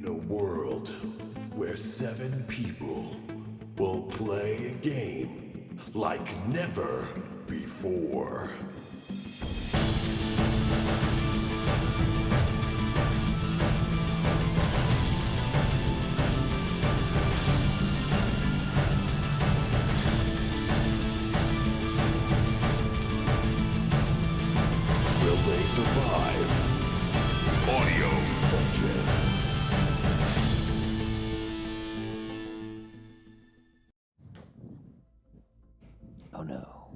a world where 7 people will play a game like never before. Will they survive? Audio Dungeon. Oh no.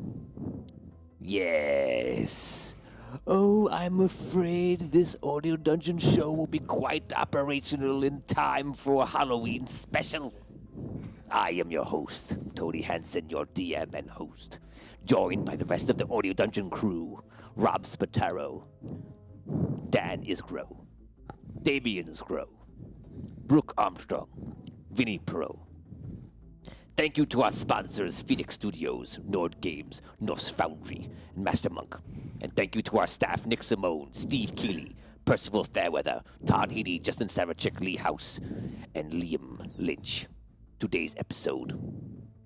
Yes. Oh, I'm afraid this audio dungeon show will be quite operational in time for a Halloween special. I am your host, Tony Hansen, your DM and host, joined by the rest of the audio dungeon crew, Rob Spataro, Dan Isgro, Damian Isgro, Brooke Armstrong, Vinny Pro. Thank you to our sponsors, Phoenix Studios, Nord Games, Norse Foundry, and Master Monk. And thank you to our staff, Nick Simone, Steve Keeley, Percival Fairweather, Todd Heaney, Justin Sarachik, Lee House, and Liam Lynch. Today's episode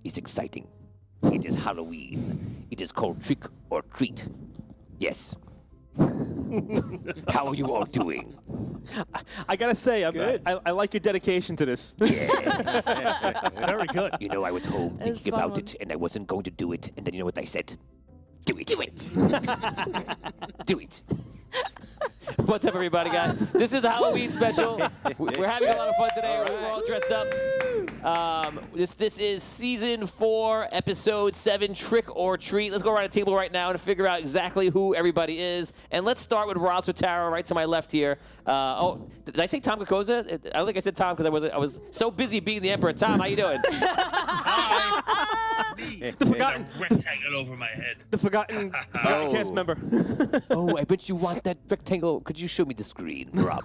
is exciting. It is Halloween. It is called Trick or Treat. Yes. How are you all doing? I gotta say, I like your dedication to this. Yes. Very good. You know, I was home thinking about it, and I wasn't going to do it. And then you know what I said? Do it. Do it. Do it. What's up, everybody, guys? This is a Halloween special. We're having a lot of fun today. We're all dressed up. This is season 4, episode 7, Trick or Treat. Let's go around the table right now and figure out exactly who everybody is. And let's start with Rob Spataro, right to my left here. Did I say Tom Kokoza? I don't think I said Tom because I was so busy being the Emperor. Tom, how you doing? The forgotten rectangle over my head. The forgotten cast member. Oh, I bet you want that rectangle. Could you show me the screen, Rob?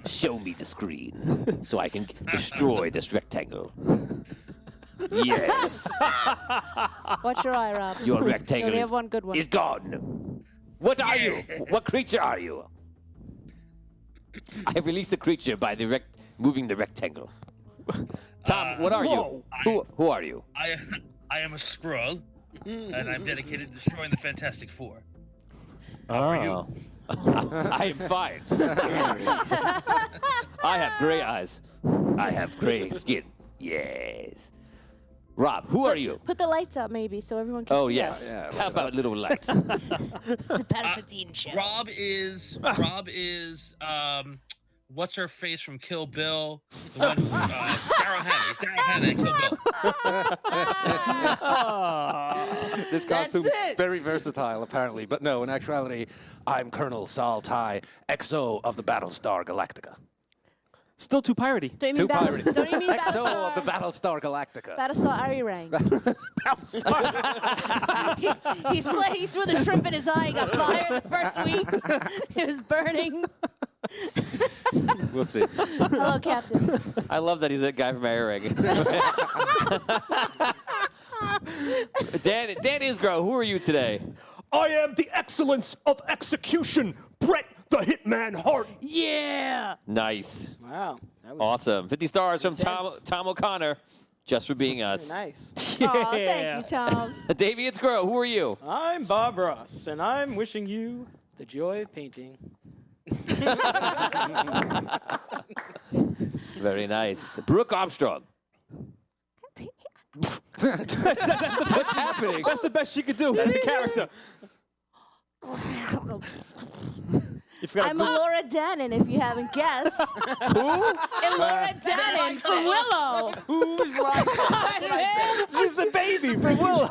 Show me the screen so I can destroy this rectangle. Yes. Watch your eye, Rob. Your You rectangle only have one good one. is gone. What are you? What creature are you? I have released a creature by the moving the rectangle. Tom, what are you? Who are you? I am a scroll, and I'm dedicated to destroying the Fantastic Four. Oh. I am fine. I have gray eyes. I have gray skin. Yes. Rob, who are you? Put the lights up, maybe, so everyone can see Oh, yes. us. How about little lights? The Palpatine show. Rob is what's her face from Kill Bill? The one who, Daryl Hannah. It's Daryl Hannah and Kill Bill. This costume's very versatile, apparently. But no, in actuality, I'm Colonel Saul Tigh, XO of the Battlestar Galactica. Still too piratey. Don't you mean piratey. Don't you mean XO of the Battlestar? Battlestar Galactica. Battlestar Arirang. He threw the shrimp in his eye and got fired the first week. It was burning. We'll see. Hello, Captain. I love that he's that guy from Airing. Dan Isgro, who are you today? I am the excellence of execution, Brett the Hitman Hart. Yeah. Nice. Wow. That was Awesome. 50 stars from intense. Tom O'Connor, just for being us. nice. Oh, thank you, Tom. Davey Isgro, who are you? I'm Bob Ross, and I'm wishing you the joy of painting. Very nice. Brooke Armstrong. What's happening? That's the best she could do. That's the character. You forgot I'm Laura Dannon, if you haven't guessed. Who? Laura Dannon from Willow. Who is right? She's the baby from Willow.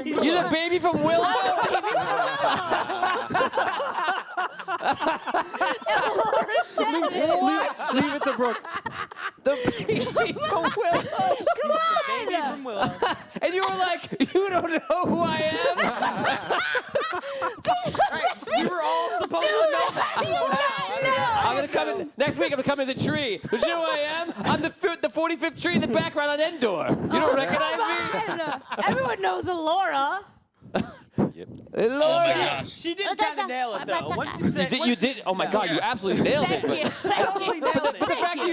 You're the baby from Willow? Leave it to Brooke. The baby from Willow. Come on. Baby from Willow. And you were like, you don't know who I am? You were all supposed to know that. I'm going to come in, next week I'm going to come in the tree. But you know who I am? I'm the 45th tree in the background on Endor. You don't recognize me? Everyone knows Laura. Laura. Oh my gosh. She did kind of nail it, though. Once you said, You did. Oh my God, you absolutely nailed it. Thank you. totally nailed But the it. fact that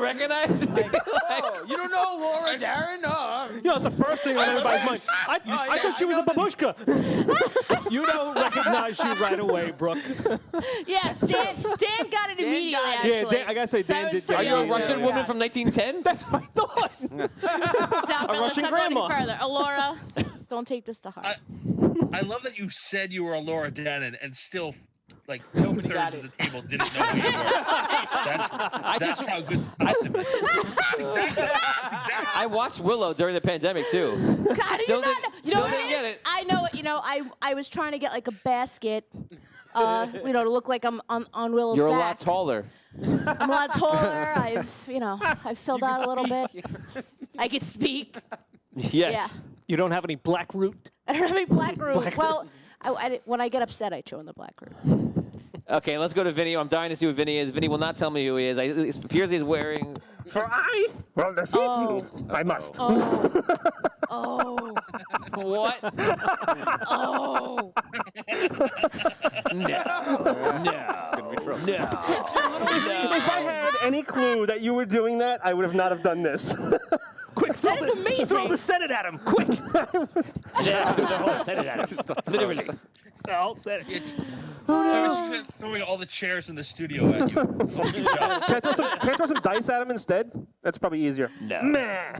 recognize me? Oh, you don't know Laura Darren? No. You know, it's the first thing on everybody's mind. I thought she was a babushka. You don't recognize you right away, Brooke. Yes, Dan got it immediately, got it. actually. Yeah, Dan, I gotta say, So Dan that was did get Are pretty you a awesome. Russian woman from 1910? That's what I thought. Stop it. Let's Russian not go any grandma. further. Alora, don't take this to heart. I love that you said you were a Laura Dannon and still, like, two-thirds got of it. the table didn't know who you were. That's how good the estimate is. I watched Willow during the pandemic too. God, Still you know still what didn't it get is? it. I know it. You know, I was trying to get like a basket, to look like I'm on Willow's You're a back. lot taller. I'm a lot taller. I've filled out a little bit. I can speak. Yes. You don't have any black root? I don't have any black root. Well, when I get upset, I chew on the black root. Okay, let's go to Vinny. I'm dying to see what Vinny is. Vinny will not tell me who he is. It appears he's wearing. For I will defeat you. I must. Oh. What? Oh. No. If I had any clue that you were doing that, I would have not have done this. Quick, That is amazing. throw the Senate at him, quick. Yeah, do the whole Senate at him. Literally. I'll set it. I was throwing all the chairs in the studio at you. Oh, good job. Can I throw some dice at him instead? That's probably easier. No. Meh.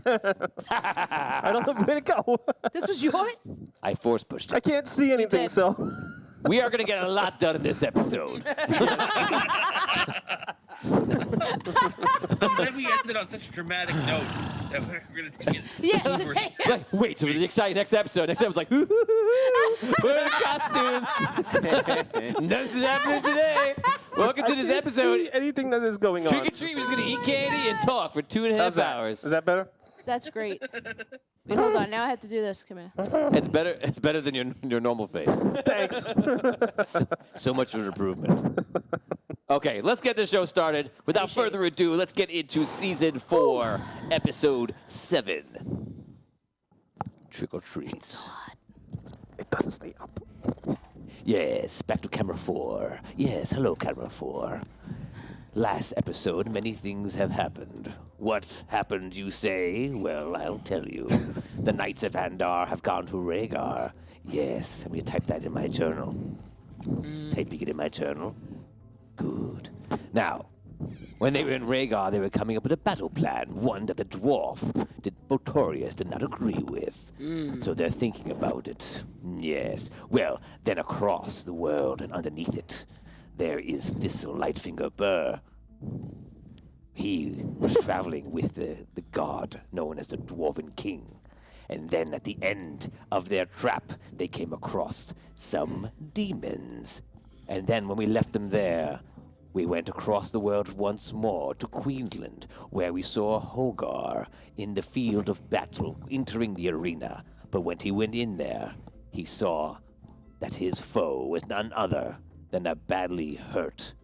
I don't know where to go. This was yours? I force pushed I it. can't see anything, did. so. We are going to get a lot done in this episode. I'm glad we ended on such a dramatic note that we're going to take it. Yes. Wait, so the exciting next episode. Next episode's like, we're in costumes. Nothing's happening today. Welcome to this episode. Anything that is going on. Trick or treat. We're just going to eat candy and talk for 2.5 How's that? hours. Is that better? That's great. Wait, hold on. Now I have to do this. Come here. It's better than your normal face. Thanks. So much of an improvement. Okay, let's get the show started. Without further ado, let's get into Season 4, Episode 7. Trick or treats. It doesn't stay up. Yes, back to Camera 4. Yes, hello, Camera 4. Last episode, many things have happened. What happened, you say? Well, I'll tell you. The Knights of Andar have gone to Wraygar. Yes, let me type that in my journal. Typing it in my journal. Good. Now, when they were in Wraygar, they were coming up with a battle plan, one that the dwarf, Botorius, did not agree with. So they're thinking about it. Yes. Well, then across the world and underneath it, there is Thistle Lightfinger Burr. He was traveling with the god known as the Dwarven King. And then at the end of their trap, they came across some demons. And then when we left them there, we went across the world once more to Queensland, where we saw Hogar in the field of battle entering the arena. But when he went in there, he saw that his foe was none other than a badly hurt,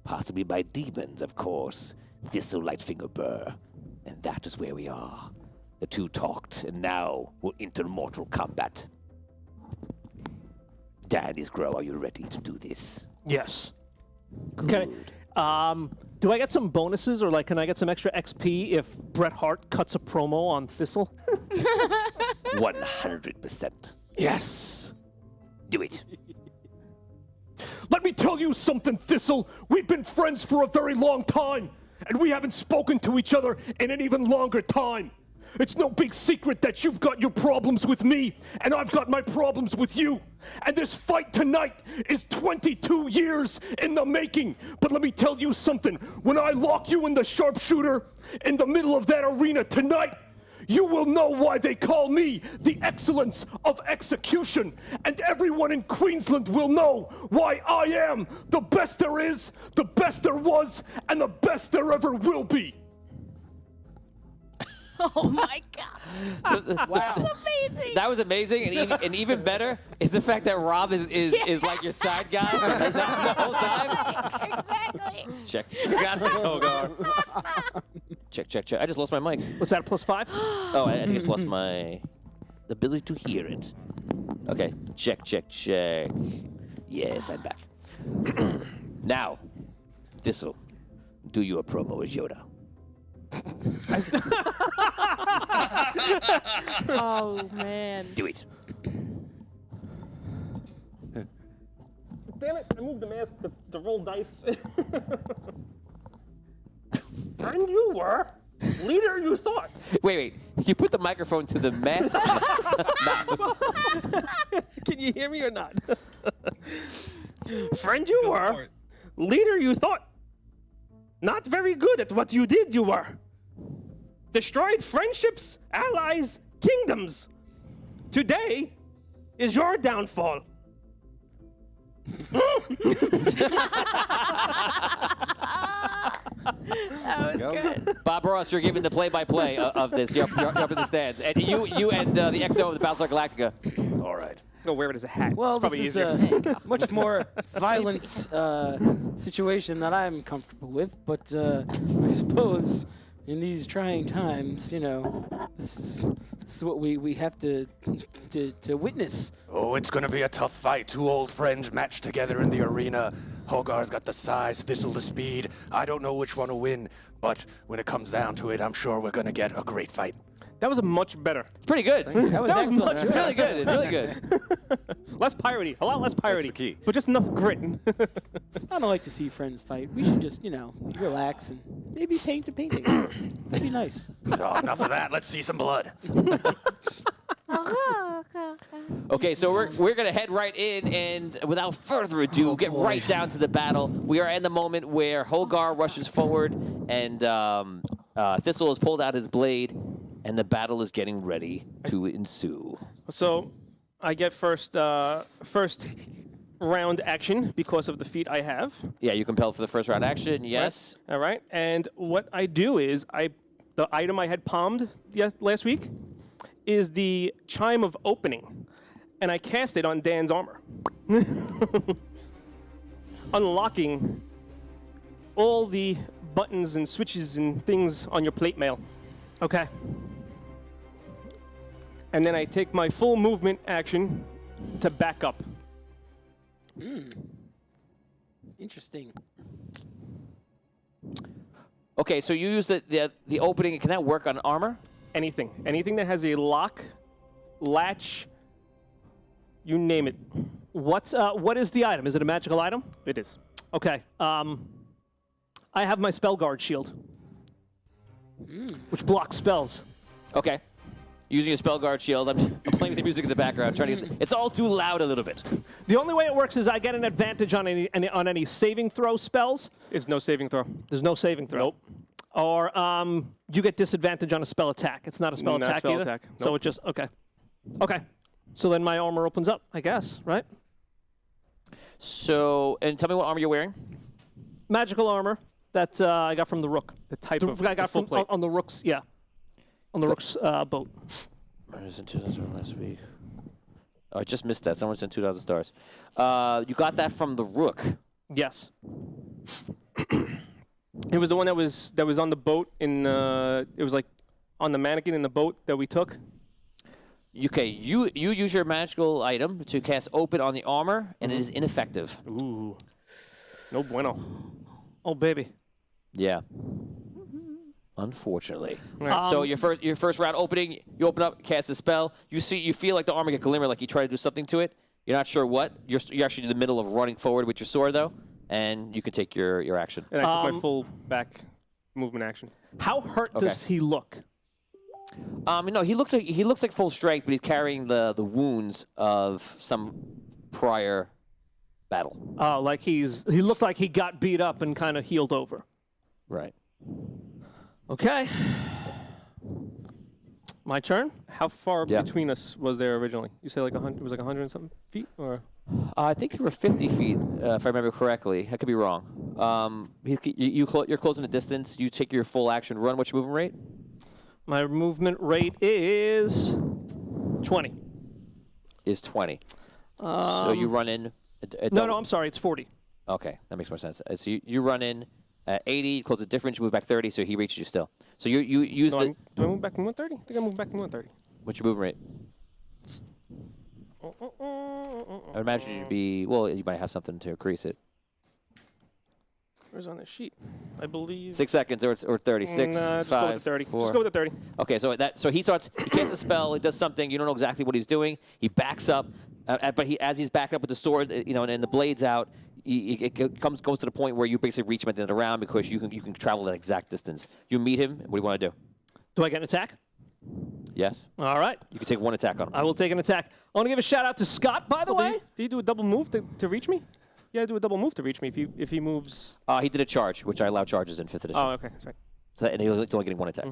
possibly by demons, of course, Thistle Lightfinger Burr. And that is where we are. The two talked, and now we'll enter mortal combat. Daddy's Grow, are you ready to do this? Yes. Good. Do I get some bonuses, or can I get some extra XP if Bret Hart cuts a promo on Thistle? 100%. Yes. Do it. Let me tell you something, Thistle. We've been friends for a very long time, and we haven't spoken to each other in an even longer time. It's no big secret that you've got your problems with me, and I've got my problems with you. And this fight tonight is 22 years in the making. But let me tell you something. When I lock you in the sharpshooter in the middle of that arena tonight, you will know why they call me the excellence of execution. And everyone in Queensland will know why I am the best there is, the best there was, and the best there ever will be. Oh my God! Wow, that's amazing. That was amazing, and even better is the fact that Rob is like your side guy the whole time. Exactly. Check. Got this, Hogar. Check. I just lost my mic. What's that, +5? Oh, I think I just lost my ability to hear it. Okay. Check. Yes, I'm back. Now, Thistle, do your promo as Yoda. Oh man. Do it. Damn it! I moved the mask to roll dice. And you were leader. You thought. Wait. You put the microphone to the mask. Can you hear me or not? Friend, you were. Leader, you thought. Not very good at what you did, you were. Destroyed friendships, allies, kingdoms. Today is your downfall. That was good. Bob Ross, you're giving the play-by-play of this. You're up in the stands, and you and the XO of the Battlestar Galactica. All right. Go wear it as a hat. Well, it's probably this easier. is a much more violent situation that I'm comfortable with, but I suppose in these trying times, you know, this is what we have to witness. Oh, it's gonna be a tough fight. Two old friends matched together in the arena. Hogar's got the size, Thistle the speed. I don't know which one will win, but when it comes down to it, I'm sure we're gonna get a great fight. That was a much better. It's pretty good. That was excellent. It's really good. It's really good. Less piratey. A lot less piratey. the key. But just enough grit. I don't like to see friends fight. We should just, you know, relax and maybe paint a painting. That'd be nice. So enough of that. Let's see some blood. Okay, so we're gonna head right in, and without further ado, get right down to the battle. We are in the moment where Hogar rushes forward, and Thistle has pulled out his blade, and the battle is getting ready to ensue. So I get first round action because of the feat I have. Yeah, you compelled for the first round action. Yes. All right. And what I do is the item I had palmed last week is the Chime of Opening, and I cast it on Dan's armor, unlocking all the buttons and switches and things on your plate mail. Okay. And then I take my full movement action to back up. Interesting. Okay, so you use the opening. Can that work on armor? Anything that has a lock, latch, you name it. What is the item? Is it a magical item? It is. Okay. I have my spell guard shield, which blocks spells. Okay. Using a spell guard shield. I'm playing with the music in the background, trying to get, it's all too loud a little bit. The only way it works is I get an advantage on any saving throw spells. It's no saving throw. There's no saving throw. Nope. Or you get disadvantage on a spell attack. It's not a spell Not attack spell either. attack. So Nope. it just okay. Okay. So then my armor opens up, I guess, right? So, and tell me what armor you're wearing. Magical armor that I got from the Rook. The type of I got full from plate. on the Rook's, yeah. On the Rook's boat. I sent 2,000 last week. Oh, I just missed that. Someone sent 2,000 stars. You got that from the Rook. Yes. It was the one that was on the boat in it was like on the mannequin in the boat that we took. Okay, you use your magical item to cast open on the armor, and it is ineffective. Ooh. No bueno. Oh baby. Yeah. Unfortunately. Right. So your first round opening, you open up, cast a spell. You feel like the armor get glimmer, like you try to do something to it. You're not sure what. You're actually in the middle of running forward with your sword though, and you can take your action. And I took my full back movement action. How hurt does he look? No, he looks like full strength, but he's carrying the wounds of some prior battle. Oh, like he looked like he got beat up and kind of healed over. Right. Okay. My turn? How far Yeah. between us was there originally? You said like 100. It was like 100 and something feet, or I think you were 50 feet, if I remember correctly. I could be wrong. You're closing the distance. You take your full action run. What's your movement rate? My movement rate is 20. Is 20. So you run in. No, I'm sorry. It's 40. Okay, that makes more sense. So you run in 80, you close the difference, you move back 30, so he reaches you still. So you use no, the. do I move back to 130? I think I moved back to 130. What's your movement rate? I would imagine you'd be. Well, you might have something to increase it. Where's on this sheet? I believe. 6 seconds or 30. 6, Nah, just 5, go with the 30. 4. Just go with the 30. Okay, so he casts a spell. He does something. You don't know exactly what he's doing. He backs up, but as he's back up with the sword, and the blade's out, it goes to the point where you basically reach him at the end of the round because you can travel that exact distance. You meet him. What do you want to do? Do I get an attack? Yes. All right. You can take 1 attack on him. I will take an attack. I want to give a shout out to Scott, by the way. Did he do a double move to reach me? Yeah, do a double move to reach me if he moves. He did a charge, which I allow charges in 5th edition. Oh, okay, that's right. So, and he's only getting 1 attack.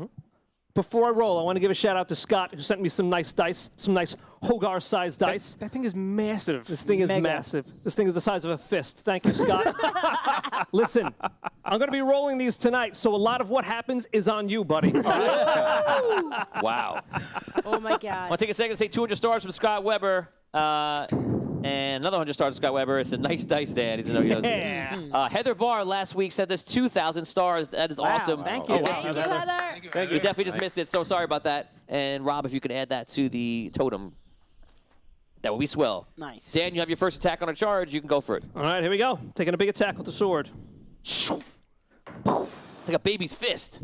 Before I roll, I want to give a shout out to Scott, who sent me some nice dice, some nice Hogar-sized dice. That thing is massive. This thing is massive. This thing is the size of a fist. Thank you, Scott. Listen, I'm going to be rolling these tonight, so a lot of what happens is on you, buddy. Wow. Oh my I God. want to take a second to say 200 stars from Scott Weber. And another 100 stars from Scott Weber. It's a nice dice, Dan. Yeah. Heather Barr last week sent us 2,000 stars. That is awesome. Thank you. Oh, Thank you, Heather. We definitely just missed it. So sorry about that. And Rob, if you could add that to the totem, that would be swell. Nice. Dan, you have your first attack on a charge. You can go for it. All right, here we go. Taking a big attack with the sword. It's like a baby's fist.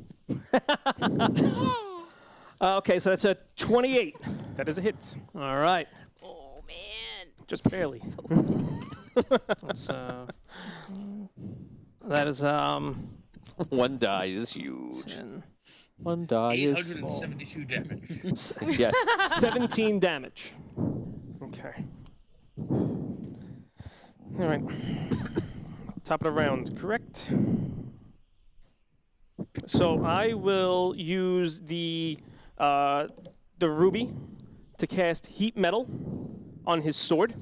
Okay, so that's a 28. That is a hit. All right. Oh man. Just barely. That's, that is 1 die is huge. 10, 1 die is small. 872 damage. Yes. 17 damage. Okay. All right. Top of the round, correct? So I will use the ruby to cast heat metal on his sword.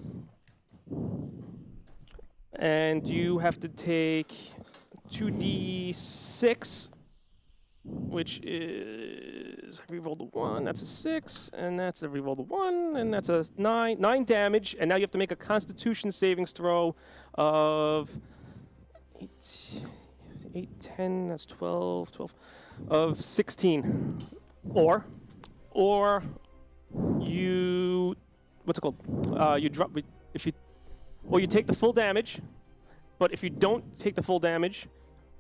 And you have to take 2d6, which is, I rerolled a 1, that's a 6, and that's a rerolled a 1, and that's a 9 damage, and now you have to make a constitution savings throw of 8, 10, that's 12, of 16. Or You, what's it called? You drop, you take the full damage, but if you don't take the full damage,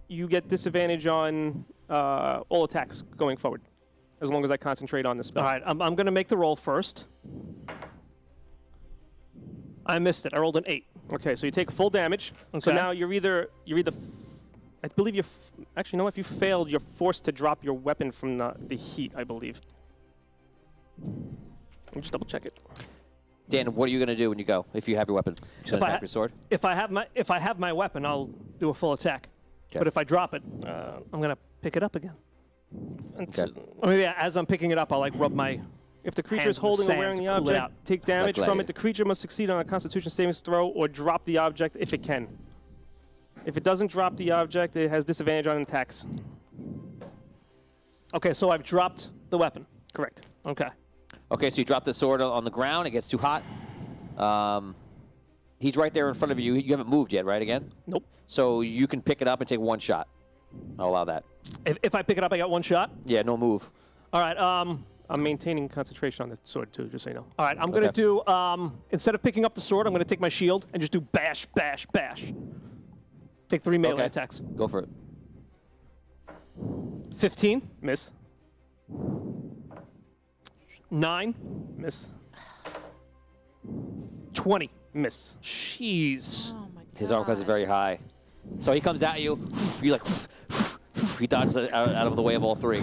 you get disadvantage on all attacks going forward, as long as I concentrate on the spell. all right, I'm going to make the roll first. I missed it. I rolled an 8. Okay, so you take full damage. So Okay. now you're either I believe actually no, if you failed, you're forced to drop your weapon from the heat, I believe. Let me just double check it. Dan, what are you going to do when you go? If you have your weapon, you going to attack your sword? If I have my weapon, I'll do a full attack. Okay. But if I drop it, I'm going to pick it up again. Okay. Or maybe as I'm picking it up, I'll like rub my. If the creature Hands is in the holding or sand wearing the to cool it object, out. take damage Like from gladiator. it. The creature must succeed on a Constitution savings throw or drop the object if it can. If it doesn't drop the object, it has disadvantage on attacks. Okay, so I've dropped the weapon. Correct. Okay. Okay, so you drop the sword on the ground. It gets too hot. He's right there in front of you. You haven't moved yet, right, again? Nope. So you can pick it up and take 1 shot. I'll allow that. If I pick it up, I got 1 shot. Yeah, no move. All right. I'm maintaining concentration on the sword too, just so you know. All right. I'm going to do instead of picking up the sword, I'm going to take my shield and just do bash, bash, bash. Take 3 melee Okay. attacks. Go for it. 15, Miss. 9, Miss. 20. Miss. Jeez. Oh my God. His armor class is very high. So he comes at you. You like. He dodges out of the way of all 3.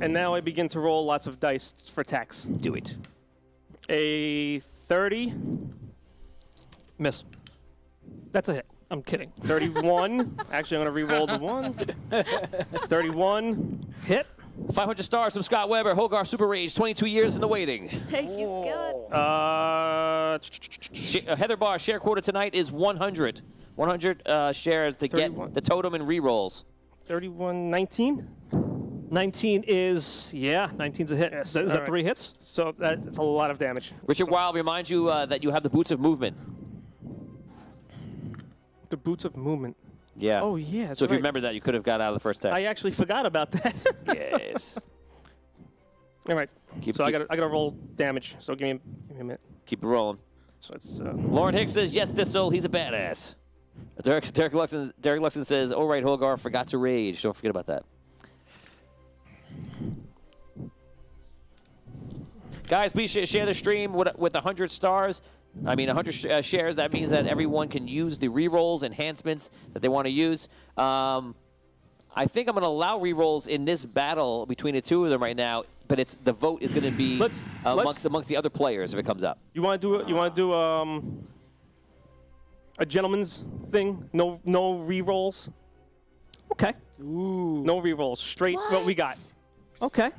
And now I begin to roll lots of dice for attacks. Do it. A 30, Miss. That's a hit. I'm kidding. 31. Actually, I'm going to re-roll the 1. 31. Hit. 500 stars from Scott Weber. Hogar Super Rage. 22 years in the waiting. Thank you, Scott. Heather Barr share quota tonight is 100. 100 shares to 31. get the totem and rerolls. 31, 19. 19 is 19's a hit. Yes, Is that all 3 hits? So that's a lot of damage. Richard Wild reminds you that you have the boots of movement. The boots of movement. Yeah. Oh, yeah. That's So if you right. remember that, you could have got out of the first attack. I actually forgot about that. Yes. All right. Keep- I keep- gotta roll damage. So give me a minute. Keep it rolling. So it's Lauren Hicks says, yes, Thistle, he's a badass. Derek Luxon says, "Oh right, Hogar forgot to rage. Don't forget about that." Guys, please share the stream with 100 stars. I mean, 100 shares. That means that everyone can use the rerolls, enhancements that they want to use. I think I'm going to allow rerolls in this battle between the two of them right now, but the vote is going to be amongst the other players if it comes up. You want to do a gentleman's thing? No rerolls. Okay. Ooh. No rerolls. Straight what we got. Okay.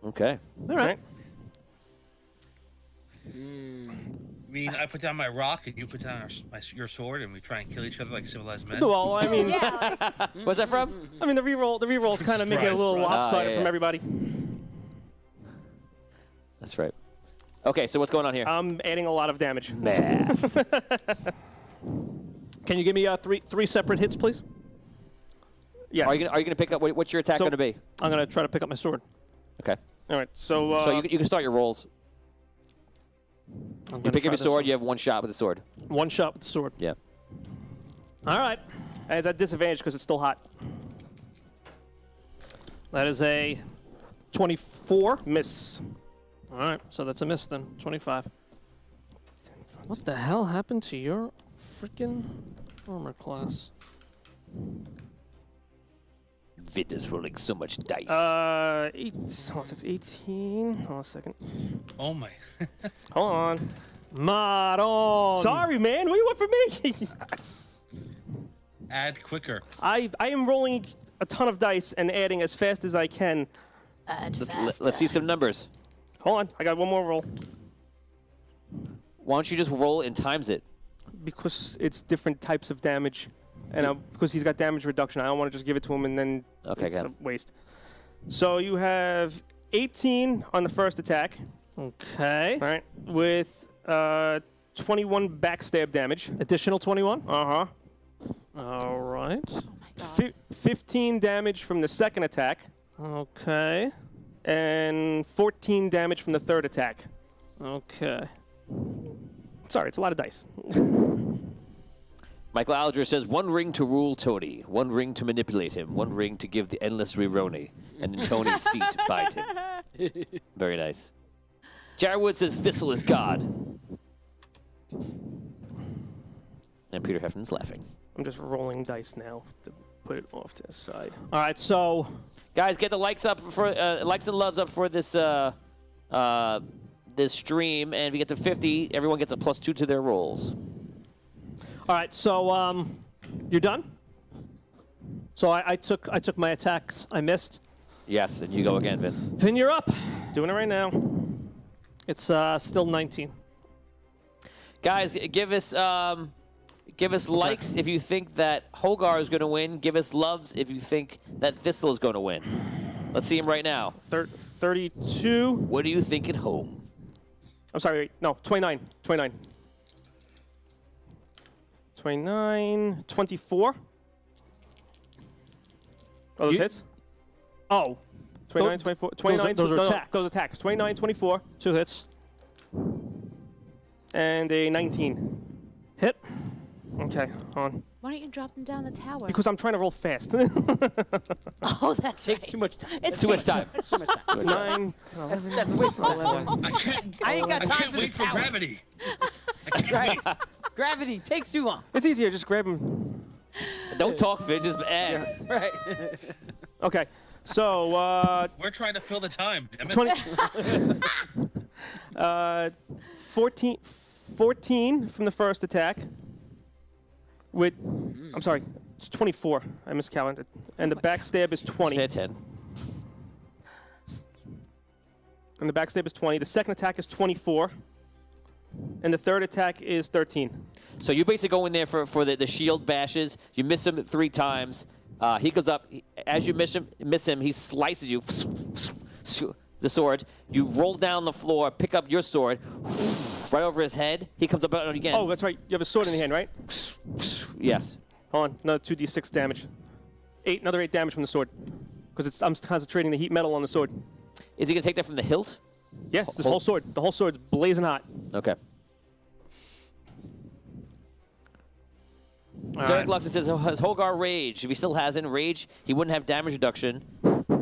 Okay. All right. I mean, I put down my rock and you put down your sword, and we try and kill each other like civilized men. Well, I mean, What's that from? I mean the rerolls kind of make it a little lopsided from everybody. That's right. Okay, so what's going on here? I'm adding a lot of damage. Math. Can you give me three separate hits, please? Yes. Are you gonna pick up? What's your attack gonna be? I'm gonna try to pick up my sword. Okay. All right. So. So you can start your rolls. You pick up your sword. You have one shot with the sword. One shot with the sword. Yeah. All right. And it's at disadvantage because it's still hot. That is a 24. Miss. All right, so that's a miss then. 25. What the hell happened to your freaking armor class? Vid is rolling so much dice. It's 18. Hold on a second. Oh my. Hold on. Maron. Sorry, man. What do you want from me? Add quicker. I am rolling a ton of dice and adding as fast as I can. Let's see some numbers. Hold on. I got one more roll. Why don't you just roll and times it? Because it's different types of damage. And because he's got damage reduction, I don't want to just give it to him and then it's a waste. So you have 18 on the first attack. Okay. All right. With 21 backstab damage. Additional 21? Uh-huh. All right. 15 damage from the second attack. Okay. And 14 damage from the third attack. Okay. Sorry, it's a lot of dice. Michael Alger says, 1 ring to rule Tony, 1 ring to manipulate him, 1 ring to give the endless Rironi, and in Tony's seat bide him. Very nice. Jared Wood says, Thistle is God. And Peter Heffin's laughing. I'm just rolling dice now to put it off to the side. All right, so guys, get the likes up for likes and loves up for this this stream, and if you get to 50, everyone gets a +2 to their rolls. all right, so you're done. So I took my attacks. I missed. Yes, and you go again, Vin. Vin, you're up. Doing it right now. It's still 19. Guys, give us likes if you think that Hogar is going to win. Give us loves if you think that Thistle is going to win. Let's see him right now. 32. What do you think at home? I'm sorry, wait. No, 29. 29. 29. 24. Oh, those hits? Oh. 29, 24. 29. Those are attacks. Those attacks. 29, 24. 2 hits. And a 19. Hit. Okay, on. Why don't you drop them down the tower? Because I'm trying to roll fast. Oh, that's Takes right. too much time. It's Too much time. 9. That's a waste of time. I ain't got time can't for wait this for tower. gravity. Right. Gravity takes too long. It's easier. Just grab him. Don't talk, Vin. Just Right. Okay. So, We're trying to fill the time. Damn it. 20. 14 from the first attack. With, I'm sorry, it's 24. I miscounted. And the backstab is 20. Say 10. And the backstab is 20. The second attack is 24. And the third attack is 13. So you basically go in there for the shield bashes. You miss him 3 times. He goes up. As you miss him, he slices you. The sword. You roll down the floor, pick up your sword, right over his head. He comes up again. Oh, that's right. You have a sword in your hand, right? Yes. Hold on. Another 2d6 damage. Another 8 damage from the sword. Because I'm concentrating the heat metal on the sword. Is he going to take that from the hilt? Yes, this whole sword. The whole sword's blazing hot. Okay. Derek Luxon says, has Hogar rage? If he still hasn't rage, he wouldn't have damage reduction.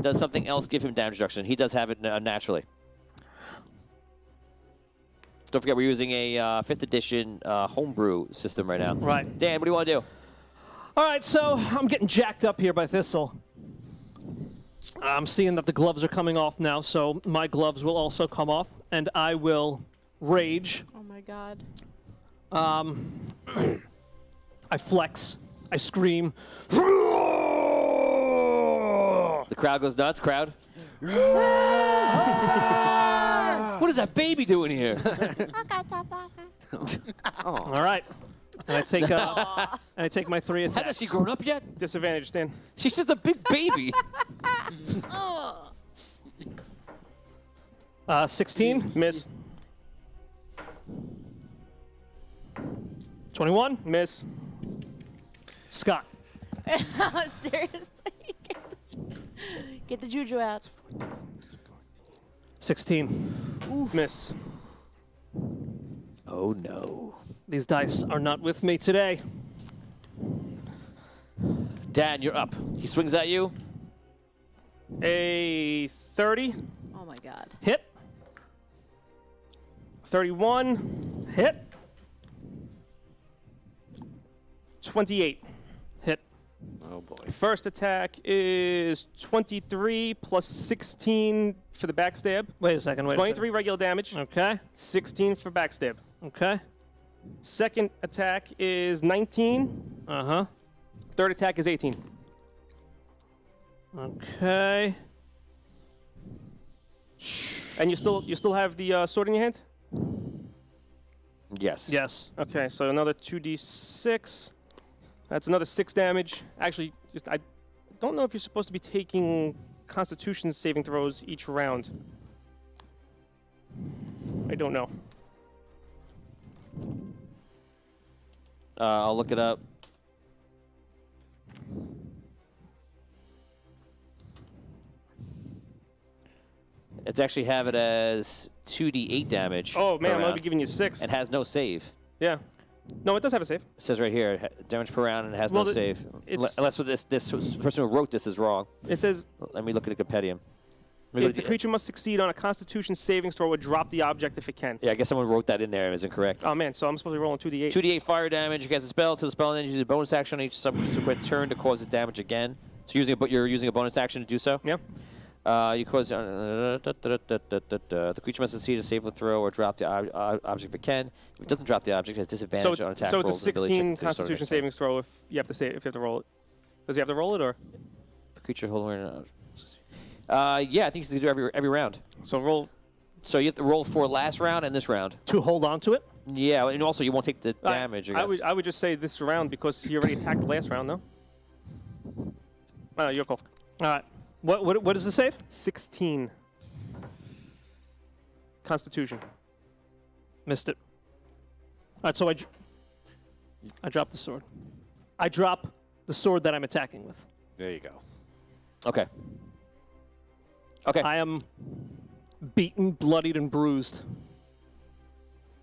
Does something else give him damage reduction? He does have it naturally. Don't forget, we're using a 5th edition homebrew system right now. Right. Dan, what do you want to do? All right, so I'm getting jacked up here by Thistle. I'm seeing that the gloves are coming off now, so my gloves will also come off, and I will rage. Oh my God. I flex. I scream. The crowd goes nuts. Crowd. What is that baby doing here? All right. And I take my 3 attacks. Hasn't she grown up yet? Disadvantage, Dan. She's just a big baby. 16. Miss. 21. Miss. Scott. Seriously? Get the juju out. 16. Miss. Oh, no. These dice are not with me today. Dan, you're up. He swings at you. A 30. Oh my God. Hit. 31. Hit. 28. Hit. Oh, boy. First attack is 23 plus 16 for the backstab. Wait a second. 23 regular damage. Okay. 16 for backstab. Okay. Second attack is 19. Uh-huh. Third attack is 18. Okay. And you still have the sword in your hand? Yes. Yes. Okay, so another 2d6. That's another 6 damage. Actually, I don't know if you're supposed to be taking Constitution saving throws each round. I don't know. I'll look it up. It's actually have it as 2d8 damage. Oh man, per I'm gonna round. be giving you 6. It has no save. Yeah. No, it does have a save. It says right here, damage per round, and it has Well, no save. it's- Unless what this person who wrote this is wrong. It says Let me look at the compendium. Let me if look the at creature must succeed on a Constitution saving throw or drop the object if it can. Yeah, I guess someone wrote that in there and it was incorrect. Oh man, so I'm supposed to be rolling 2d8. 2d8 fire damage. You cast a spell. To the spell, and then you use a bonus action on each subsequent turn to cause its damage again. So you're using a bonus action to do so. Yeah. You cause the creature must succeed a save or throw or drop the object if it can. If it doesn't drop the object, it has disadvantage on attack so it's a rolls and ability 16 check to sort of Constitution extent. savings throw if you have to roll it. Does he have to roll it or? The creature holding. Yeah, I think he's gonna do every round. So roll. So you have to roll for last round and this round. To hold on to it? Yeah, and also you won't take the damage. I guess. I would just say this round because he already attacked the last round, no? You're cool. All right. What is the save? 16. Constitution. Missed it. All right, so I drop the sword. I drop the sword that I'm attacking with. There you go. Okay. Okay. I am beaten, bloodied, and bruised.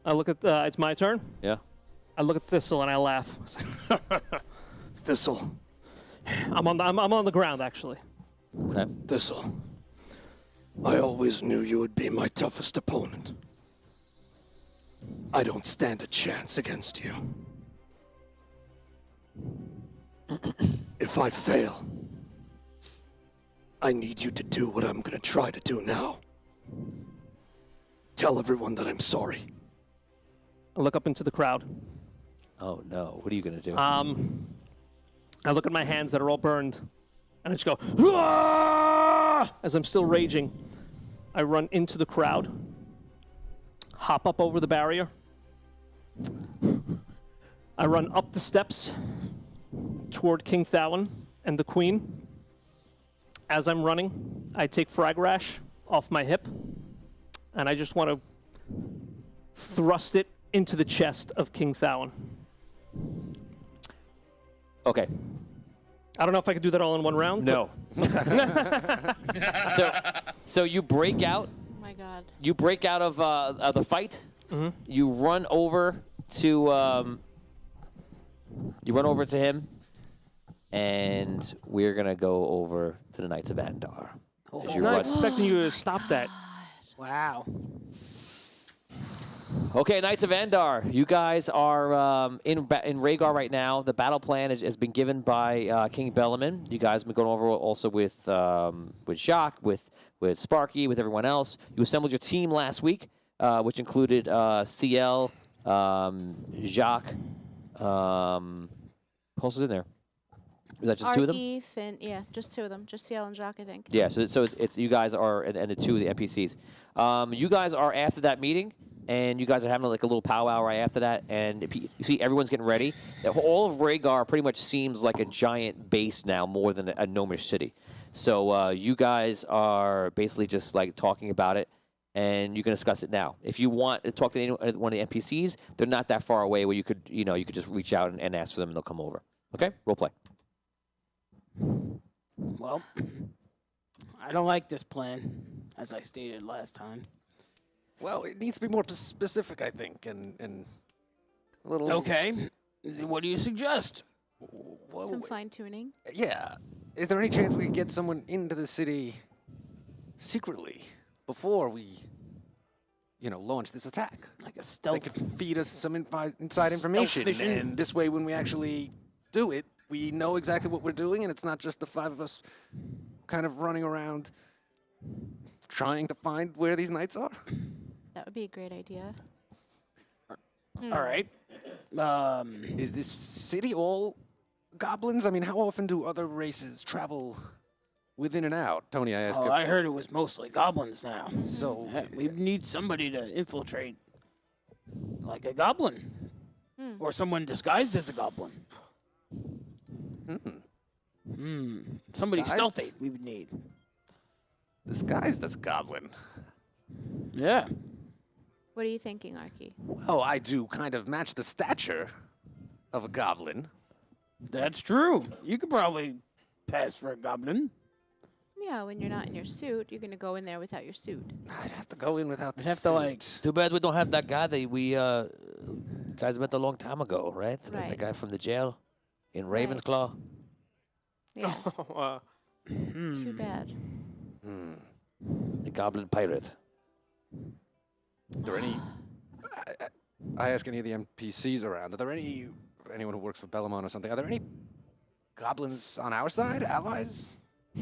I look at it's my turn. Yeah. I look at Thistle and I laugh. Thistle. I'm on the ground actually. Okay. Thistle, I always knew you would be my toughest opponent. I don't stand a chance against you. If I fail, I need you to do what I'm going to try to do now. Tell everyone that I'm sorry. I look up into the crowd. Oh no! What are you gonna do? I look at my hands that are all burned, and I just go, "Ah!" As I'm still raging. I run into the crowd, hop up over the barrier. I run up the steps toward King Thawen and the Queen. As I'm running, I take Frag Rash off my hip, and I just want to thrust it into the chest of King Thawen. Okay. I don't know if I could do that all in one round. No. So you break out. Oh my God. You break out of the fight. Mm-hmm. You run over to You run over to him, and we're gonna go over to the Knights of Andar. I was not expecting you to stop that. Wow. Okay, Knights of Andar, you guys are in Wraygar right now. The battle plan has been given by King Bellaman. You guys have been going over also with Jacques, with Sparky, with everyone else. You assembled your team last week, which included CL, Jacques. Who else was in there? Was that just two of them? Arky, Finn, yeah, just two of them. Just CL and Jacques, I think. Yeah, so it's you guys are, and the two of the NPCs. You guys are after that meeting, and you guys are having like a little powwow right after that, and you see everyone's getting ready. All of Wraygar pretty much seems like a giant base now, more than a gnomish city. So you guys are basically just like talking about it, and you can discuss it now. If you want to talk to one of the NPCs, they're not that far away where you could just reach out and ask for them, and they'll come over. Okay, role play. Well, I don't like this plan, as I stated last time. Well, it needs to be more specific, I think, and a little. Okay. What do you suggest? Some fine-tuning. Yeah. Is there any chance we could get someone into the city secretly before we, launch this attack? Like a stealth. They could feed us some inside information, and this way, when we actually do it, we know exactly what we're doing, and it's not just the five of us kind of running around trying to find where these knights are. That would be a great idea. All right. Is this city all goblins? I mean, how often do other races travel within and out? Tony, I asked. Oh, I heard it was mostly goblins now. So we need somebody to infiltrate, like a goblin, or someone disguised as a goblin. Somebody Disguised? stealthy we would need. disguised as a goblin. Yeah. What are you thinking, Arky? Well, I do kind of match the stature of a goblin. That's true. You could probably pass for a goblin. Yeah, when you're not in your suit, you're gonna go in there without your suit. I'd have to go in without the I'd have suit. to, like... Too bad we don't have that guy that we guys met a long time ago, right? Like the Right. guy from the jail in Right. Ravensclaw. Yeah. Too bad. The Goblin Pirate. Are there any... I ask any of the NPCs around, are there anyone who works for Bellamont or something, are there any goblins on our side, allies?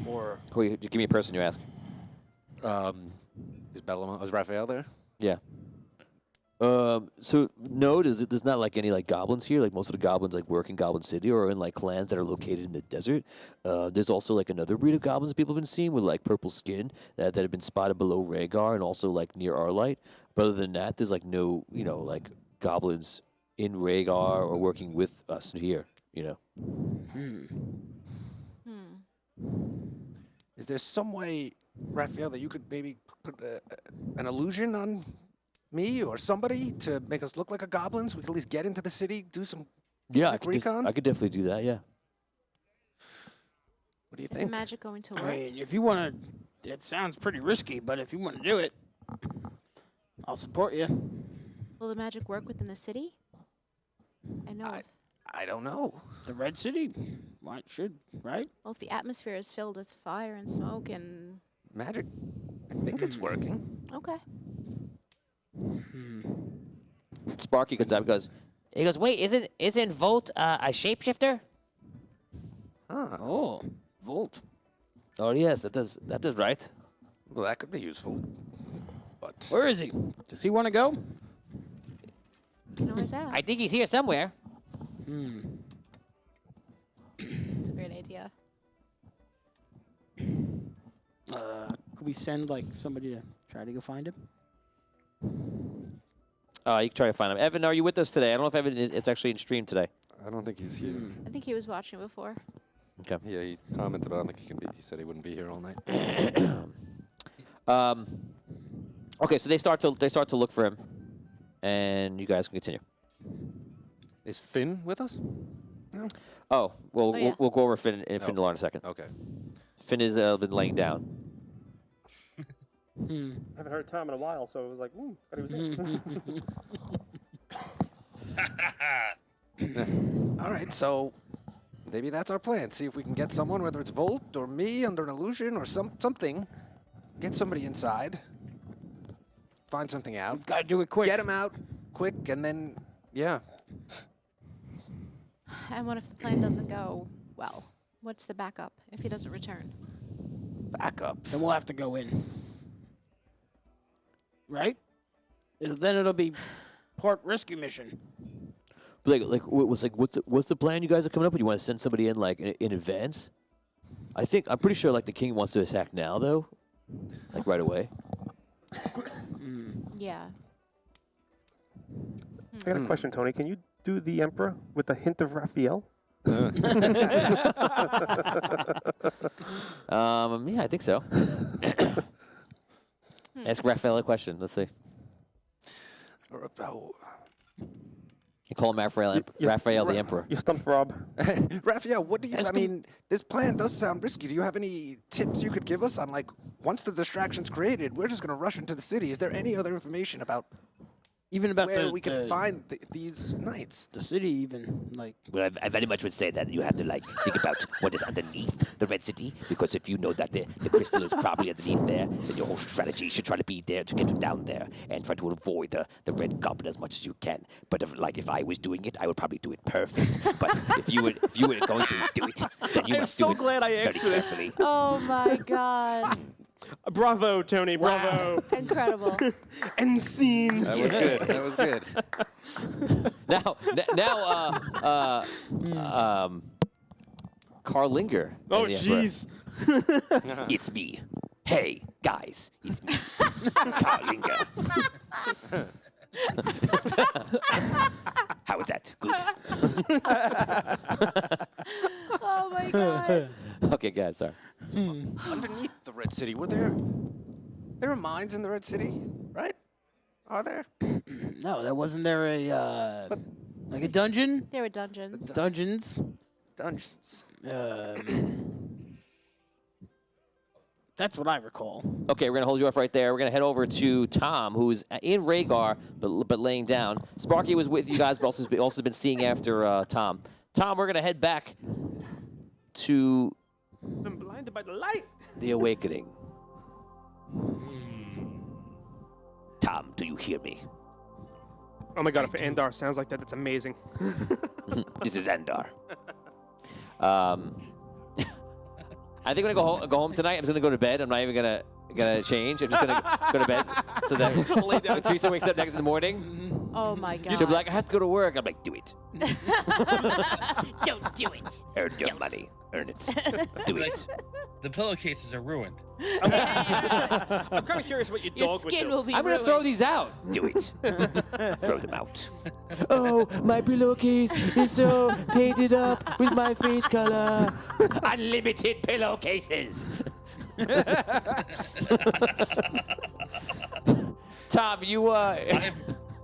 Or... Who you, give me a person you ask. Is Bellamont, is Raphael there? Yeah. So no, there's not like any like goblins here. Like most of the goblins like work in Goblin City or in like clans that are located in the desert. There's also like another breed of goblins people have been seeing with like purple skin that have been spotted below Wraygar and also like near Arlight. But other than that, there's like no like goblins in Wraygar or working with us here. Is there some way, Raphael, that you could maybe put an illusion on me or somebody to make us look like a goblin so we can at least get into the city, do some Yeah, quick recon? I could definitely do that. Yeah. What do you Is think? the magic going to work? I mean, if you want to... It sounds pretty risky, but if you want to do it, I'll support you. Will the magic work within the city? I know. I don't know. The Red City? Well, it should, right? Well, if the atmosphere is filled with fire and smoke and... Magic, I think it's working. Okay. Sparky comes up and goes, wait, isn't Volt a shapeshifter? Huh. Oh, Volt. Oh yes, that does right. Well, that could be useful. But Where is he? Does he want to go? You can always ask. I think he's here somewhere. It's a great idea. Could we send, like, somebody to try to go find him? You can try to find him. Evan, are you with us today? I don't know if Evan it's actually in stream today. I don't think he's here. I think he was watching before. Okay. Yeah, he commented, but I don't think he can be. He said he wouldn't be here all night. Okay, so they start to look for him, and you guys can continue. is Finn with us? No. Oh, well, Oh, yeah. we'll go over Finn and Finn in a second. Okay. Finn has been laying down. I haven't heard Tom in a while, so it was like, thought he was there. All right, so maybe that's our plan. See if we can get someone, whether it's Volt or me under an illusion or something. Get somebody inside. Find something out. We've got to do it quick. Get him out quick, and then, yeah. And what if the plan doesn't go well? What's the backup if he doesn't return? Backup. Then we'll have to go in. Right? Then it'll be part rescue mission. What's the plan you guys are coming up with? You want to send somebody in like in advance? I'm pretty sure like the king wants to attack now though, like right away. Yeah. I got a question, Tony. Can you do the Emperor with a hint of Raphael? Yeah, I think so. Ask Raphael a question. Let's see. You call him Raphael the Emperor. You stumped Rob. Raphael, what do you... I mean, this plan does sound risky. Do you have any tips you could give us on, like, once the distraction's created, we're just going to rush into the city. Is there any other information about... Even about where we can find these knights? The city, even, like... Well, I very much would say that you have to, like, think about what is underneath the Red City, because if you know that the crystal is probably underneath there, then your whole strategy should try to be there to get down there and try to avoid the Red Goblin as much as you can. But if I was doing it, I would probably do it perfect. But if you were going to do it, then you must do it glad I very carefully. Oh my God. Bravo, Tony. Bravo. Incredible. And scene. That was good. That was good. Now, Carlinger. Oh, jeez. It's me. Hey, guys, it's me, Carlinger. How was that? Good. Oh my God. Okay, guys, sorry. Underneath the Red City, there are mines in the Red City, right? Are there? No, wasn't there a like a dungeon? There were dungeons. Dungeons. Dungeons. That's what I recall. Okay, we're going to hold you off right there. We're going to head over to Tom, who's in Wraygar, but laying down. Sparky was with you guys, but also been seeing after Tom. Tom, we're going to head back to... I'm blinded by the light. The Awakening. Tom, do you hear me? Oh my God, if Andar sounds like that, that's amazing. This is Andar. I think I'm gonna go home tonight. I'm just gonna go to bed. I'm not even gonna change. I'm just gonna go to bed. So then when Teresa wakes up next in the morning, Oh my God. she'll be like, I have to go to work. I'm like, do it. Don't do it. Earn your money. Earn it. Do it. The pillowcases are ruined. I'm kind of curious what your Your dog would skin do. will be I'm gonna ruined. throw these out. Do it. Throw them out. Oh, my pillowcase is so painted up with my face color. Unlimited pillowcases. Tom, you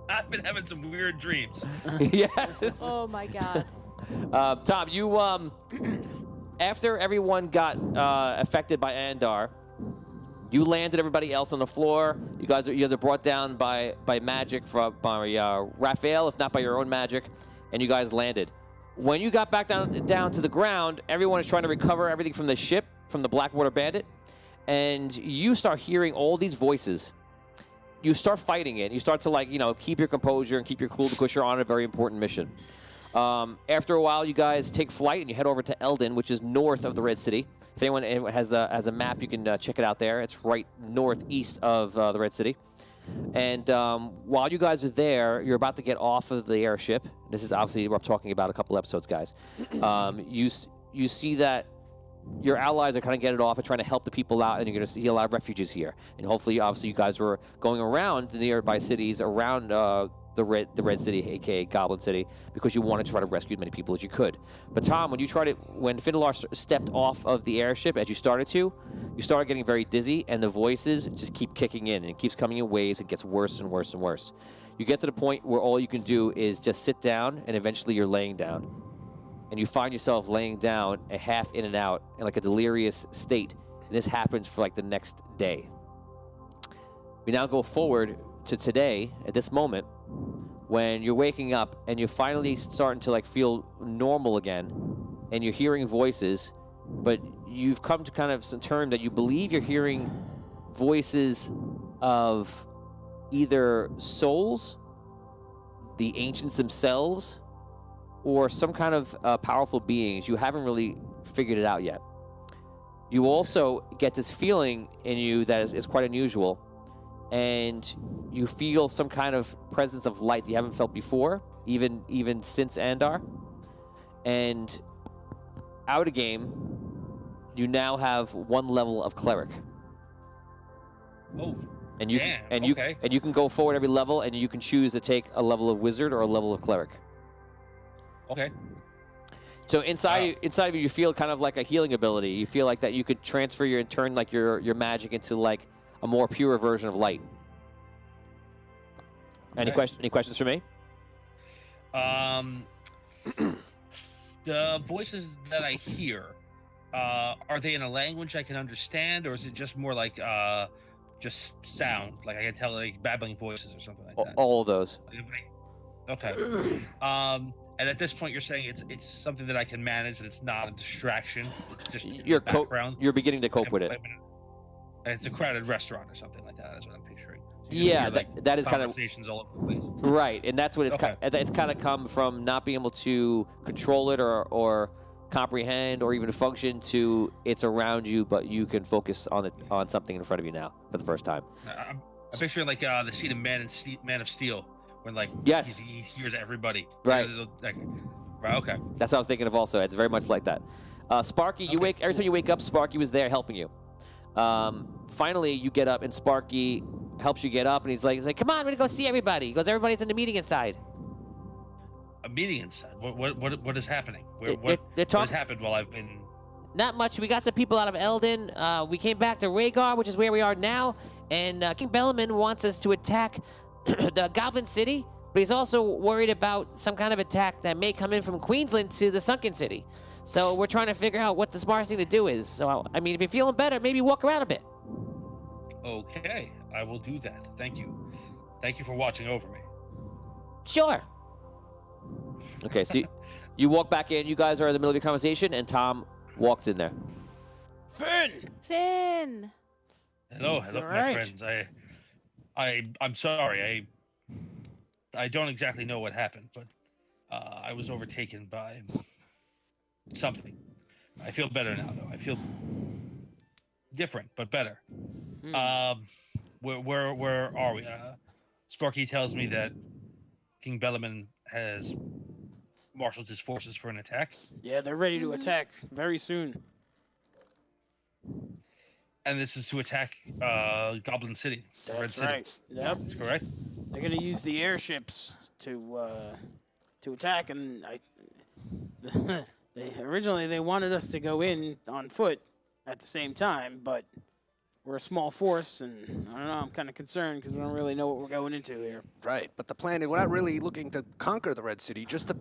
I've been having some weird dreams. yes. Oh my God. Tom, you after everyone got affected by Andar, you landed everybody else on the floor. You guys are brought down by magic by Raphael, if not by your own magic, and you guys landed. When you got back down to the ground, everyone is trying to recover everything from the ship, from the Blackwater Bandit, and you start hearing all these voices. You start fighting it. You start to keep your composure and keep your cool because you're on a very important mission. After a while, you guys take flight and you head over to Eldon, which is north of the Red City. If anyone has a map, you can check it out there. It's right northeast of the Red City. And while you guys are there, you're about to get off of the airship. This is obviously what I'm talking about a couple episodes, guys. You see that your allies are kind of getting it off and trying to help the people out, and you're going to see a lot of refugees here. And hopefully, obviously, you guys were going around the nearby cities around the Red City, aka Goblin City, because you wanted to try to rescue as many people as you could. But Tom, when Findalar stepped off of the airship, as you started getting very dizzy, and the voices just keep kicking in, and it keeps coming in waves. It gets worse and worse and worse. You get to the point where all you can do is just sit down, and eventually you're laying down. And you find yourself laying down, a half in and out, in like a delirious state. And this happens for like the next day. We now go forward to today, at this moment, when you're waking up and you're finally starting to like feel normal again, and you're hearing voices, but you've come to kind of some term that you believe you're hearing voices of either souls, the ancients themselves, or some kind of powerful beings. You haven't really figured it out yet. You also get this feeling in you that is quite unusual, and you feel some kind of presence of light that you haven't felt before, even since Andar. And out of game, you now have 1 level of cleric. Oh, and you damn, and okay. you can go forward every level, and you can choose to take a level of wizard or a level of cleric. Okay. So inside of you, you feel kind of like a healing ability. You feel like that you could transfer and turn like your magic into like a more pure version of light. Any questions for me? The voices that I hear, are they in a language I can understand, or is it just more like just sound? Like I can tell like babbling voices or something like that. All of those. Okay. And at this point, you're saying it's something that I can manage, and it's not a distraction. It's just background. You're beginning to cope with it. And it's a crowded restaurant or something like that. That's what I'm picturing. So Yeah, hear, that is kind of conversations all over the place. Right, and that's what it's it's kind of come from not being able to control it or comprehend or even function to it's around you, but you can focus on something in front of you now for the first time. I'm picturing like the scene of Man of Steel. When like yes, he hears everybody. Right. Right. Okay. That's what I was thinking of. Also, it's very much like that. Sparky, every time you wake up, Sparky was there helping you. Finally, you get up and Sparky helps you get up, and he's like, "Come on, we're gonna go see everybody." He goes, "Everybody's in the meeting inside." A meeting inside. What is happening? What has happened while I've been? Not much. We got some people out of Eldon. We came back to Wraygar, which is where we are now, and King Bellaman wants us to attack the Goblin City, but he's also worried about some kind of attack that may come in from Queensland to the Sunken City. So we're trying to figure out what the smartest thing to do is. So, I mean, if you're feeling better, maybe walk around a bit. Okay, I will do that. Thank you. Thank you for watching over me. Sure. Okay, so you walk back in. You guys are in the middle of your conversation, and Tom walks in there. Finn! Hello, my friends. I'm sorry. I don't exactly know what happened, but I was overtaken by something. I feel better now, though. I feel different, but better. Where are we? Sparky tells me that King Bellaman has marshaled his forces for an attack. Yeah, they're ready to attack very soon. And this is to attack Goblin City. That's Red right. City. Yep. That's correct. They're going to use the airships to attack, and originally they wanted us to go in on foot at the same time, but we're a small force, and I don't know. I'm kind of concerned because we don't really know what we're going into here. Right, but the plan is we're not really looking to conquer the Red City. Just to,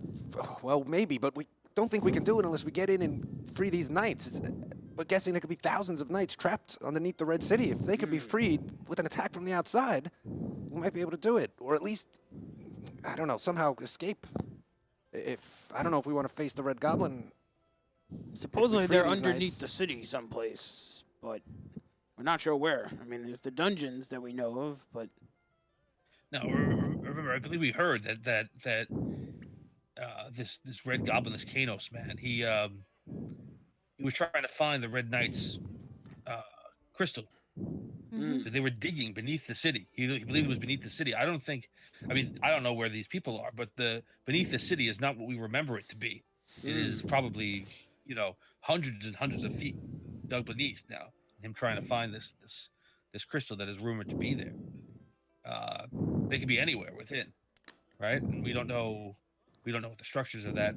well, maybe, but we don't think we can do it unless we get in and free these knights. We're guessing there could be thousands of knights trapped underneath the Red City. If they could be freed with an attack from the outside, we might be able to do it. Or at least, I don't know, somehow escape. I don't know if we want to face the Red Goblin. Supposedly they're underneath the city someplace, but we're not sure where. I mean, there's the dungeons that we know of, but... No, remember, I believe we heard that this Red Goblin, this Kanos man, he was trying to find the Red Knight's crystal. Mm-hmm. They were digging beneath the city. He believed it was beneath the city. I don't know where these people are, but beneath the city is not what we remember it to be. It is probably, hundreds and hundreds of feet dug beneath now. Him trying to find this crystal that is rumored to be there. They could be anywhere within, right? And we don't know what the structures of that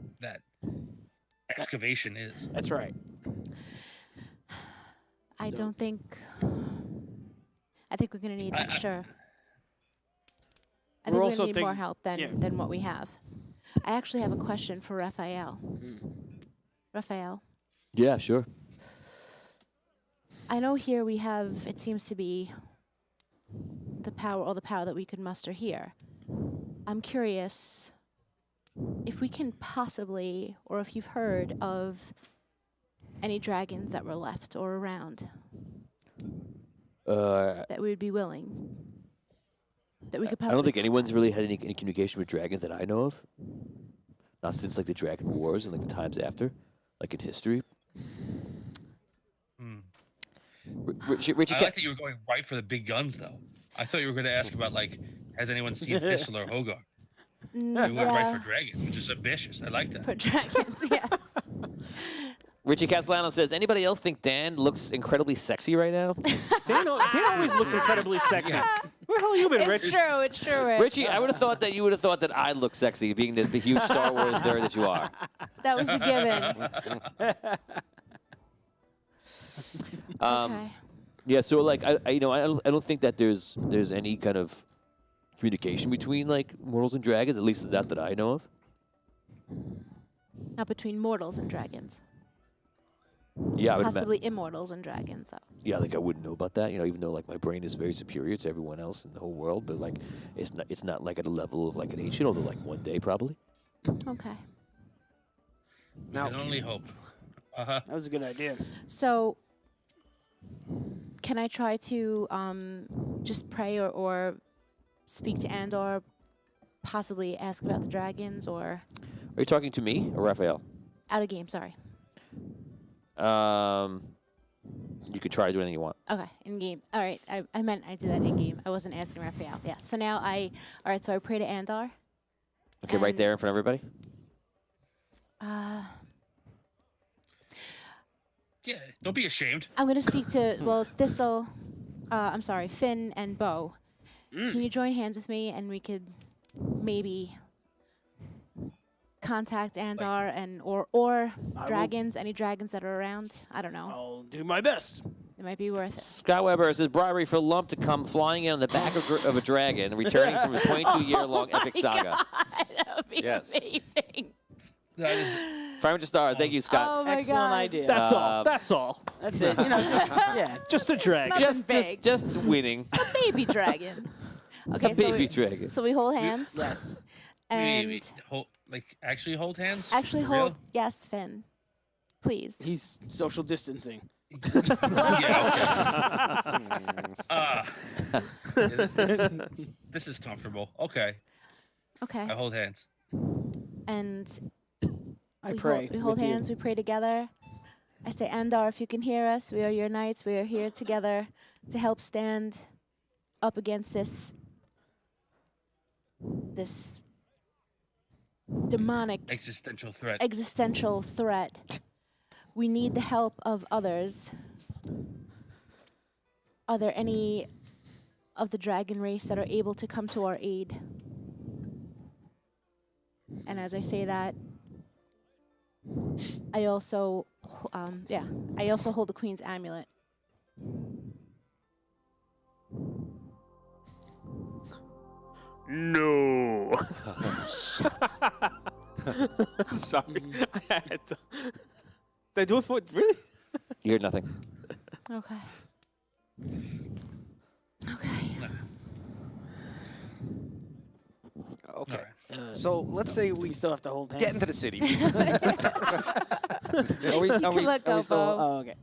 excavation is. That's right. I think we're going to need extra. I think we're going to need more help than what we have. I actually have a question for Raphael. Raphael? Yeah, sure. I know here we have, it seems to be all the power that we could muster here. I'm curious if we can possibly, or if you've heard of any dragons that were left or around that we would be willing, that we could possibly. I don't think anyone's really had any communication with dragons that I know of. Not since like the Dragon Wars and like the times after, like in history. Richie, I like that you were going right for the big guns, though. I thought you were going to ask about, like, has anyone seen Thistle or Hogar? You went right for dragons, which is ambitious. I like that. For dragons, yes. Richie Castellano says, anybody else think Dan looks incredibly sexy right now? Dan always looks incredibly sexy. Where the hell have you been, Rich? It's true, Rich. Richie, I would have thought that you would have thought that I look sexy, being the huge Star Wars nerd that you are. That was the given. Okay. Yeah, so like I don't think that there's any kind of communication between like mortals and dragons, at least that I know of. Not between mortals and dragons. Yeah, I would possibly immortals and dragons, though. Yeah, like I wouldn't know about that, even though like my brain is very superior to everyone else in the whole world, but like it's not like at a level of like an ancient, although like one day probably. Okay. Now, I can only hope. That was a good idea. So, can I try to just pray or speak to Andar, possibly ask about the dragons, or? Are you talking to me or Raphael? Out of game, sorry. You could try to do anything you want. Okay, in game. All right, I meant I did that in game. I wasn't asking Raphael. Yeah. So now all right. So I pray to Andar. Okay, right there in front of everybody. Yeah, don't be ashamed. I'm gonna speak to Thistle. I'm sorry, Finn and Bo. Can you join hands with me and we could maybe contact Andar or dragons, any dragons that are around? I don't know. I'll do my best. It might be worth it. Scott Weber says bribery for Lump to come flying in on the back of a dragon, returning from a 22-year-long epic saga. God, that would be amazing. Fireman Star, thank you, Scott. Oh my Excellent God. idea. That's all. That's all. That's it. Yeah. Just a drag. Nothing big. Just winning. A baby dragon. Okay, A baby dragon. So we hold hands. Yes. And Wait, actually hold hands? actually For real? hold. Yes, Finn. Please. He's social distancing. Yeah, this is comfortable. Okay, Okay. I hold hands. And I we pray. we hold with you. hands. We pray together. I say, Andar, if you can hear us, we are your knights. We are here together to help stand up against this demonic Existential threat. We need the help of others. Are there any of the dragon race that are able to come to our aid? And as I say that, I also, I also hold the Queen's amulet. No. Sorry. I had to. Did I do it for really? You heard nothing. Okay. Okay. Okay. So let's say we We still have to hold hands. get into the city. Are we, You are can we, let are go, we still? Bo. Oh, okay.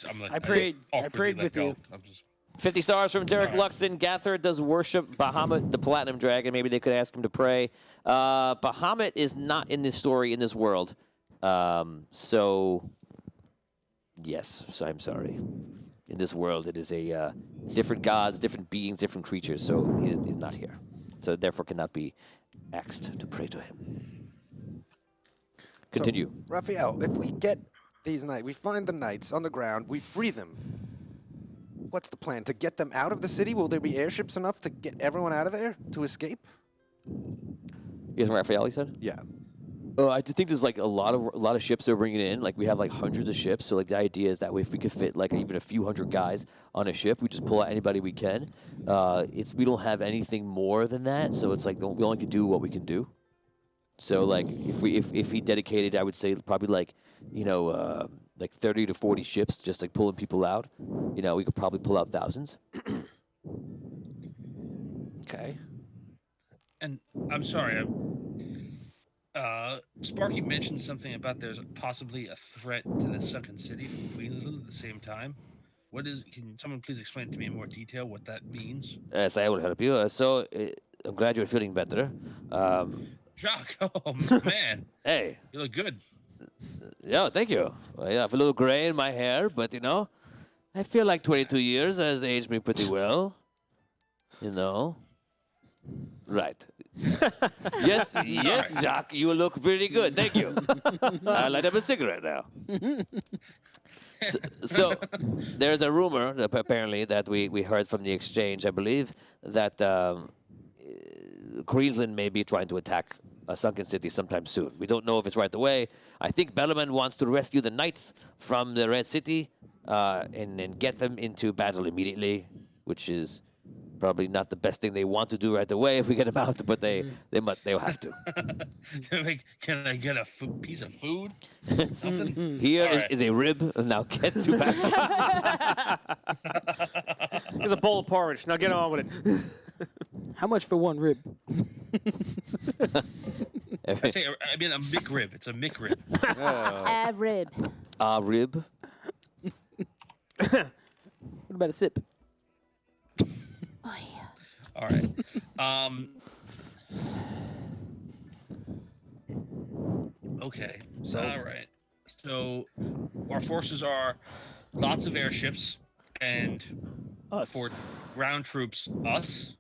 I'm like, I prayed awkwardly with let go. you. I'm just, 50 stars from Derek All right. Luxon. Gather does worship Bahamut, the Platinum Dragon. Maybe they could ask him to pray. Bahamut is not in this story, in this world. So, yes. So I'm sorry. In this world, it is a different gods, different beings, different creatures. So he is not here. So therefore cannot be asked to pray to him. Continue. So, Raphael, if we get these knights, we find the knights on the ground, we free them. What's the plan? To get them out of the city? Will there be airships enough to get everyone out of there to escape? Yes, Raphael, you said? Yeah. I just think there's like a lot of ships they're bringing in. Like we have like hundreds of ships. So like the idea is that way if we could fit like even a few hundred guys on a ship, we just pull out anybody we can. We don't have anything more than that. So it's like we only can do what we can do. So like if he dedicated, I would say probably like like 30 to 40 ships, just like pulling people out. We could probably pull out thousands. Okay. And I'm sorry, Sparky mentioned something about there's possibly a threat to the sunken city from Queensland at the same time. Can someone please explain to me in more detail what that means? Yes, I will help you. I'm glad you're feeling better. Jacques, oh man. Hey. You look good. Yeah, thank you. Well, yeah, I have a little gray in my hair, but, I feel like 22 years has aged me pretty well. Right. Yes, Jacques, you look pretty good. Thank you. I light up a cigarette now. So there's a rumor that apparently that we heard from the exchange, I believe, that Queensland may be trying to attack a sunken city sometime soon. We don't know if it's right away. I think Bellarmine wants to rescue the knights from the Red City and get them into battle immediately, which is probably not the best thing they want to do right away if we get them out, but they'll have to. Can I get a piece of food? Something? Here is a rib. Now get to battle. Here's a bowl of porridge. Now get on with it. How much for one rib? I mean a McRib. It's a McRib. A rib. A rib. What about a sip? Oh, yeah. All right. Okay. All right. So our forces are lots of airships and for ground troops, us.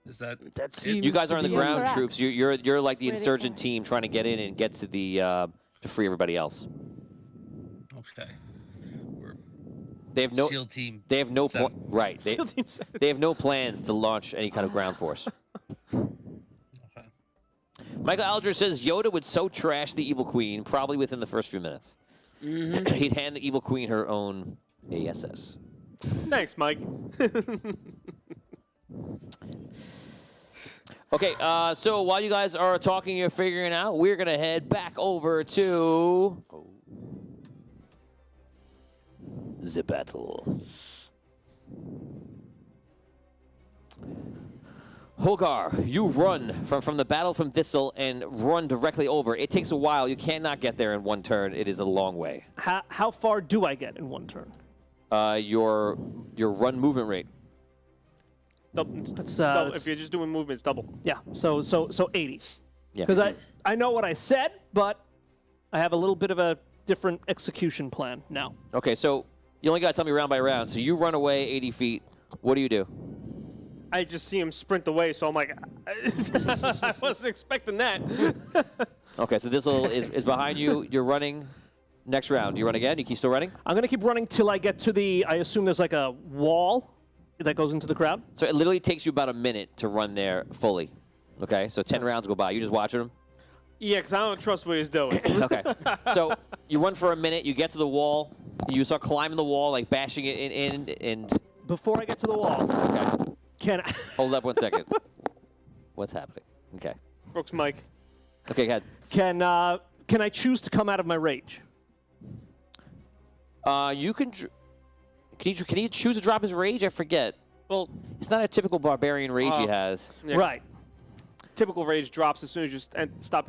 Is that seems you guys are on the ground correct. troops. You're like the Where they insurgent go. team trying to get in and get to the to free everybody else. okay? We're They have no. SEAL team. They have no seven. right. They have no plans to launch any kind of ground force. Okay. Michael Alger says Yoda would so trash the Evil Queen probably within the first few minutes. He'd hand the Evil Queen her own ASS. Thanks, Mike. Okay, so while you guys are talking, you're figuring out, we're gonna head back over to the battle. Hogar, you run from the battle from Thistle and run directly over. It takes a while. You cannot get there in one turn. It is a long way. How far do I get in one turn? Your run movement rate. Double. If you're just doing movements, double. Yeah, so 80. Yeah. Because I know what I said, but I have a little bit of a different execution plan now. Okay, so you only got to tell me round by round. So you run away 80 feet. What do you do? I just see him sprint away, so I'm like, I wasn't expecting that. Okay, so Thistle is behind you. You're running. Next round, you run again? You keep still running? I'm going to keep running till I get to I assume there's like a wall that goes into the crowd. So it literally takes you about a minute to run there fully. Okay, so 10 rounds go by. You just watching them? Yeah, because I don't trust what he's doing. Okay. So you run for a minute. You get to the wall. You start climbing the wall, like bashing it in and... Before I get to the wall, Okay. can I... Hold up 1 second. What's happening? Okay. Brooks Mike. Okay, go ahead. Can I choose to come out of my rage? You can... Can he choose to drop his rage? I forget. Well, it's not a typical barbarian rage he has. Yeah. Right. Typical rage drops as soon as you stop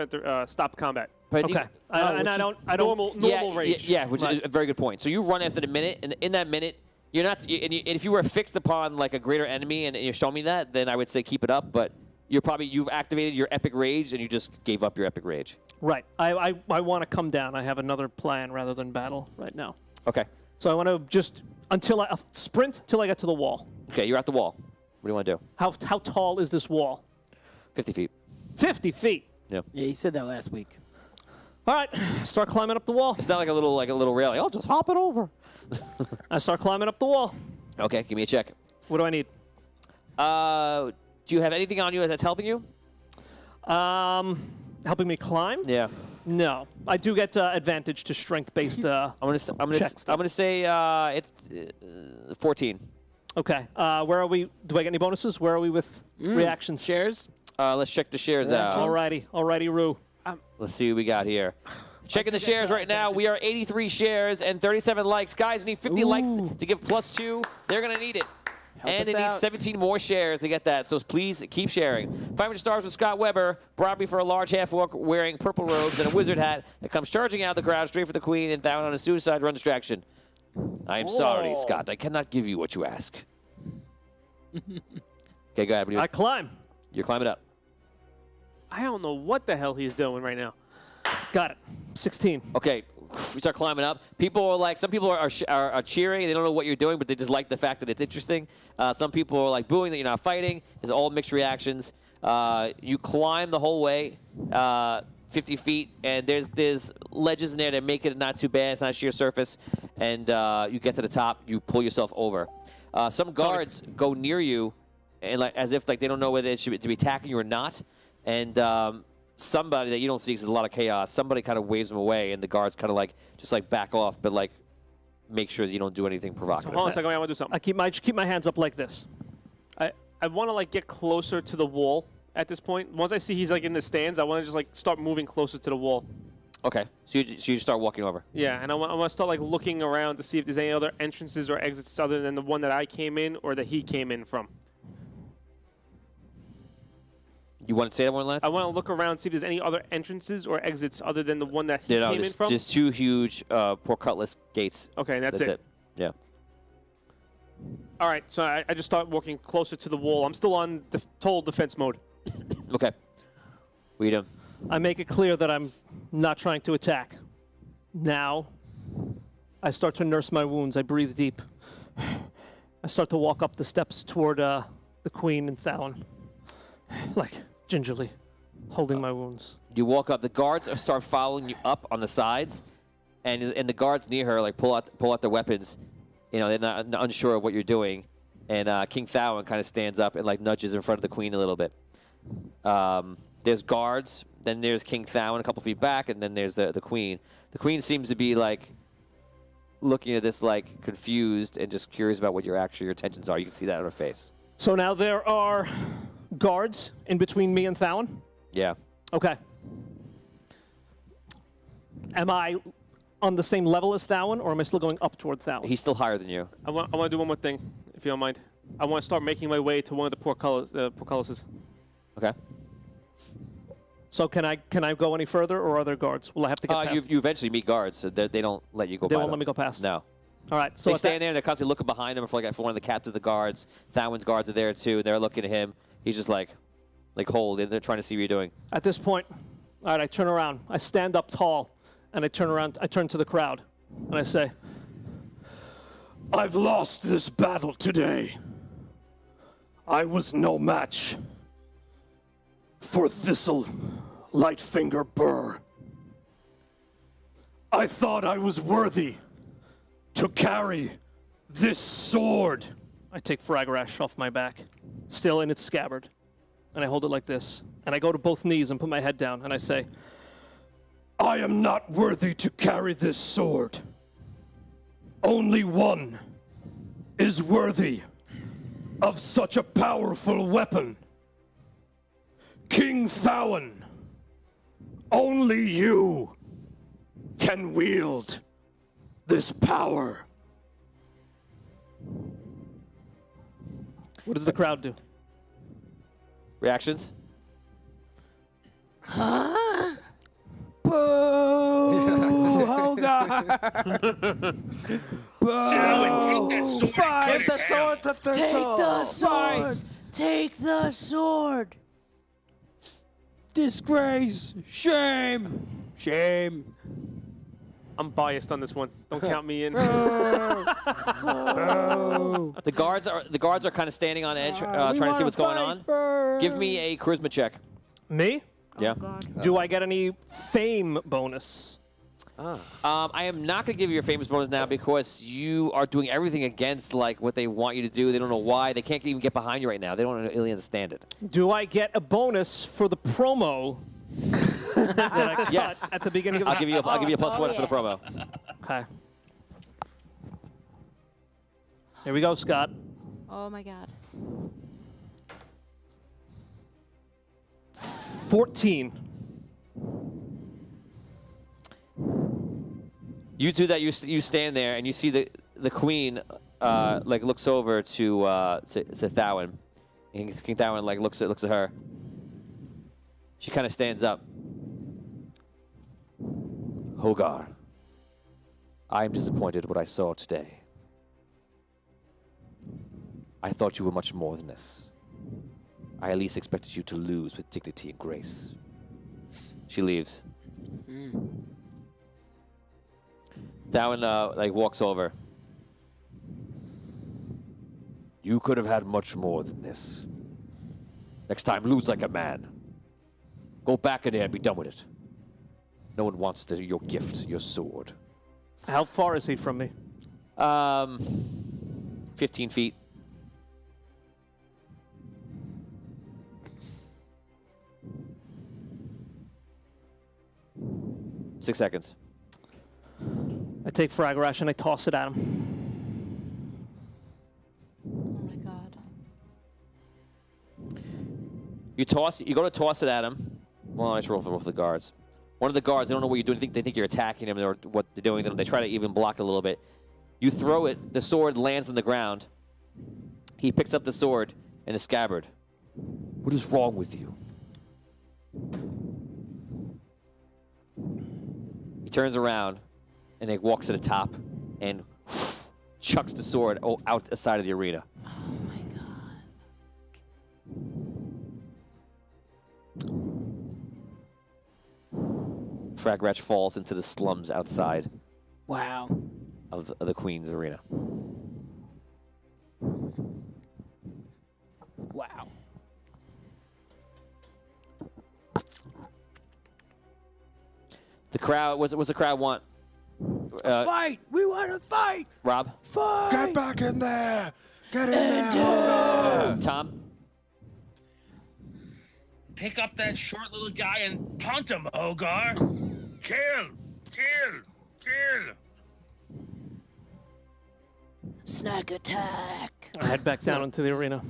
combat. But Okay. I don't. Normal rage. Yeah, which is a very good point. So you run after the minute, and in that minute, you're not. And if you were fixed upon like a greater enemy, and you show me that, then I would say keep it up. But you've activated your epic rage, and you just gave up your epic rage. Right. I want to come down. I have another plan rather than battle right now. Okay. So I want to just sprint till I get to the wall. Okay, you're at the wall. What do you want to do? How tall is this wall? 50 feet. 50 feet. Yeah. Yeah, he said that last week. All right. Start climbing up the wall. It's not like a little rail. Like, oh, just hop it over. I start climbing up the wall. Okay, give me a check. What do I need? Do you have anything on you that's helping you? Helping me climb? Yeah. No. I do get advantage to strength-based I'm gonna say it's 14. Okay. Where are we? Do I get any bonuses? Where are we with reactions? Shares? Let's check the shares out. Alrighty, Roo. Let's see what we got here. Checking the shares right now. We are 83 shares and 37 likes. Guys, we need 50 likes to give +2. They're going to need it. And us it needs out. 17 more shares to get that, so please keep sharing. 500 stars with Scott Weber, brought me for a large half-orc wearing purple robes and a wizard hat that comes charging out of the crowd straight for the queen and down on a suicide run distraction. I am sorry, Scott. I cannot give you what you ask. Okay, go ahead. I climb. You're climbing up. I don't know what the hell he's doing right now. Got it. 16. Okay, we start climbing up. People are like, some people are cheering. They don't know what you're doing, but they just like the fact that it's interesting. Some people are like booing that you're not fighting. It's all mixed reactions. You climb the whole way, 50 feet, and there's ledges in there that make it not too bad. It's not a sheer surface. And you get to the top. You pull yourself over. Some guards go near you, and like as if like they don't know whether it should be, to be attacking you or not. And somebody that you don't see because there's a lot of chaos, somebody kind of waves them away, and the guards kind of like just like back off, but like make sure that you don't do anything provocative. Hold on a second, I want to do something. I keep my hands up like this. I want to like get closer to the wall at this point. Once I see he's like in the stands, I want to just like start moving closer to the wall. Okay, so you just start walking over. Yeah, and I want to start like looking around to see if there's any other entrances or exits other than the one that I came in or that he came in from. You want to say that one last? I want to look around, see if there's any other entrances or exits other than the one that he came in from. There's two huge portcullis gates. Okay, that's it. Yeah. All right, so I just start walking closer to the wall. I'm still on total defense mode. Okay. What are you doing? I make it clear that I'm not trying to attack. Now, I start to nurse my wounds. I breathe deep. I start to walk up the steps toward the queen and Thawin. Like, gingerly, holding my wounds. You walk up. The guards start following you up on the sides, and the guards near her like pull out their weapons. You know, they're not unsure of what you're doing, and King Thawin kind of stands up and like nudges in front of the queen a little bit. There's guards, then there's King Thawin a couple feet back, and then there's the queen. The queen seems to be like looking at this like confused and just curious about what your intentions are. You can see that on her face. So now there are guards in between me and Thawin? Yeah. Okay. Am I on the same level as Thawin, or am I still going up toward Thawin? He's still higher than you. I want to do one more thing, if you don't mind. I want to start making my way to one of the portcullises. Okay. So can I go any further, or are there guards? Will I have to get past? You eventually meet guards, so they don't let you go. They by won't them. let me go past. No. All right. So they stand there and they're constantly looking behind him for one of the captains of the guards. Thawin's guards are there too, and they're looking at him. He's just like hold. They're trying to see what you're doing. At this point, all right, I turn around. I stand up tall, and I turn around. I turn to the crowd, and I say, I've lost this battle today. I was no match for Thistle, Lightfinger Burr. I thought I was worthy to carry this sword. I take Fragarash off my back, still in its scabbard, and I hold it like this. And I go to both knees and put my head down, and I say, I am not worthy to carry this sword. Only one is worthy of such a powerful weapon. King Thawin, only you can wield this power. What does the crowd do? Reactions? Huh? Boo! Hogar! Boo! Give the sword to Thistle! Take the sword! Take the sword! Disgrace! Shame! Shame! I'm biased on this one. Don't count me in. The guards are kind of standing on edge, trying to see what's going on. Give me a charisma check. Me? Yeah. Do I get any fame bonus? I am not going to give you your famous bonus now because you are doing everything against like what they want you to do. They don't know why. They can't even get behind you right now. They don't really understand it. Do I get a bonus for the promo that I cut Yes. at the beginning of the I'll give you a +1 for the promo. Okay. Here we go, Scott. Oh my god. 14. You do that. You stand there and you see the queen like looks over to Thowin. And King Thowin like looks at her. She kind of stands up. Hogar, I am disappointed what I saw today. I thought you were much more than this. I at least expected you to lose with dignity and grace. She leaves. Thowin like walks over. You could have had much more than this. Next time, lose like a man. Go back in there and be done with it. No one wants your gift, your sword. How far is he from me? 15 feet. Six seconds. I take Frag Rash and I toss it at him. Oh my god. You go to toss it at him. Well, I just roll for the guards. One of the guards, they don't know what you're doing. They think you're attacking him or what they're doing. They try to even block it a little bit. You throw it. The sword lands on the ground. He picks up the sword and the scabbard. What is wrong with you? He turns around and he walks to the top and chucks the sword out the side of the arena. Oh my god. Fragratch falls into the slums outside Wow. of the Queen's arena. Wow. The crowd, what's the crowd want? Fight! We want to fight! Rob? Fight! Get back in there! Get in there! Tom? Pick up that short little guy and punt him, Hogar. Kill! Kill! Kill! Snack attack. I head back down into the arena.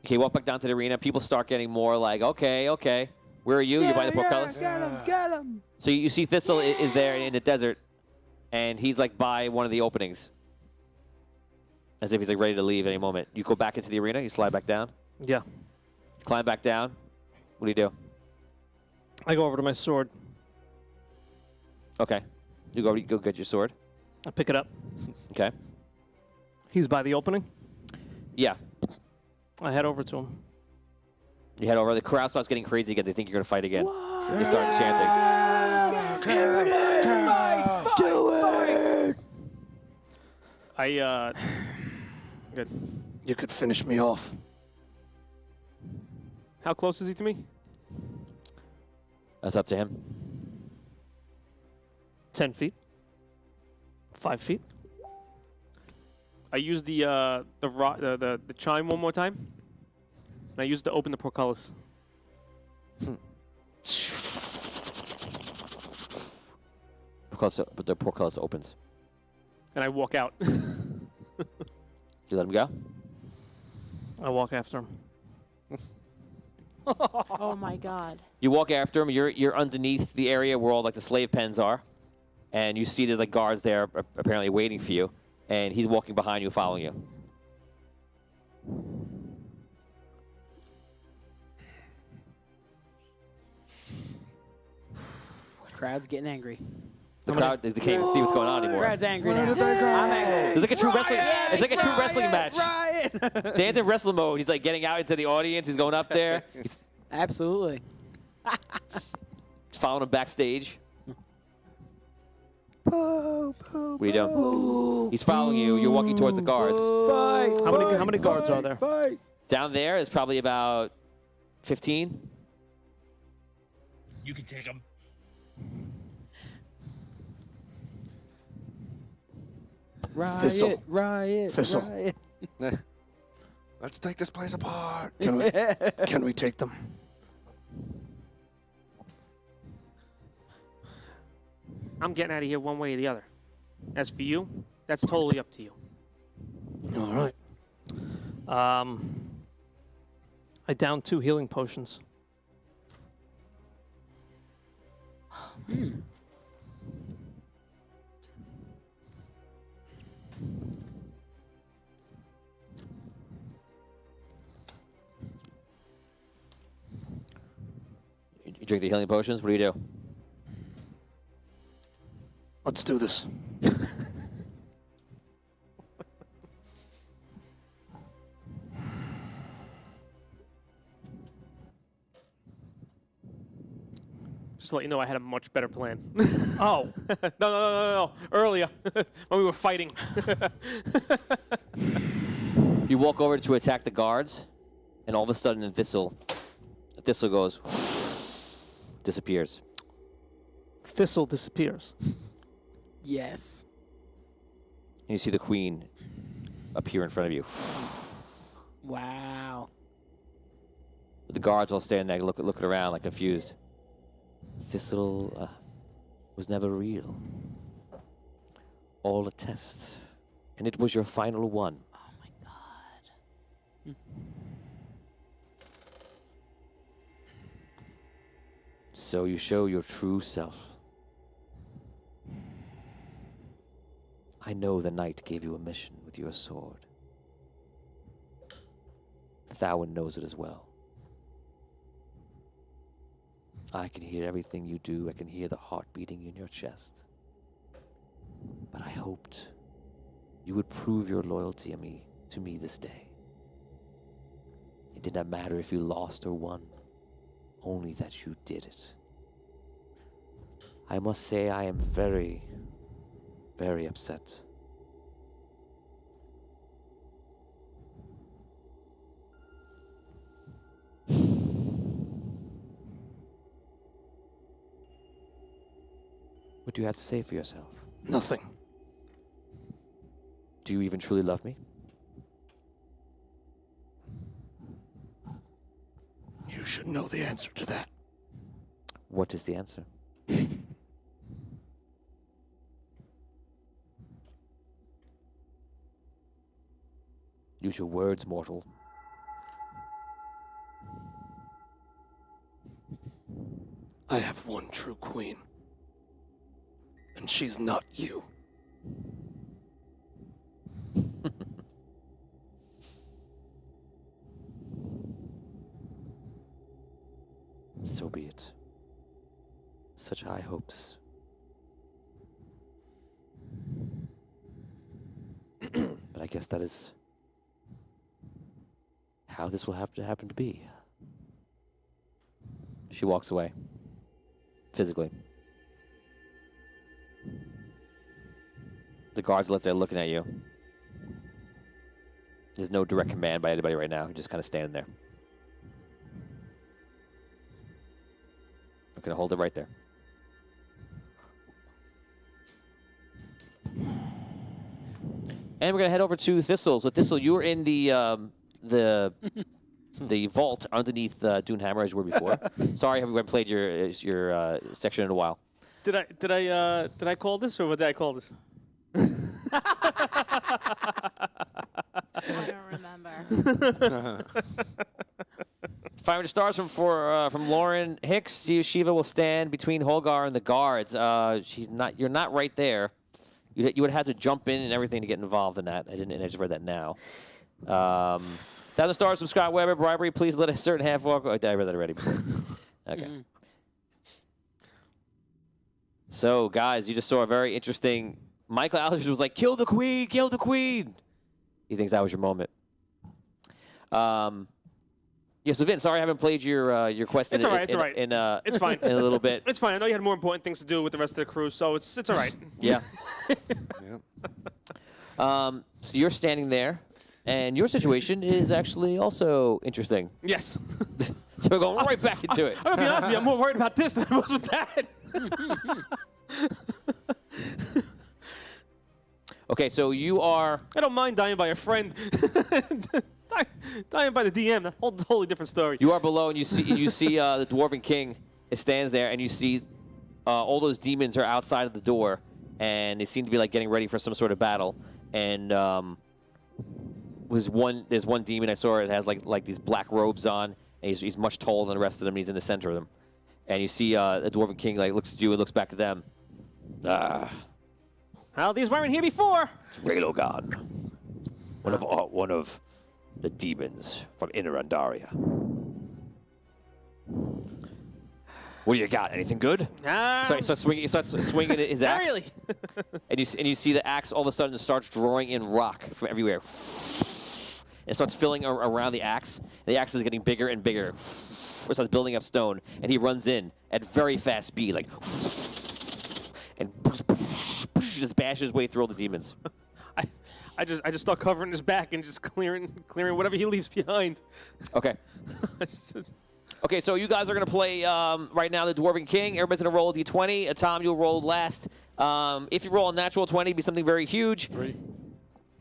Okay, walk back down to the arena. People start getting more like, okay. Where are you? You're by the portcullis? Get him! So you see Thistle is there in the desert, and he's like by one of the openings. As if he's like ready to leave any moment. You go back into the arena, you slide back down, Yeah. climb back down. What do you do? I go over to my sword. Okay. You go get your sword. I pick it up. Okay. He's by the opening. Yeah. I head over to him. You head over. The crowd starts getting crazy again. They think you're going to fight again. They start chanting. Do it! Good. You could finish me off. How close is he to me? That's up to him. 10 feet. 5 feet. I use the chime one more time. And I use it to open the portcullis. But the portcullis opens. And I walk out. You let him go? I walk after him. Oh my god. You walk after him. You're underneath the area where all like the slave pens are, and you see there's like guards there apparently waiting for you, and he's walking behind you, following you. Crowd's getting angry. The crowd they can't even see what's going on anymore. Crowd's angry now. did they go? I'm angry. It's like a true wrestling. It's like a true wrestling match. Riot! Dan's in wrestling mode. He's like getting out into the audience. He's going up there. He's Absolutely. following him backstage. Poo, poo, What are you doing? He's following you. You're walking towards the guards. Fight! How many guards are there? Fight! Down there is probably about 15. You can take him. Riot! Thistle. Riot! Thistle. Riot! Let's take this place apart. Can we take them? I'm getting out of here one way or the other. As for you, that's totally up to you. All right. I downed 2 healing potions. drink the healing potions. What do you do? Let's do this. Just to let you know, I had a much better plan. Oh. No. Earlier, when we were fighting. You walk over to attack the guards, and all of a sudden, the Thistle goes, disappears. Thistle disappears. Yes. And you see the queen appear in front of you. Wow. The guards all standing there looking around like confused. Thistle was never real. All a test. And it was your final one. Oh my god. So you show your true self. I know the knight gave you a mission with your sword. Thowan knows it as well. I can hear everything you do. I can hear the heart beating in your chest. But I hoped you would prove your loyalty to me this day. It did not matter if you lost or won, only that you did it. I must say I am very, very upset. What do you have to say for yourself? Nothing. Do you even truly love me? You should know the answer to that. What is the answer? Use your words, mortal. I have one true queen. And she's not you. So be it. Such high hopes. But I guess that is how this will have to happen to be. She walks away. Physically. The guards left there looking at you. There's no direct command by anybody right now. You're just kind of standing there. We're going to hold it right there. And we're going to head over to Thistle. So Thistle, you were in the vault underneath Dunehammer as you were before. Sorry, I haven't played your section in a while. Did I call this, or what did I call this? I don't remember. 500 stars from Lauren Hicks. Shiva will stand between Hogar and the guards. You're not right there. You would have to jump in and everything to get involved in that. I just read that now. 1,000 stars from Scott Weber. Bribery, please let a certain half walk. Oh, I read that already. Okay. So, guys, you just saw a very interesting. Michael Aldridge was like, "Kill the queen! Kill the queen!" He thinks that was your moment. Yeah. So, Vince, sorry I haven't played your quest. It's all right. It's all right. It's fine. In a little bit. It's fine. I know you had more important things to do with the rest of the crew, so it's all right. Yeah. So you're standing there, and your situation is actually also interesting. Yes. So we're going right back into it. I'm gonna be honest with you. I'm more worried about this than I was with that. Okay, so you are. I don't mind dying by a friend. Dying by the DM, that's a totally different story. You are below, and you see the Dwarven King stands there, and you see all those demons are outside of the door, and they seem to be like getting ready for some sort of battle. And there's one demon I saw. It has like these black robes on, and he's much taller than the rest of them. He's in the center of them, and you see the Dwarven King like looks at you and looks back at them. How these weren't here before? It's Raygar, one of the demons from Inner Andaria. What do you got? Anything good? So he starts swinging his Not axe. really. and you see the axe all of a sudden starts drawing in rock from everywhere. It starts filling around the axe. And the axe is getting bigger and bigger. It starts building up stone, and he runs in at very fast speed, like, and just bashes his way through all the demons. I just start covering his back and just clearing whatever he leaves behind. Okay. Okay, so you guys are going to play right now the Dwarven King. Everybody's going to roll a d20. Tom, you'll roll last. If you roll a natural 20, it'd be something very huge. 3.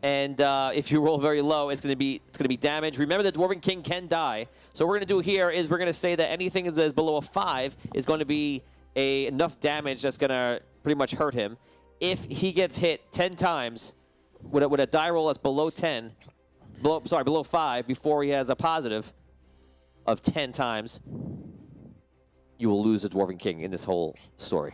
And if you roll very low, it's going to be damage. Remember, the Dwarven King can die. So what we're going to do here is we're going to say that anything that is below a 5 is going to be enough damage that's going to pretty much hurt him. If he gets hit 10 times with a die roll that's below 5 before he has a positive of 10 times, you will lose the Dwarven King in this whole story.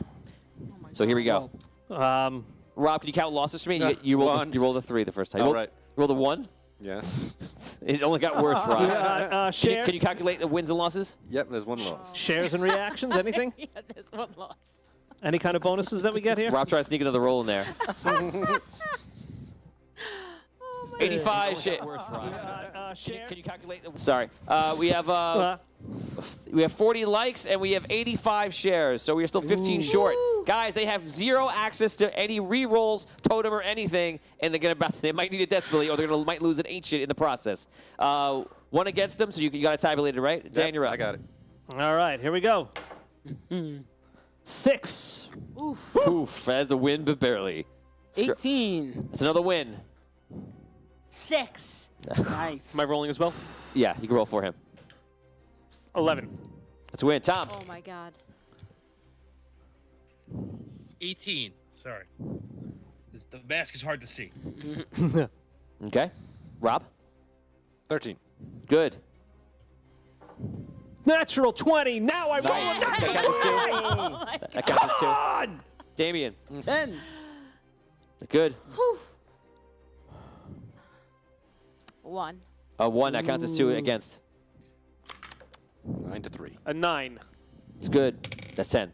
So here we go. Rob, can you count losses for me? You rolled a 3 the first time. All right. You rolled a 1? Yes. It only got worse, Rob. Share. Can you calculate the wins and losses? Yep, there's 1 loss. Shares and reactions, anything? Yeah, there's one loss. Any kind of bonuses that we get here? Rob tried to sneak another roll in there. 85 share. Can you calculate? Sorry. We have 40 likes and we have 85 shares, so we are still 15 short. Guys, they have 0 access to any re-rolls, totem, or anything, and they might need it desperately, or they might lose an ancient in the process. 1 against them, so you got it tabulated, right? Yep, Dan, you're up. I got it. All right, here we go. 6. Oof, that's a win, but barely. 18. That's another win. 6. Nice. Am I rolling as well? Yeah, you can roll for him. 11. That's a win. Tom. Oh my God. 18. Sorry. The mask is hard to see. Okay. Rob. 13. Good. Natural 20. Now I roll Nice. a That natural counts as 2. Oh my That counts as 2. Damien. 10. Good. 1. 1. That counts as 2 against. 9-3. A 9. It's good. That's 10.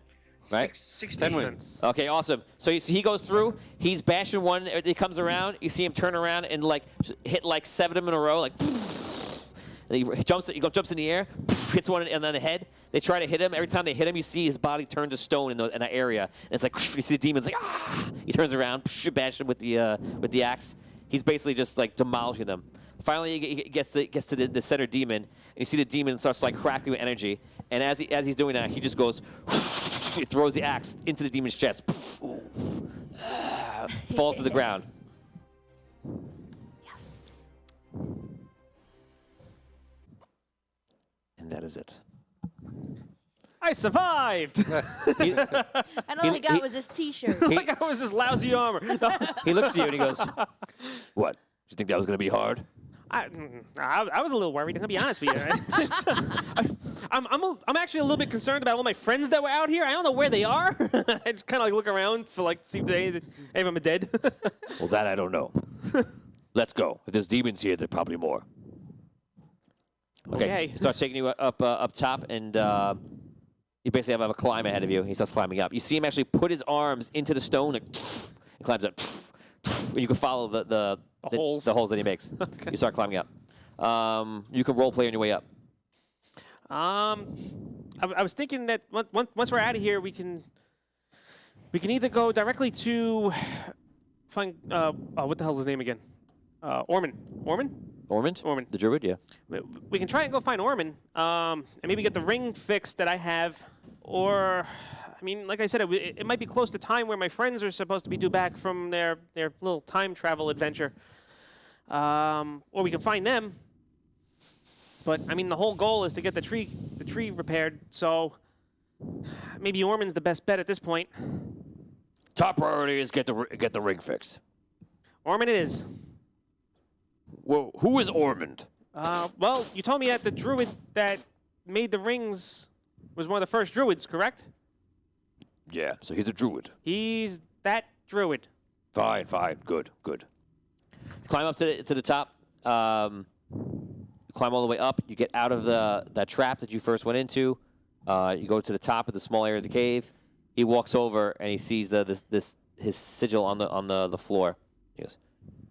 Right? 16. 10 wins. Okay, awesome. So you see he goes through. He's bashing one. He comes around. You see him turn around and like hit like 7 of them in a row. Like, and he jumps in the air, hits one on the head. They try to hit him. Every time they hit him, you see his body turn to stone in that area. And it's like you see the demon's like ah. He turns around, bashes him with the axe. He's basically just like demolishing them. Finally, he gets to the center demon. And you see the demon starts like crackling with energy. And as he's doing that, he just goes. He throws the axe into the demon's chest. Falls to the ground. Yes. And that is it. I survived! And all I got was this T-shirt. Like I was this lousy armor. He looks at you and he goes, "What? Did you think that was going to be hard?" I was a little worried, I'm going to be honest with you. I'm actually a little bit concerned about all my friends that were out here. I don't know where they are. I just kind of like look around to like see if any of them are dead. Well, that I don't know. Let's go. If there's demons here, there's probably more. Okay. He starts taking you up top, and you basically have a climb ahead of you. He starts climbing up. You see him actually put his arms into the stone and climbs up. And you can follow the holes that he makes. Okay. You start climbing up. You can role play on your way up. I was thinking that once we're out of here, we can either go directly to find what the hell's his name again? Ormond. Ormond? The druid, yeah. We can try and go find Ormond, and maybe get the ring fixed that I have, or. I mean, like I said, it might be close to time where my friends are supposed to be due back from their little time travel adventure. Or we can find them. But, I mean, the whole goal is to get the tree repaired, so maybe Ormond's the best bet at this point. Top priority is get the ring fixed. Ormond it is. Well, who is Ormond? Well, you told me that the druid that made the rings was one of the first druids, correct? Yeah, so he's a druid. He's that druid. Fine. Good. Climb up to the top. You climb all the way up. You get out of that trap that you first went into. You go to the top of the small area of the cave. He walks over and he sees his sigil on the floor. He goes,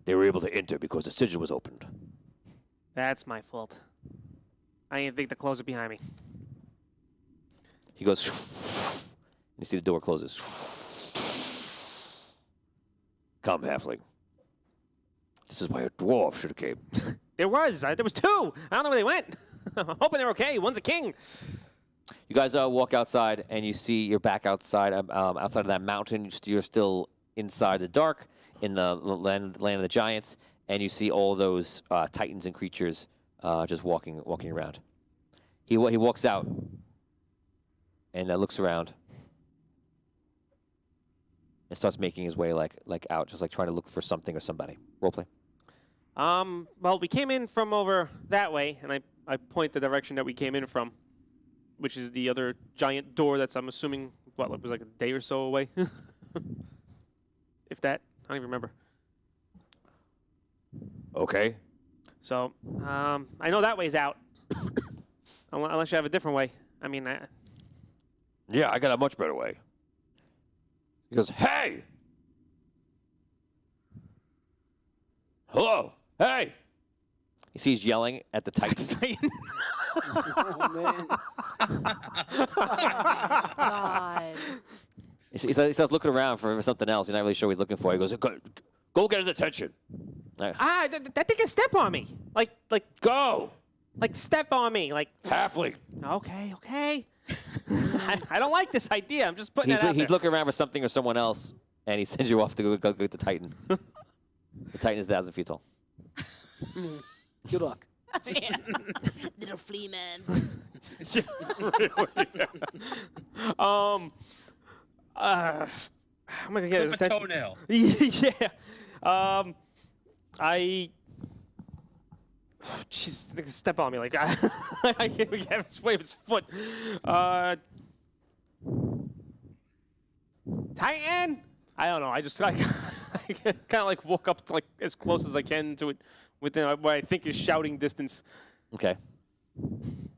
"They were able to enter because the sigil was opened." That's my fault. I didn't think to close it behind me. He goes, and you see the door closes. "Come, halfling. This is why a dwarf should have came." There was 2. I don't know where they went. I'm hoping they're okay. One's a king. You guys walk outside, and you see you're back outside. Outside of that mountain, you're still inside the dark in the land of the giants, and you see all those titans and creatures just walking around. He walks out and looks around and starts making his way like out, just like trying to look for something or somebody. Roleplay. Well, we came in from over that way, and I point the direction that we came in from, which is the other giant door that's, I'm assuming, what, was like a day or so away? If that. I don't even remember. Okay. So, I know that way's out. Unless you have a different way. I mean, Yeah, I got a much better way. He goes, "Hey! Hello! Hey!" He sees yelling at the Titan. Oh, man. God. He starts looking around for something else. You're not really sure what he's looking for. He goes, "Go get his attention." that thing can step on me. Like, Go! like step on me. Like, Halfling. okay. I don't like this idea. I'm just putting it out He's there. looking around for something or someone else, and he sends you off to go get the Titan. The Titan is 1,000 feet tall. Good luck. Little flea man. I'm gonna get his Flip a attention. toenail. Yeah. Jeez, they can step on me like I can't have his wave his foot. Titan. I don't know. I kind of like walk up to like as close as I can to it within what I think is shouting distance. Okay.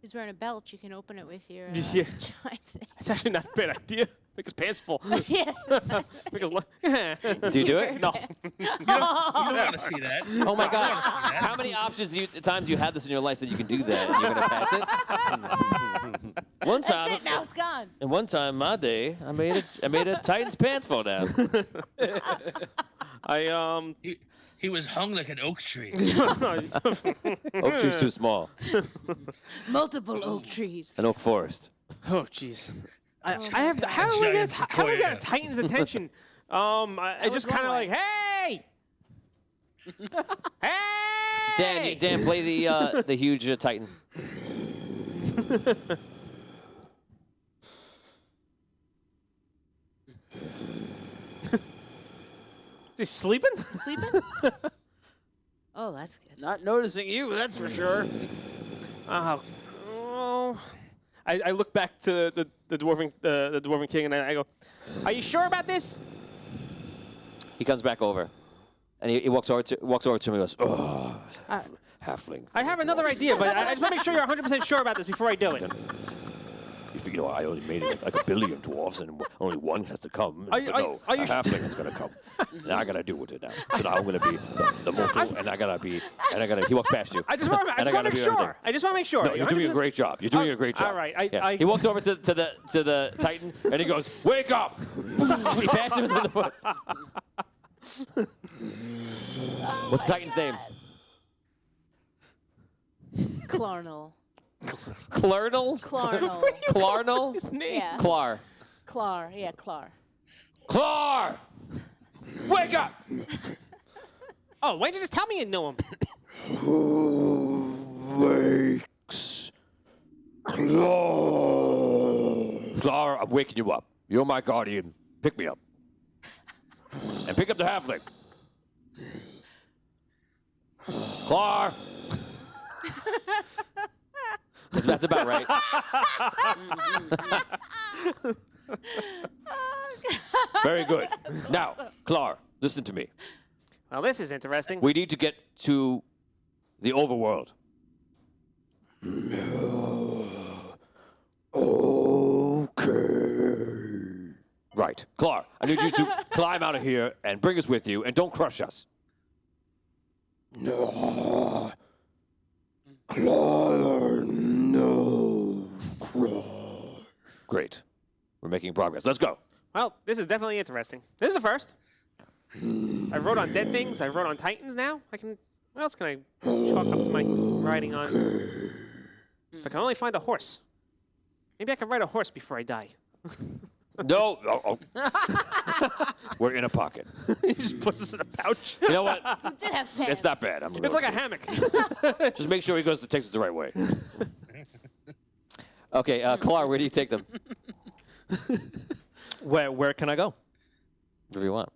He's wearing a belt. You can open it with your Yeah. giant thing. It's actually not a bad idea. Make his pants full. Yeah. Because Do you do it? No. You don't want to see that. Oh my God! see that. How many times you had this in your life that you can do that and you're gonna pass it? One time. That's it. Now it's gone. And one time, my day, I made a Titan's pants fall down. He was hung like an oak tree. Oak tree's too small. Multiple oak trees. An oak forest. Oh jeez. I my have God. how do we get Giant how do we get a sequoia. Titan's attention? I just was kind of one like, hey, hey. Dan, play the huge Titan. Is he sleeping? Sleeping? Oh, that's good. Not noticing you, that's for sure. Oh. I look back to the dwarven king and I go, are you sure about this? He comes back over, and he walks over to me and goes, "Oh, halfling." I have another idea, but I just want to make sure you're 100% sure about this before I do it. You know, I only made like 1 billion dwarfs, and only one has to come. Are you a halfling is gonna come, and I gotta deal with it now. So now I'm gonna be the mortal, and I gotta. He walks past you. I just want to make do sure. everything. I just want to make sure. No, you're doing a great job. You're doing a great job. All right. Yes. He walks over to the Titan, and he goes, "Wake up!" He passes him in the foot. What's the Titan's name? Clarnell. Clarnell? Clarnell. Clarnell? His name. Yeah. Clar. Clar. Yeah, Clar. Clar! Wake up! Oh, why didn't you just tell me you knew him? Who wakes Clar? Clar, I'm waking you up. You're my guardian. Pick me up. And pick up the halfling. Clar! That's about right. Very good. Now, Clar, listen to me. Well, this is interesting. We need to get to the overworld. Right. Clar, I need you to climb out of here and bring us with you, and don't crush us. No. Clar, no. Crush. Great. We're making progress. Let's go. Well, this is definitely interesting. This is the first. I wrote on dead things. I wrote on titans now. What else can I chalk up to my writing on? If I can only find a horse. Maybe I can ride a horse before I die. No. We're in a pocket. He just puts us in a pouch. You know what? You did have fun. It's not bad. It's like a hammock. Just make sure he takes it the right way. Okay, Clar, where do you take them? Where can I go? Wherever you want.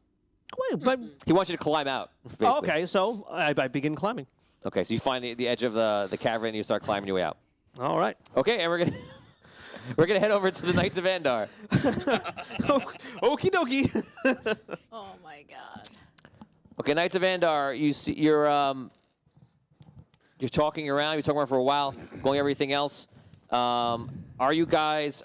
Wait, but He wants you to climb out. Basically. oh, okay, so I begin climbing. Okay, so you find the edge of the cavern and you start climbing your way out. All right. Okay, and we're gonna head over to the Knights of Andar. Okie dokie. Oh my god. Okay, Knights of Andar, you're talking around. You're talking around for a while, going everything else. Are you guys?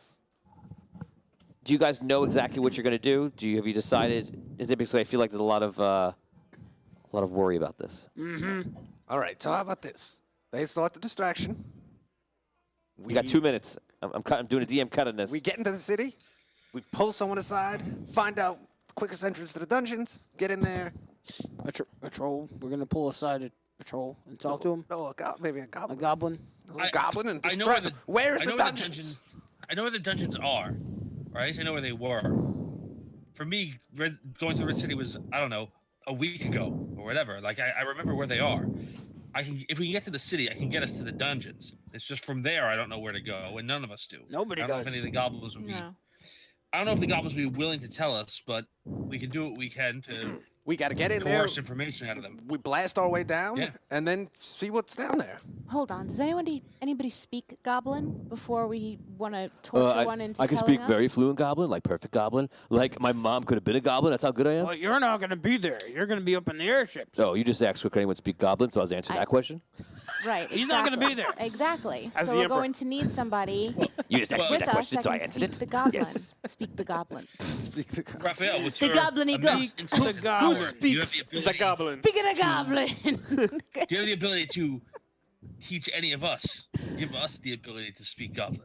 Do you guys know exactly what you're gonna do? Have you decided? Is it because I feel like there's a lot of worry about this? All right, so how about this? They start the distraction. We got 2 minutes. I'm doing a DM cut on this. We get into the city. We pull someone aside, find out the quickest entrance to the dungeons, get in there. A troll. We're gonna pull aside a troll and talk to him. No, maybe a A goblin. goblin. A goblin and I know distract him. Where's the I know dungeons? I know where the dungeons are. Right? I know where they were. For me, going to Red City was, I don't know, a week ago or whatever. Like, I remember where they are. If we can get to the city, I can get us to the dungeons. It's just from there, I don't know where to go, and none of us do. Nobody I don't know does. if any of the goblins would be. No. I don't know if the goblins would be willing to tell us, but we can do what we can to We got to get in there. coerce information out of them. We blast our way down, Yeah. and then see what's down there. Hold on. Does anybody speak Goblin before we want to torture one into I can telling speak us? very fluent Goblin, like perfect Goblin. Like my mom could have been a Goblin. That's how good I am. Well, you're not gonna be there. You're gonna be up in the airships. Oh, you just asked, could anyone speak Goblin? So I was answering that question. Right. He's not gonna be there. Exactly. As so the we're emperor. going to need somebody You just asked me with that us question, that so I can answered speak it. the Goblin. Yes. Speak the Goblin. Raphael, what's The your goblin-y immense goat. intellect? The goblin. Do you have Speaks ability- the goblin. Speaking of Goblin. Do you have the ability to teach any of us? Give us the ability to speak Goblin.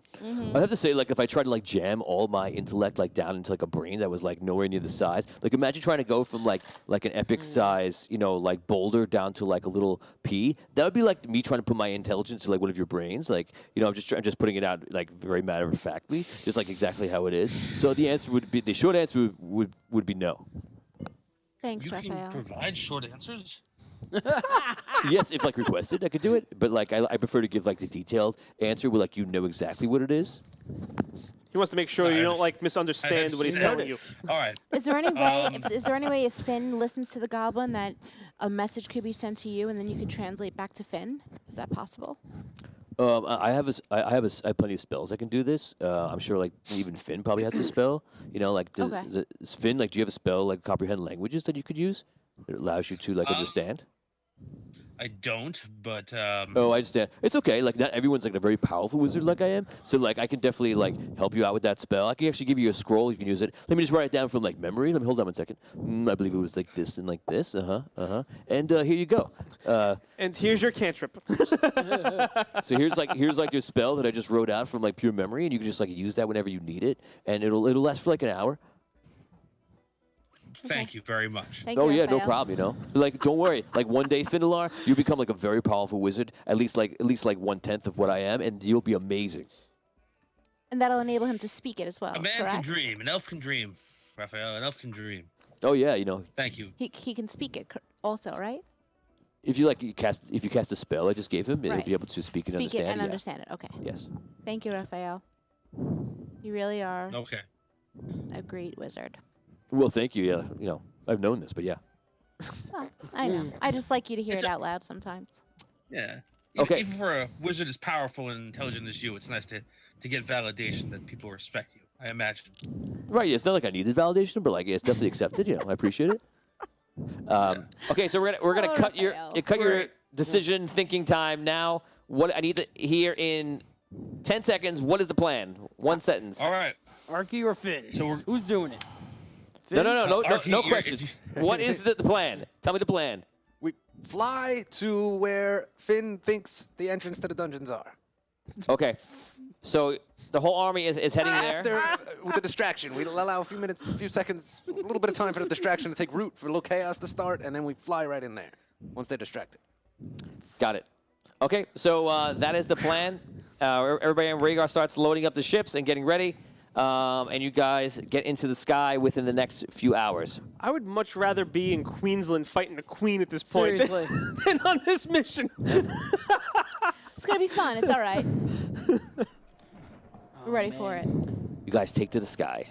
I have to say, like, if I tried to like jam all my intellect like down into like a brain that was like nowhere near the size, like imagine trying to go from like an epic size, like boulder down to like a little pea. That would be like me trying to put my intelligence to like one of your brains. Like, I'm just putting it out like very matter of factly, just like exactly how it is. So the short answer would be no. Thanks, You can Raphael. provide short answers. Yes, if like requested, I could do it. But like I prefer to give like the detailed answer where like exactly what it is. He wants to make sure I you don't understand. misunderstand what he's telling you. All right. Is there any way? Is there any way if Finn listens to the Goblin that a message could be sent to you and then you could translate back to Finn? Is that possible? I have plenty of spells that can do this. I'm sure like even Finn probably has a spell. Does Finn do you have a spell like comprehend languages that you could use? It allows you to understand. I don't, but Oh, I understand. It's okay. Like not everyone's like a very powerful wizard like I am. So like I can definitely like help you out with that spell. I can actually give you a scroll. You can use it. Let me just write it down from like memory. Let me hold on 1 second. I believe it was like this and like this. And here you go. And here's your cantrip. So here's your spell that I just wrote out from like pure memory, and you can just like use that whenever you need it, and it'll last for like an hour. thank you very much. Thank Oh you, yeah, no Raphael. problem. Like don't worry. Like one day, Findalar, you become like a very powerful wizard. At least like 1/10 of what I am, and you'll be amazing. And that'll enable him to speak it as well. A man correct? can dream. An elf can dream. Raphael, an elf can dream. Oh yeah, Thank you. He can speak it also, right? if you cast a spell I just gave him, he'll Right. be able to speak and Speak it understand. and yeah. understand it. Okay. Yes. Thank you, Raphael. You really are Okay. a great wizard. Well, thank you. Yeah, I've known this, but yeah. Well, I know. I just like you to hear It's it a- out loud sometimes. Yeah. Okay. Even for a wizard as powerful and intelligent as you, it's nice to get validation that people respect you. I imagine. Right. It's not like I needed validation, but like it's definitely accepted. I appreciate it. Okay, so we're gonna Oh, cut your Raphael. decision thinking time now. What I need to hear in 10 seconds. What is the plan? One sentence. All right. Arky or Finn? So we're Who's doing it? No Arky, you're- questions. What is the plan? Tell me the plan. We fly to where Finn thinks the entrance to the dungeons are. Okay. So the whole army is heading there. After with the distraction, we allow a few seconds, a little bit of time for the distraction to take root, for a little chaos to start, and then we fly right in there once they're distracted. Got it. Okay, so that is the plan. Everybody in Wraygar starts loading up the ships and getting ready, and you guys get into the sky within the next few hours. I would much rather be in Queensland fighting the Queen at this point than on this mission. It's gonna be fun. It's all right. We're ready for it. You guys take to the sky.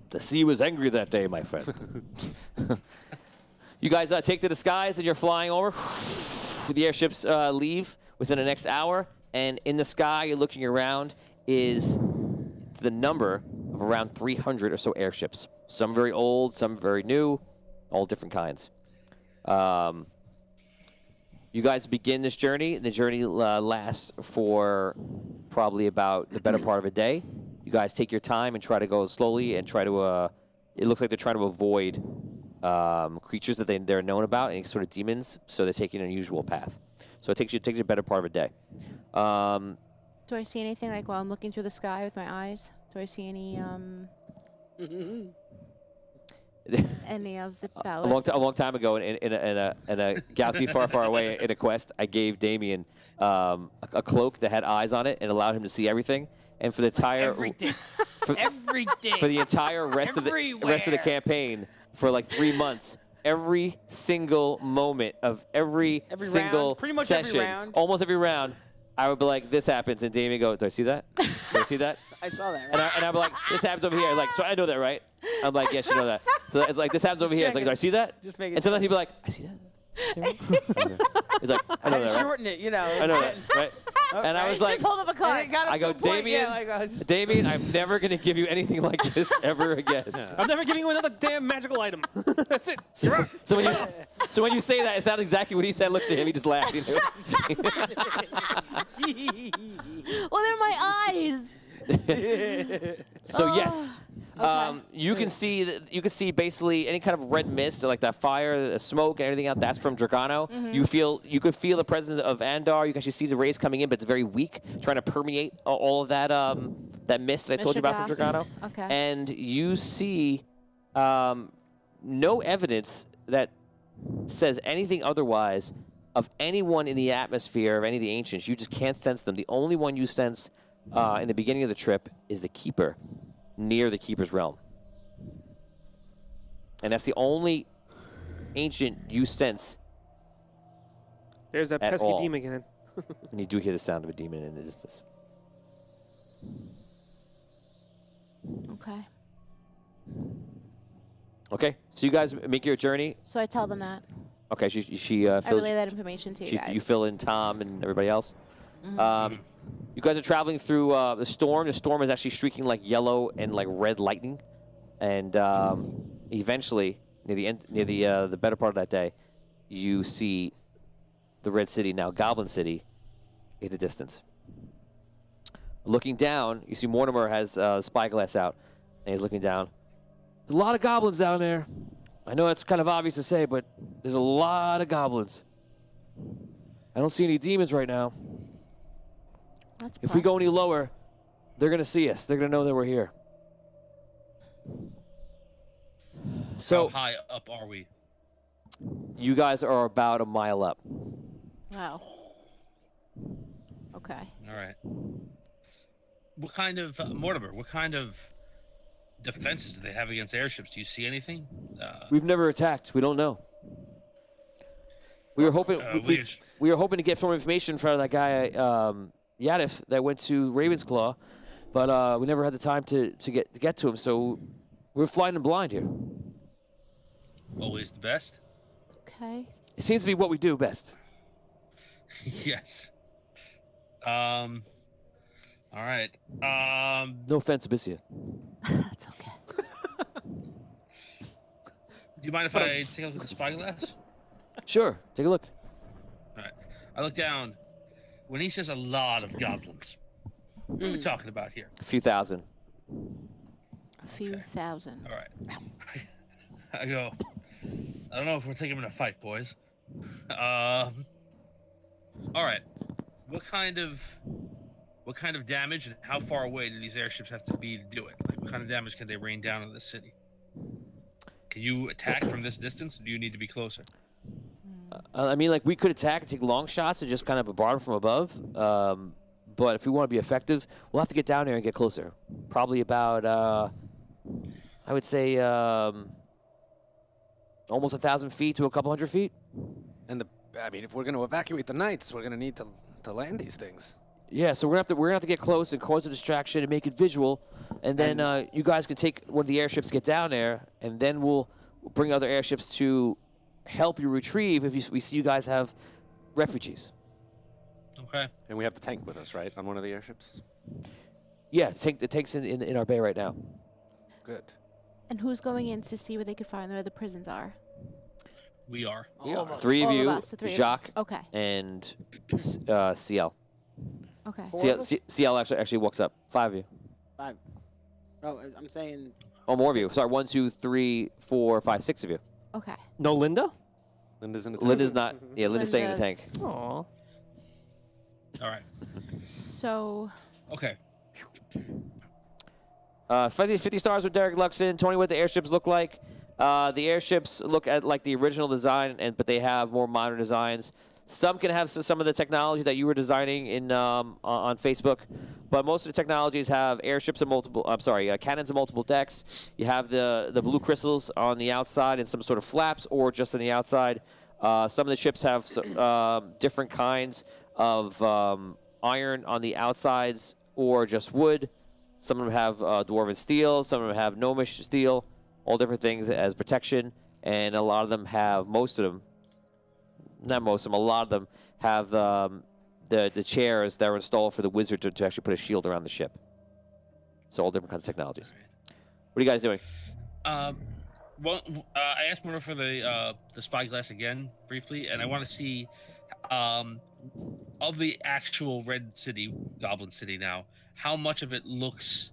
The sea was angry that day, my friend. You guys take to the skies and you're flying over. The airships leave within the next hour, and in the sky, you're looking around, is the number of around 300 or so airships. Some very old, some very new, all different kinds. You guys begin this journey. The journey lasts for probably about the better part of a day. You guys take your time and try to go slowly and try to, it looks like they're trying to avoid creatures that they're known about, any sort of demons, so they're taking an unusual path. So it takes you a better part of a day. Do I see anything like while I'm looking through the sky with my eyes? Do I see any any of the A long time ago, in a galaxy far, far away, in a quest, I gave Damien a cloak that had eyes on it and allowed him to see everything. And for the entire Everything. for the entire rest of the campaign, for like 3 months, every single moment of every single round, pretty much session, every round. almost every round, I would be like, "This happens," and Damien go, "Do I see that? Do I see that?" I saw that. And I'd be like, "This happens over here." Like, so I know that, right? I'm like, "Yes, you know that." So it's like, "This happens over here." It's like, "Do I see that?" Just make it And sometimes he'd be like, "I see that." It's like, "I know that, right?" Shorten it, you know. I know that, right? And I was like, Just hold up a card. I go, Damien, Damien, I'm never going to give you anything like this ever again. I'm never giving you another damn magical item. That's it. So when you say that, it's not exactly what he said. Look to him, he just laughed. You know? Well, they're my eyes. So yes, Okay. you can see basically any kind of red mist, like that fire, the smoke, and everything else. That's from Dragano. You could feel the presence of Andar. You can actually see the rays coming in, but it's very weak, trying to permeate all of that that mist that I told you about from gas. Dragano. Okay. And you see no evidence that says anything otherwise of anyone in the atmosphere of any of the ancients. You just can't sense them. The only one you sense in the beginning of the trip is the Keeper, near the Keeper's realm. And that's the only ancient you sense. There's that At pesky all. demon again. And you do hear the sound of a demon in the distance. Okay. Okay, so you guys make your journey. So I tell them that. Okay, she I fills. relay that information to you guys. You fill in Tom and everybody else. You guys are traveling through the storm. The storm is actually streaking like yellow and like red lightning, and eventually, near the end, near the better part of that day, you see the Red City, now Goblin City, in the distance. Looking down, you see Mortimer has the spyglass out, and he's looking down. There's a lot of goblins down there. I know it's kind of obvious to say, but there's a lot of goblins. I don't see any demons right now. That's If we go any lower, they're going to see us. They're going to know that we're here. So How high up are we? you guys are about a mile up. Wow. Okay. All right. What kind of Mortimer? What kind of defenses do they have against airships? Do you see anything? We've never attacked. We don't know. We were hoping we were hoping to get some information from that guy Yadif that went to Ravensclaw, but we never had the time to get to him. So we're flying in blind here. Always the best. Okay. It seems to be what we do best. Yes. All right. No offense, Abyssia. That's okay. Do you mind if I take a look at the spyglass? Sure, take a look. All right. I look down. When he says a lot of goblins, What are we talking about here? A few thousand. A few thousand. All right. I go. I don't know if we're taking them in a fight, boys. All right. What kind of damage and how far away do these airships have to be to do it? Like, what kind of damage can they rain down on the city? Can you attack from this distance, or do you need to be closer? I mean, like, we could attack and take long shots and just kind of bombard from above. But if we want to be effective, we'll have to get down there and get closer. Probably about, I would say, almost 1,000 feet to a couple hundred feet. And I mean, if we're going to evacuate the Knights, we're going to need to land these things. Yeah, so we're gonna have to get close and cause a distraction and make it visual, and then you guys can take one of the airships, get down there, and then we'll bring other airships to help you retrieve if we see you guys have refugees. Okay. And we have the tank with us, right, on one of the airships? Yeah, the tank's in our bay right now. Good. And who's going in to see where they could find where the prisons are? We are. All of us. Three of All you, of us, the three of us. Jacques, Okay. and CL. Okay. Four of us? CL actually walks up. 5 of you. 5. No, I'm saying Oh, more of you. Sorry, 1, 2, 3, 4, 5, 6 of you. Okay. No Linda? Linda's in the tank. Linda's not. Yeah, Linda's staying in the tank. Linda's- Aw. All right. So, Okay. 50 stars with Derek Luxon. 20 what the airships look like. The airships look at like the original design, but they have more modern designs. Some can have some of the technology that you were designing in on Facebook, but most of the technologies have airships and cannons and multiple decks. You have the blue crystals on the outside and some sort of flaps, or just on the outside. Some of the ships have different kinds of iron on the outsides, or just wood. Some of them have dwarven steel. Some of them have gnomish steel. All different things as protection, and a lot of them have, a lot of them have the chairs that are installed for the wizard to actually put a shield around the ship. So all different kinds of technologies. What are you guys doing? Well, I asked Mona for the spyglass again briefly, and I want to see of the actual Red City, Goblin City now, how much of it looks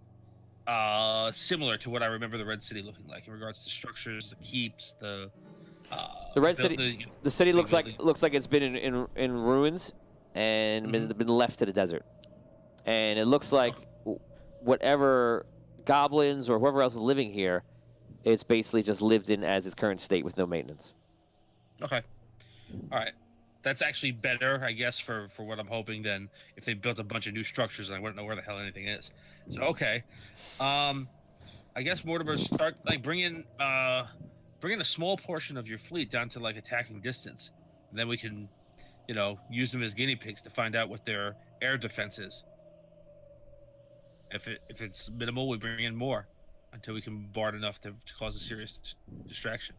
similar to what I remember the Red City looking like in regards to structures, the keeps, the Red City. The city looks like it's been in ruins and been left to the desert, and it looks like whatever goblins or whoever else is living here, it's basically just lived in as its current state with no maintenance. Okay. All right. That's actually better, I guess, for what I'm hoping than if they built a bunch of new structures and I wouldn't know where the hell anything is. So okay. I guess Mortimer, start like bring in a small portion of your fleet down to like attacking distance, and then we can, use them as guinea pigs to find out what their air defense is. If it's minimal, we bring in more until we can bombard enough to cause a serious distraction.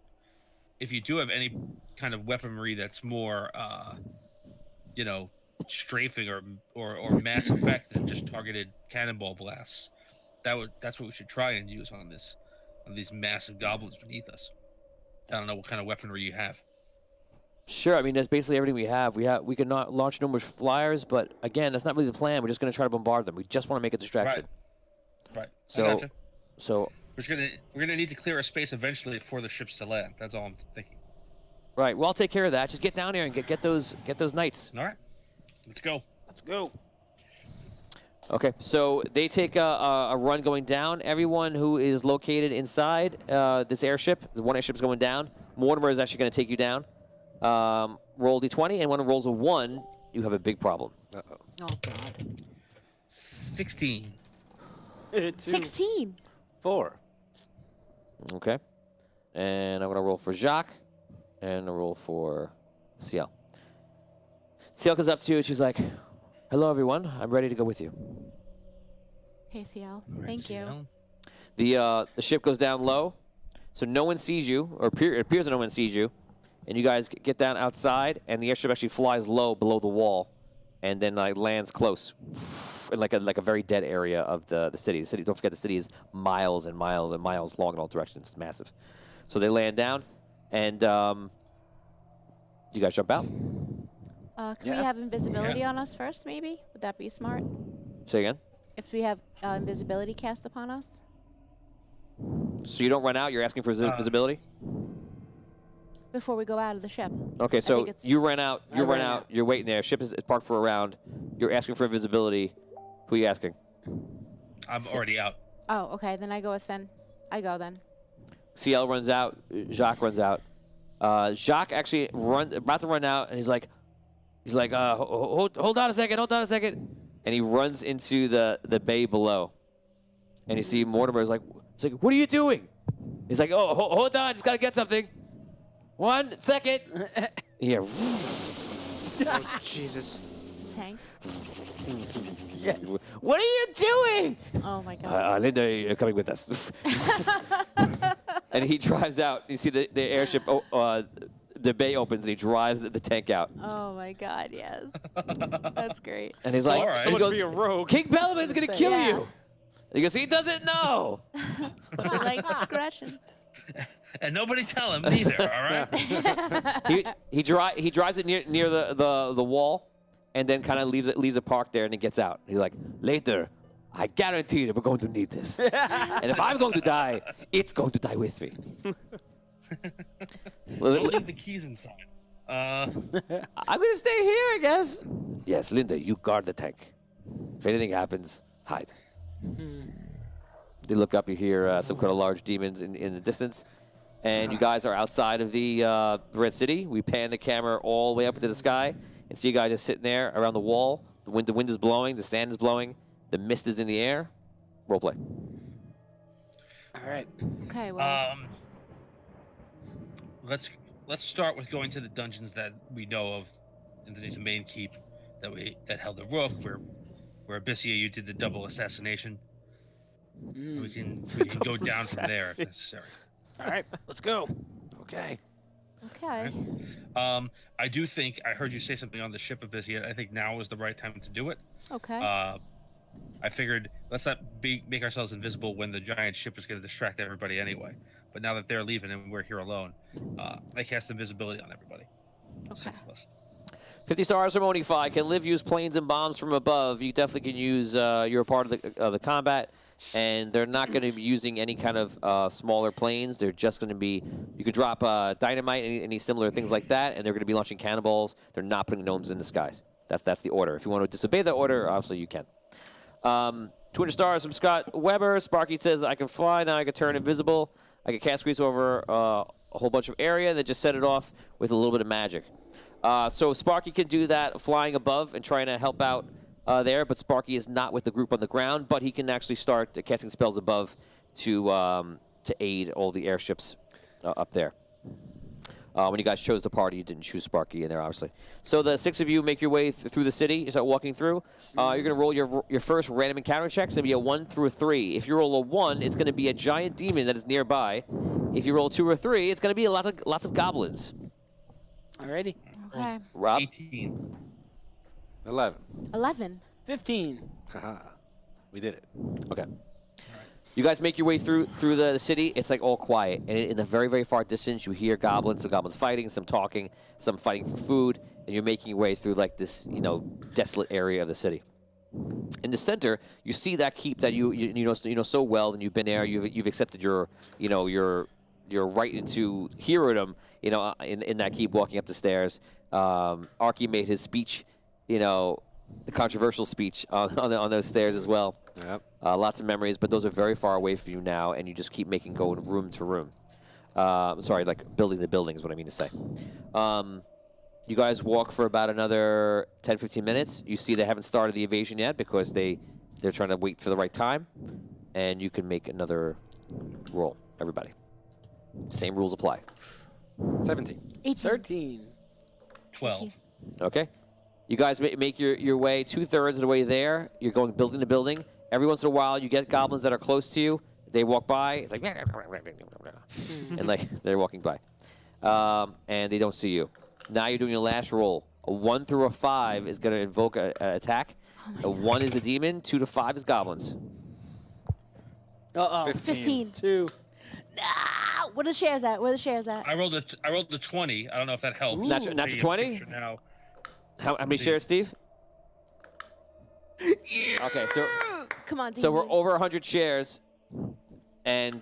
If you do have any kind of weaponry that's more, strafing or mass effect than just targeted cannonball blasts, that's what we should try and use on these massive goblins beneath us. I don't know what kind of weaponry you have. Sure, I mean that's basically everything we have. We can not launch numerous flyers, but again, that's not really the plan. We're just going to try to bombard them. We just want to make a distraction. Right. So, I gotcha. So we're gonna need to clear a space eventually for the ships to land. That's all I'm thinking. right, well, I'll take care of that. Just get down there and get those knights. All right, let's go. let's go. Okay, so they take a run going down. Everyone who is located inside this airship, the one airship's going down. Mortimer is actually going to take you down. Roll d20, and when it rolls a 1, you have a big problem. Uh-oh. Oh God. 16. 16. 4. Okay. And I'm going to roll for Jacques, and a roll for CL. CL comes up to you, and she's like, hello, everyone. I'm ready to go with you. Hey, CL. All right, Thank you. CL. The ship goes down low, so no one sees you, or it appears that no one sees you. And you guys get down outside, and the airship actually flies low below the wall, and then lands close in like a very dead area of the city. The city, don't forget, the city is miles and miles and miles long in all directions. It's massive. So they land down, and you guys jump out. Can we have invisibility on us first, maybe? Would that be smart? Say again. if we have invisibility cast upon us? So you don't run out. You're asking for visibility. Before we go out of the ship. Okay, so think it's- you ran out. You I ran ran out. You're waiting there. Ship is parked for a round. You're asking for invisibility. Who are you asking? I'm already out. Oh, okay. Then I go with Finn. I go then. CL runs out. Jacques runs out. Jacques actually about to run out, and he's like, hold on a second, and he runs into the bay below, and you see Mortimer's like, what are you doing? He's like, oh, hold on, just gotta get something. 1 second. Here. Oh, Jesus. Tank. Yes. What are you doing? Oh my god. Linda, you're coming with us. And he drives out. You see the airship, the bay opens, and he drives the tank out. Oh my god, yes. That's great. And he's So like, all right. he So much goes, for your rogue. King Belliman's going to kill Yeah. you. And he goes, he doesn't know. I like discretion. And nobody tell him either, all right? he drives it near the wall, and then kind of leaves it parked there, and then gets out. He's like, later, I guarantee that we're going to need this. And if I'm going to die, it's going to die with me. Don't leave the keys inside. I'm going to stay here, I guess. Yes, Linda, you guard the tank. If anything happens, hide. You look up, you hear some kind of large demons in the distance. And you guys are outside of the Red City. We pan the camera all the way up into the sky and see you guys just sitting there around the wall. The wind is blowing, the sand is blowing, the mist is in the air. Role play. All right. Okay, well. Let's start with going to the dungeons that we know of underneath the main keep that held the Rook, where Abyssia, you did the double assassination. We can go down from there if necessary. All right, let's go. Okay. Okay. I do think I heard you say something on the ship, Abyssia. I think now is the right time to do it. Okay. I figured let's not make ourselves invisible when the giant ship is going to distract everybody anyway. But now that they're leaving and we're here alone, I cast invisibility on everybody. Okay. 50 stars from Onify. Can Liv use planes and bombs from above? You definitely can use. You're a part of the combat, and they're not going to be using any kind of smaller planes. They're just going to be. You can drop dynamite, any similar things like that, and they're going to be launching cannonballs. They're not putting gnomes in the skies. That's the order. If you want to disobey that order, obviously you can. 200 stars from Scott Weber. Sparky says, I can fly, now I can turn invisible. I can cast Grease over a whole bunch of area and then just set it off with a little bit of magic. So Sparky can do that flying above and trying to help out there, but Sparky is not with the group on the ground, but he can actually start casting spells above to aid all the airships up there. When you guys chose the party, you didn't choose Sparky in there, obviously. So the 6 of you make your way through the city. You start walking through. You're going to roll your first random encounter check. It's going to be a 1 through a 3. If you roll a 1, it's going to be a giant demon that is nearby. If you roll 2 or 3, it's going to be lots of goblins. Alrighty. Okay. Rob? 18. 11. 11. 15. Haha. We did it. Okay. You guys make your way through the city. It's like all quiet, and in the very, very far distance, you hear goblins. Some goblins fighting, some talking, some fighting for food, and you're making your way through like this, desolate area of the city. In the center, you see that keep that you know so well, and you've been there. You've accepted your right into herodom, in that keep walking up the stairs. Arky made his speech, the controversial speech on those stairs as well. Yep. Lots of memories, but those are very far away from you now, and you just keep going room to room. Sorry, like building the building is what I mean to say. You guys walk for about another 10, 15 minutes. You see they haven't started the invasion yet because they're trying to wait for the right time, and you can make another roll, everybody. Same rules apply. 17. 18. 13. 12. Okay. You guys make your way 2/3 of the way there. You're going building to building. Every once in a while, you get goblins that are close to you. They walk by. It's like, and like they're walking by, and they don't see you. Now you're doing your last roll. A 1 through a 5 is going to invoke an attack. A 1 is the demon. 2 to 5 is goblins. Uh-oh. 15. 2. Ah, where the shares at? Where the shares at? I rolled the 20. I don't know if that helps. Natural Paint a 20? picture Now. How many shares, Steve? Okay, so Come on, So we're demon. over 100 shares, and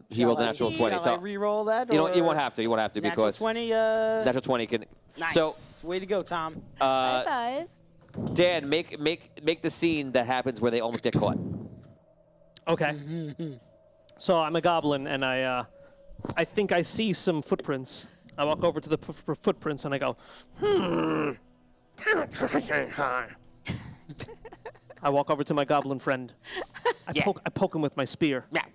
he rolled a natural 20. Shall So I re-roll that? you don't. You or- won't have to. You won't have to Natural because 20. natural 20 can. Nice. So Way to go, Tom. High five. Dan, make the scene that happens where they almost get caught. Okay. So I'm a goblin, and I think I see some footprints. I walk over to the footprints, and I go, I walk over to my goblin friend. I poke him with my spear. What?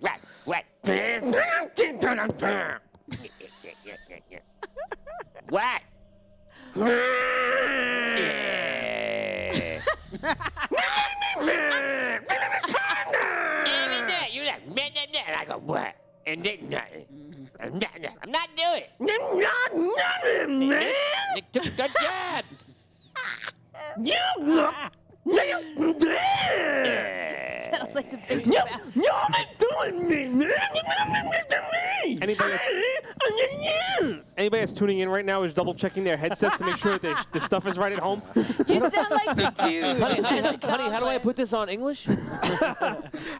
I go, what? And then nothing. I'm not doing it. Good job. Sounds like the big Anybody that's tuning in right now is double checking their headsets to make sure that the stuff is right at home. You sound like the dude. Honey, how do I put this on English? How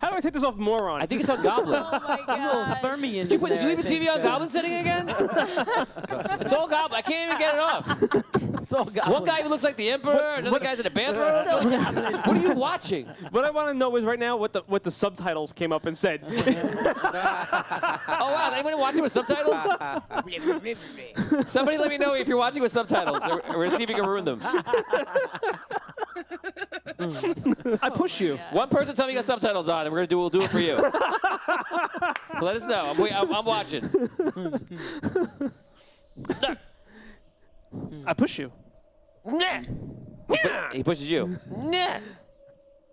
do I take this off moron? I think it's on Goblin. Oh my god. Thermian. Did you leave the TV on Goblin setting again? It's all Goblin. I can't even get it off. It's all goblin. One guy even looks like the Emperor. Another guy's in the bathroom. What are you watching? What I want to know is right now what the subtitles came up and said. Oh wow! Is anybody watching with subtitles? Somebody let me know if you're watching with subtitles. We're see if we can ruin them. I push you. One person tell me you got subtitles on, and we'll do it for you. Let us know. I'm watching. I push you. He pushes you.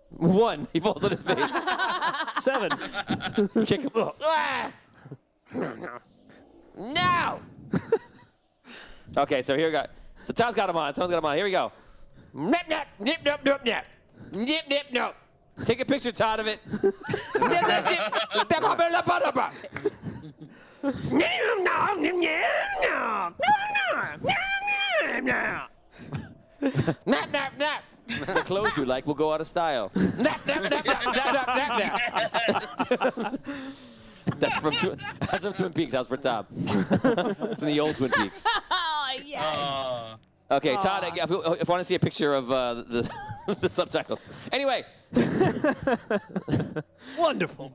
1. He falls on his face. 7. Kick him. No. Okay, so here we go. So Tom's got him on. Here we go. Nip, nip, nip, nip, nip, nip. Nip, nip, nip. Take a picture, Todd, of it. Nip, nip, nip. Nap, nap, nap. The clothes you like will go out of style. Nap, nap, nap, nap, nap, nap, nap. That's from Twin Peaks. That was for Tom. From the old Twin Peaks. Oh, yes. Okay, Todd, if you want to see a picture of the subtitles. Anyway. Wonderful.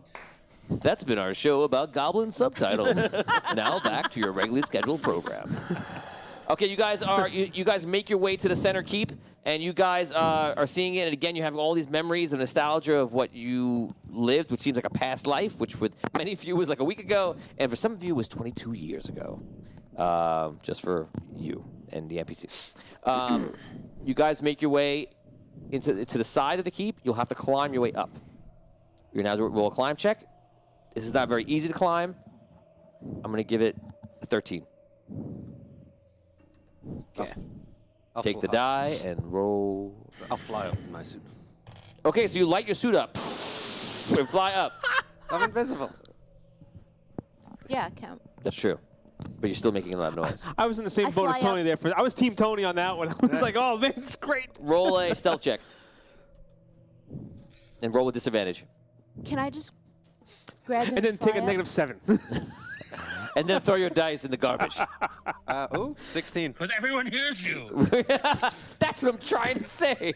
That's been our show about Goblin subtitles. Now back to your regularly scheduled program. Okay, you guys make your way to the center keep, and you guys are seeing it. And again, you have all these memories and nostalgia of what you lived, which seems like a past life, which with many of you was like a week ago, and for some of you was 22 years ago. Just for you and the NPCs. You guys make your way into the side of the keep. You'll have to climb your way up. You're now to roll a climb check. This is not very easy to climb. I'm going to give it a 13. Okay. Take the die and roll. I'll fly up in my suit. Okay, so you light your suit up and fly up. I'm invisible. Yeah, count. That's true. But you're still making a lot of noise. I was in the same boat as fly Tony up. there. I was Team Tony on that one. I was like, oh, man, it's great. Roll a stealth check. And roll with disadvantage. Can I just grab And then take a -7. And then throw your dice in the garbage. 16. Because everyone hears you. That's what I'm trying to say.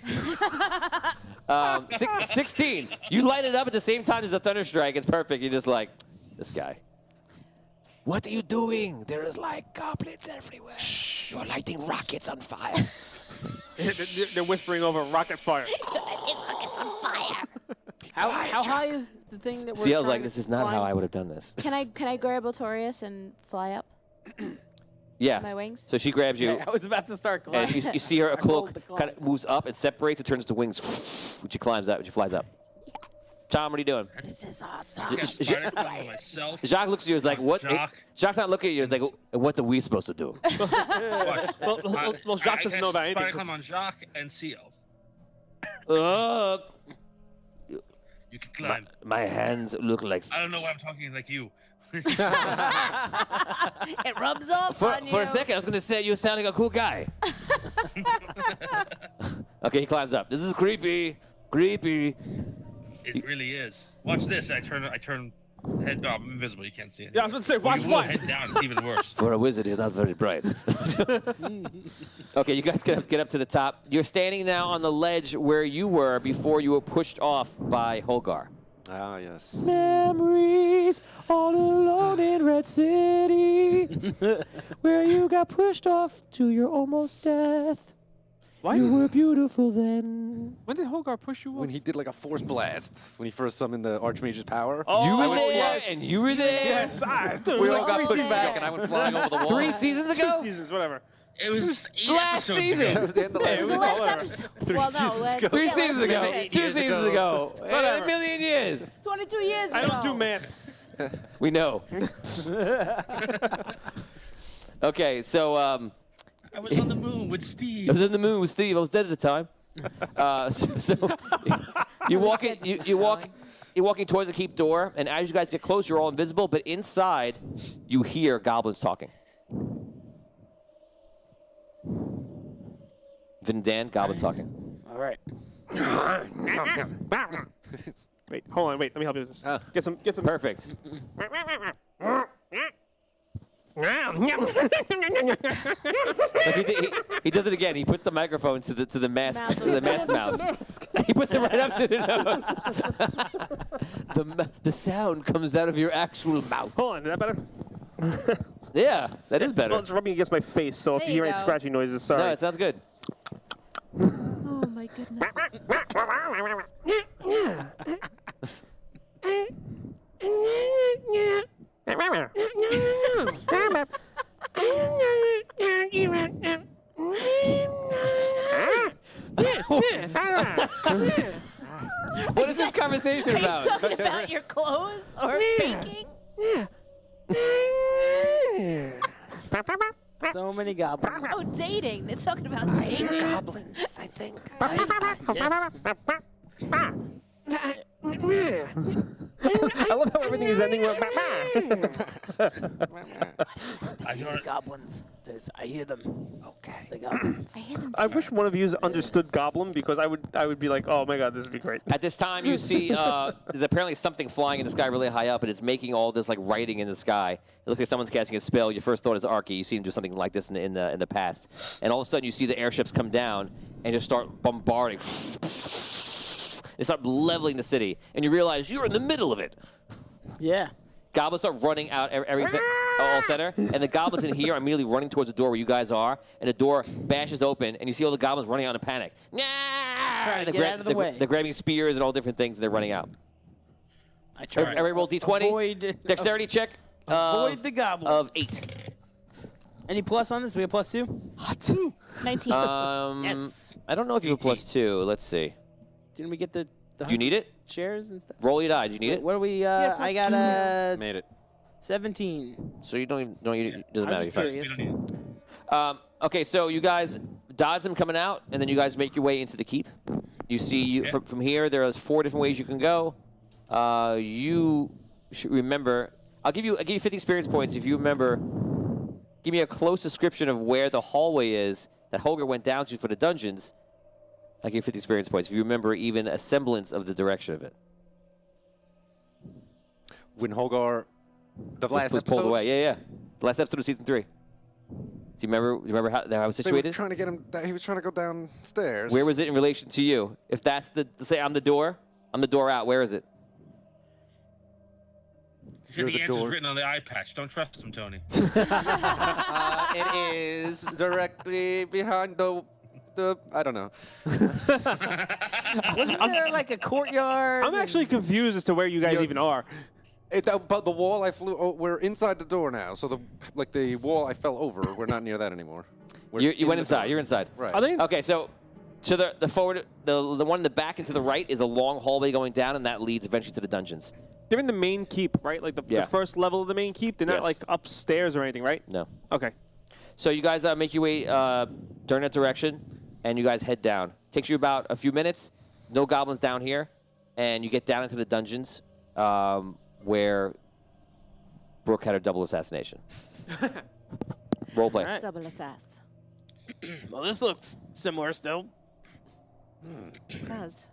16. You light it up at the same time as a thunderstrike. It's perfect. You're just like, this guy. What are you doing? There is like goblins everywhere. Shh. You're lighting rockets on fire. They're whispering over rocket fire. Rockets on fire. How high is the thing that we're CL's like, trying this to is not climb? how I would have done this. Can I grab Altorius and fly up? Yeah. My wings? So she grabs you. Yeah, I was about to start And climbing. you see her I cloak rolled the climb. kind of moves up, it separates, it turns into wings. When she climbs up, when she flies up. Tom, what are you doing? This is awesome. I got spider climb on myself. Jacques looks at you and is like, what? Jacques. Jacques not looking at you. He's like, what are we supposed to do? Well, Jacques doesn't know about anything. Spider climb on Jacques and CO. You can climb. My hands look like... I don't know why I'm talking like you. It rubs off on you. For a second, I was going to say you sound like a cool guy. Okay, he climbs up. This is creepy. Creepy. It really is. Watch this. I turn head. No, I'm invisible. You can't see it. Yeah, I was going to say, When watch you roll what? head down, it's even worse. For a wizard, he's not very bright. Okay, you guys get up to the top. You're standing now on the ledge where you were before you were pushed off by Hogar. Ah, yes. Memories all alone in Red City, where you got pushed off to your almost death. Why? You were beautiful then. When did Hogar push you off? When he did like a force blast, when he first summoned the Archmage's power. Oh, You I were went there, flying. and you were there. Yes, dude, We it was all like got 3 pushed seasons back, ago. and I went flying over the wall. 3 seasons 2 ago? seasons, whatever. It was 8 Last episodes season. ago. That was the end of Yeah, last it The was season. last whatever. episode. Well, no, seasons last, ago. 3 yeah, seasons last ago. season. 2 seasons ago. Whatever. A million years. 22 years ago. I don't do math. We know. Okay, so I was on the moon with I Steve. was in the moon with Steve. I was dead at the time. So you walk in, you're walking towards the keep door, and as you guys get close, you're all invisible. But inside, you hear goblins talking. Vindan, goblins talking. All right. Wait, hold on, wait. Let me help you with this. Get some. Perfect. Look, he does it again. He puts the microphone to the mask mouth. He puts it right up to the nose. The sound comes out of your actual mouth. Hold on, is that better? Yeah, that is better. Well, it's rubbing against my face, so if There you you hear any go. scratchy noises, sorry. No, it sounds good. Oh my goodness. What is this conversation Are about? you talking about your clothes or baking? So many goblins. Oh, dating. They're talking about dating. Goblins, I think. I love how everything is ending with I don't- Goblins. I hear them. Okay. The goblins. I hear them. I wish one of you understood Goblin, because I would be like, oh my god, this would be great. At this time, you see there's apparently something flying in the sky really high up, and it's making all this like writing in the sky. It looks like someone's casting a spell. Your first thought is Arky. You see him do something like this in the past, and all of a sudden you see the airships come down and just start bombarding. They start leveling the city, and you realize you're in the middle of it. Yeah. Goblins start running out everything, all center, and the goblins in here are immediately running towards the door where you guys are, and the door bashes open, and you see all the goblins running out in panic. Trying to get out of the way. They're grabbing spears and all different things, and they're running out. I try to Every roll D20. avoid, Dexterity check. avoid the goblins. Of 8. Any plus on this? We have plus 2? What? 19. Yes. I don't know if you have a +2. Let's see. Didn't we get the Do you need it? shares and stuff? Roll your die. Do you need it? What are we? Yeah, I plus got a Made it. 17. So you don't even. No, it doesn't I matter. was You're just fine. curious. Okay, so you guys dodge them coming out, and then you guys make your way into the keep. You see, from here, there's 4 different ways you can go. You should remember. I'll give you 50 experience points if you remember. Give me a close description of where the hallway is that Hogar went down to for the dungeons. I'll give you 50 experience points if you remember even a semblance of the direction of it. When Hogar, the last was episode, pulled away. Yeah. The last episode of season 3. Do you remember how it was they were situated? trying to get him. He was trying to go downstairs. Where was it in relation to you? If that's say I'm the door out. Where is it? Sure, You're the the answer's door. written on the eye patch. Don't trust him, Tony. It is directly behind the. I don't know. Wasn't there like a courtyard? I'm actually confused as to where you guys even are. But the wall I flew. Oh, we're inside the door now. So the wall I fell over. We're not near that anymore. We're You in went the inside. door. You're inside. Right. Are they? Okay, so the forward, the one in the back and to the right is a long hallway going down, and that leads eventually to the dungeons. They're in the main keep, right? Like the Yeah. first level of the main keep. They're not Yes. like upstairs or anything, right? No. Okay. So you guys make your way during that direction, and you guys head down. Takes you about a few minutes. No goblins down here, and you get down into the dungeons where Brooke had her double assassination. Role play. All right. Double assess. Well, this looks similar still. It does.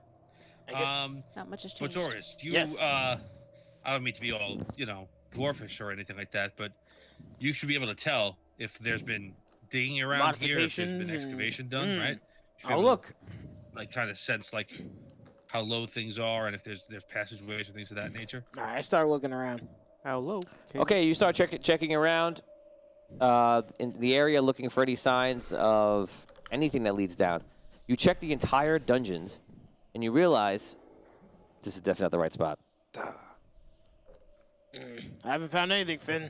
I guess. Not much has changed. Notorious, you, Yes. I don't mean to be all, dwarfish or anything like that, but you should be able to tell if there's been digging around here, if there's Modifications been excavation done, right? You should be Oh, able to, look. like, kind of sense, like, how low things are and if there's passageways or things of that nature. All right, I start looking around. How low? Okay, you start checking around in the area, looking for any signs of anything that leads down. You check the entire dungeons, and you realize this is definitely not the right spot. I haven't found anything, Finn.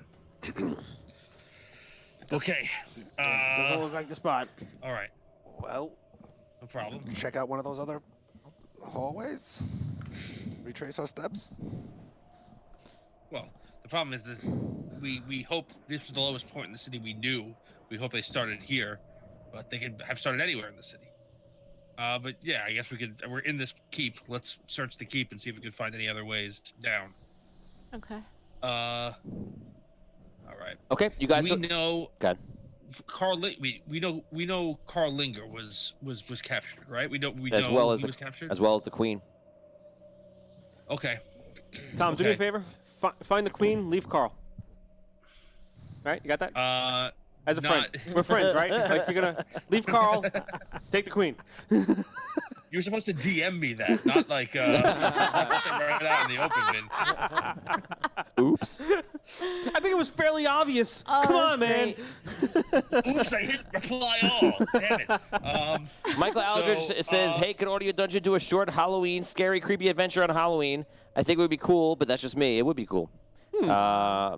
Okay. Doesn't look like the spot. All right. Well, No problem. check out one of those other hallways. Retrace our steps. Well, the problem is that we hope this was the lowest point in the city we knew. We hope they started here, but they could have started anywhere in the city. But yeah, I guess we could. We're in this keep. Let's search the keep and see if we can find any other ways down. Okay. All right. Okay, you guys. We know God. Carl. We know Carl Linger was captured, right? We know As well as he was captured. as well as the queen. Okay. Tom, do me a Okay. favor. Find the queen. Leave Carl. All right, you got that? As a not- friend, we're friends, right? Like you're gonna leave Carl, take the queen. You were supposed to DM me that, not like right out in the open, man. Oops. I think it was fairly obvious. Oh, Come on, that's man. great. Oops, I hit reply all. Damn it. Michael Aldridge says, "Hey, could Audio Dungeon do a short Halloween, scary, creepy adventure on Halloween? I think it would be cool, but that's just me. It would be cool.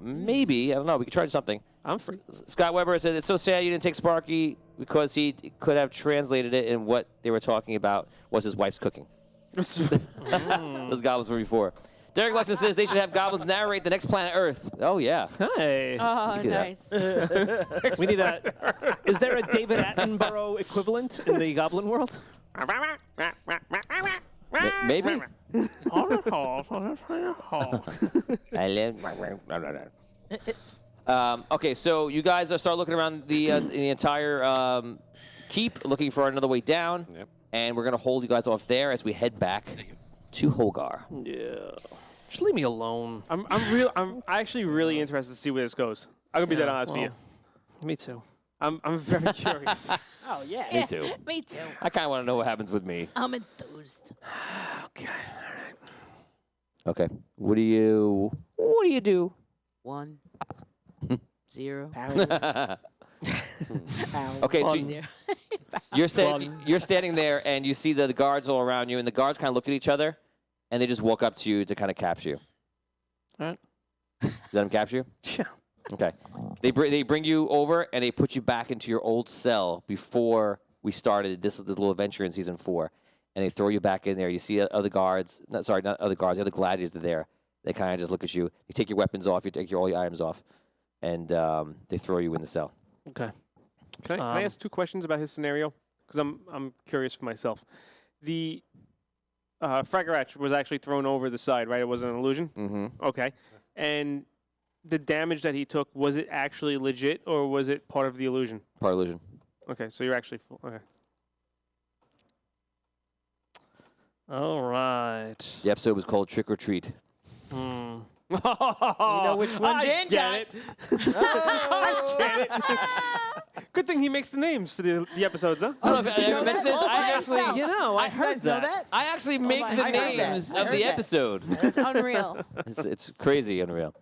Maybe. I don't know. We could try something." I'm free. Scott Weber says, "It's so sad you didn't take Sparky because he could have translated it, and what they were talking about was his wife's cooking." Those goblins were before. Derek Luxon says they should have goblins narrate the next planet Earth. Oh, yeah. Hey. Oh, do that. nice. We need a. Is there a David Attenborough equivalent in the Goblin world? Maybe. Okay, so you guys start looking around the entire keep, looking for another way down. Yep. And we're going to hold you guys off there as we head back to Hogar. Yeah. Just leave me alone. I'm actually really interested to see where this goes. I'm gonna be that honest with you. Me too. I'm very curious. Oh, yeah. Me too. Me too. I kind of want to know what happens with me. I'm enthused. Okay. Okay. What do you do? 1, 0. Okay, so 0. you're standing there, and you see the guards all around you, and the guards kind of look at each other, and they just walk up to you to kind of capture you. All right. Let them capture you? Yeah. Okay. They bring you over, and they put you back into your old cell before we started this little adventure in Season 4. And they throw you back in there. You see other guards. Not other guards. The other gladiators are there. They kind of just look at you. You take your weapons off. You take all your items off. And they throw you in the cell. Okay. Can I ask 2 questions about his scenario? Because I'm curious for myself. The Fragorach was actually thrown over the side, right? It wasn't an illusion? Mm-hmm. Okay. And the damage that he took, was it actually legit or was it part of the illusion? Part illusion. Okay, so you're actually full. Okay. All right. The episode was called Trick or Treat. Hmm. You know which one Dan got. It. I get it. Good thing he makes the names for the episodes, huh? I don't know if I ever mentioned this. I actually, I heard that. I actually make my the God. I heard that. names I of heard the that. episode. It's unreal. It's crazy unreal.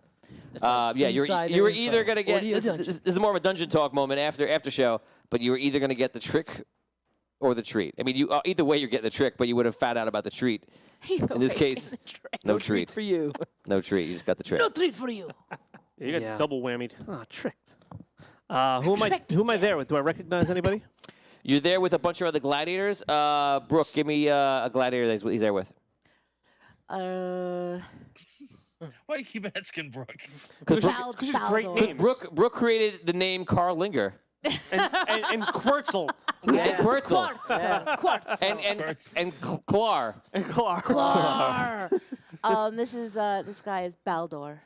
like Yeah, insider you were info. either gonna get Audio this Dungeon. is more of a dungeon talk moment after show, but you were either gonna get the trick or the treat. I mean, you either way you're getting the trick, but you would have found out about the treat. Either In this way, case, no treat. For you. No treat. You just got the trick. no treat for you. You got Yeah. double whammied. Ah, tricked. Who am I there with? Do I recognize anybody? You're there with a bunch of other gladiators. Brooke, give me a gladiator that he's there with. Uh, Why do you keep asking Brooke? Because Because it's great Baldor. names. Brooke created the name Carl Linger. and Quertzel. And Quertzel. Quartz. And Clar. And Clark. Clar. This guy is Baldor.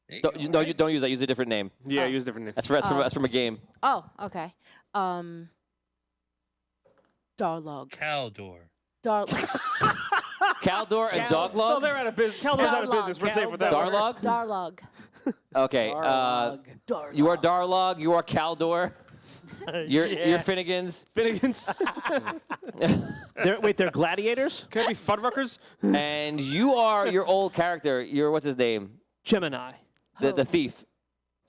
There you Don't, go, you, no, right? you don't use that. Use a different name. Yeah, use different names. That's from a game. Oh, okay. Darlog. Caldor. Caldor and No, Doglog? they're out of business. Caldor's out of Darlog. business. We're safe with that. one. Darlog? Darlog. Okay. You are Darlog. You are Caldor. You're Finnegan's. Finnegan's. They're gladiators? Could it be Fuddruckers? And you are your old character. You're, what's his name? Gemini. The thief.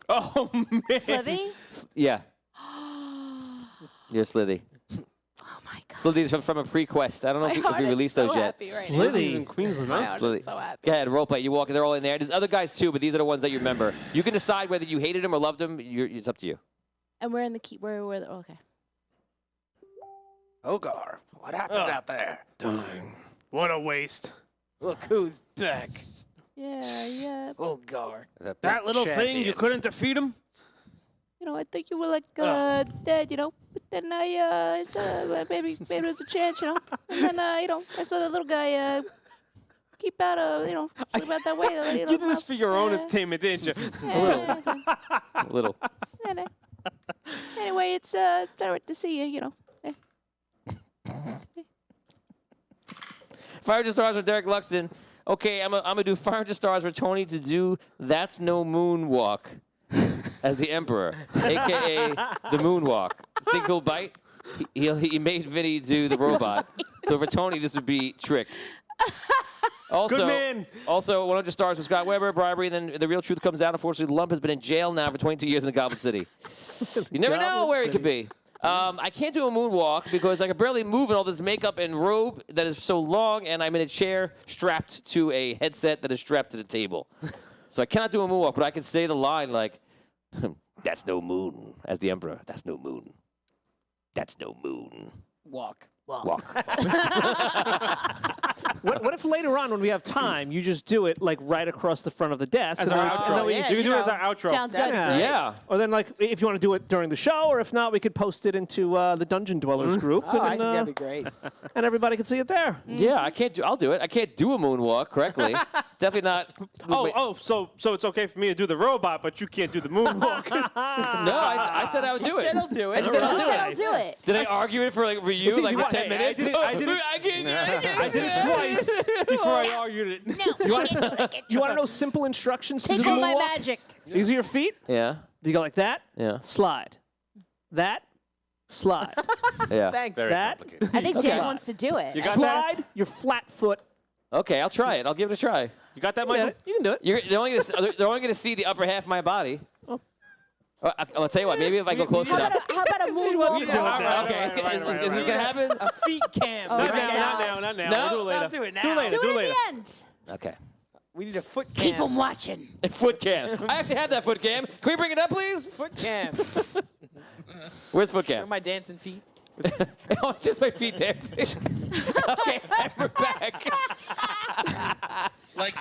Oh, man. Slithy? Yeah. You're Slithy. Oh my god. Slithy's from a pre-quest. I don't know My if heart we is released so those yet. happy right Slithy. in Queensland. My Huh? heart Slithy. is so happy. Go ahead, roleplay. You walk. They're all in there. There's other guys too, but these are the ones that you remember. You can decide whether you hated them or loved them. It's up to you. And we're in the key. We're okay. Hogar, what happened out there? What a waste. Look who's back. Yeah. Hogar. That little thing, you couldn't defeat him? You know, I think you were like dead, you know. But then I said maybe there's a chance, you know. And then I saw the little guy keep out sleep out that way. You did this for your own entertainment, didn't you? A little. Anyway, it's alright to see you, you know. $500 stars with Derek Luxton. Okay, I'm gonna do $500 stars for Tony to do That's No Moonwalk as the Emperor, a.k.a. the Moonwalk. Think he'll bite? He made Vinny do the robot. So for Tony, this would be Trick. Also, Good man. Also, 100 stars from Scott Weber, bribery, and then the real truth comes out. Unfortunately, Lump has been in jail now for 22 years in the Goblin City. You never know where he could be. I can't do a moonwalk because I can barely move in all this makeup and robe that is so long, and I'm in a chair strapped to a headset that is strapped to the table. So I cannot do a moonwalk, but I can say the line like, "That's no moon," as the Emperor. That's no moon. That's no moon. Walk. Walk. What if later on, when we have time, you just do it like right across the front of the desk? As and our then- outro. and then we- yeah, you can do it as know. our outro. Sounds good. Yeah. Or then, like, if you want to do it during the show, or if not, we could post it into the Dungeon Dwellers group, Oh, I and, think that'd be great. and everybody can see it there. Yeah, I'll do it. I can't do a moonwalk correctly. Definitely not. So it's okay for me to do the robot, but you can't do the moonwalk. No, I said I would do it. Said I'll do it. I said I'll do I'll it. do it. Did I argue it for you It's like easy. for 10 Hey, minutes? I did it. I did it twice before I argued it. You want to know simple instructions to do the Tickle my moonwalk? magic. These are your feet. Yeah, You go like that, yeah, slide. That, slide. yeah. Thanks. that, I think Jen wants to do it. You got slide that? your flat foot. Okay, I'll try it. I'll give it a try. You got that, Yeah, Michael? you can do it. They're only gonna see the upper half of my body. I'll tell you what. Maybe if I go close How enough. about a moonwalk? Okay, is this gonna happen? A feet cam. Not Right now. No? We'll do it later. Don't do it now. Do it later. Do Do it it at later. the end. Okay. We need a foot cam. Keep them watching. Foot cam. I actually have that foot cam. Can we bring it up, please? Foot cam. Where's foot Show cam? my dancing feet. Oh, it's just my feet dancing. Okay, and we're back. Like,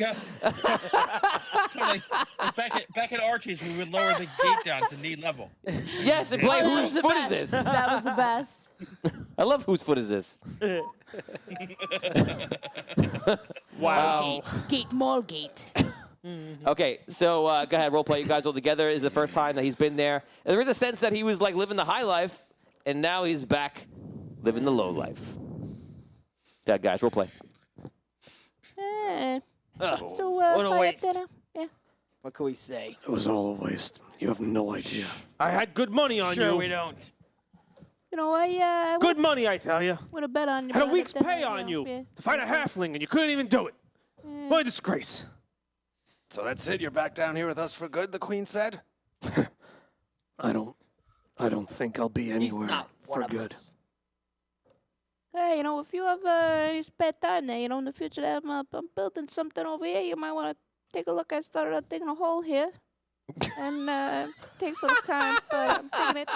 back at Archie's, we would lower the gate down to knee level. Yes, and play whose foot is this? That was the best. I love whose foot is this? Wow. Gate, mall gate. Okay, so go ahead, roleplay. You guys all together. Is the first time that he's been there. And there is a sense that he was like living the high life, and now he's back living the low life. Go ahead, guys, roleplay. So, What a quiet waste. dinner. Yeah. What can we say? It was all a waste. You have no idea. I had good money on Sure, you. we don't. You know, I Good money, I tell you. would have bet on you. Had a but week's then, pay on know, you yeah. to fight a halfling, and you couldn't even do it. What a disgrace. So that's it. You're back down here with us for good. The Queen said. I don't think I'll be He's anywhere not one for of good. us. Hey, you know, if you have any spare time there, you know, in the future, I'm building something over here. You might want to take a look. I started out digging a hole here. And takes a little time, but I'm digging it.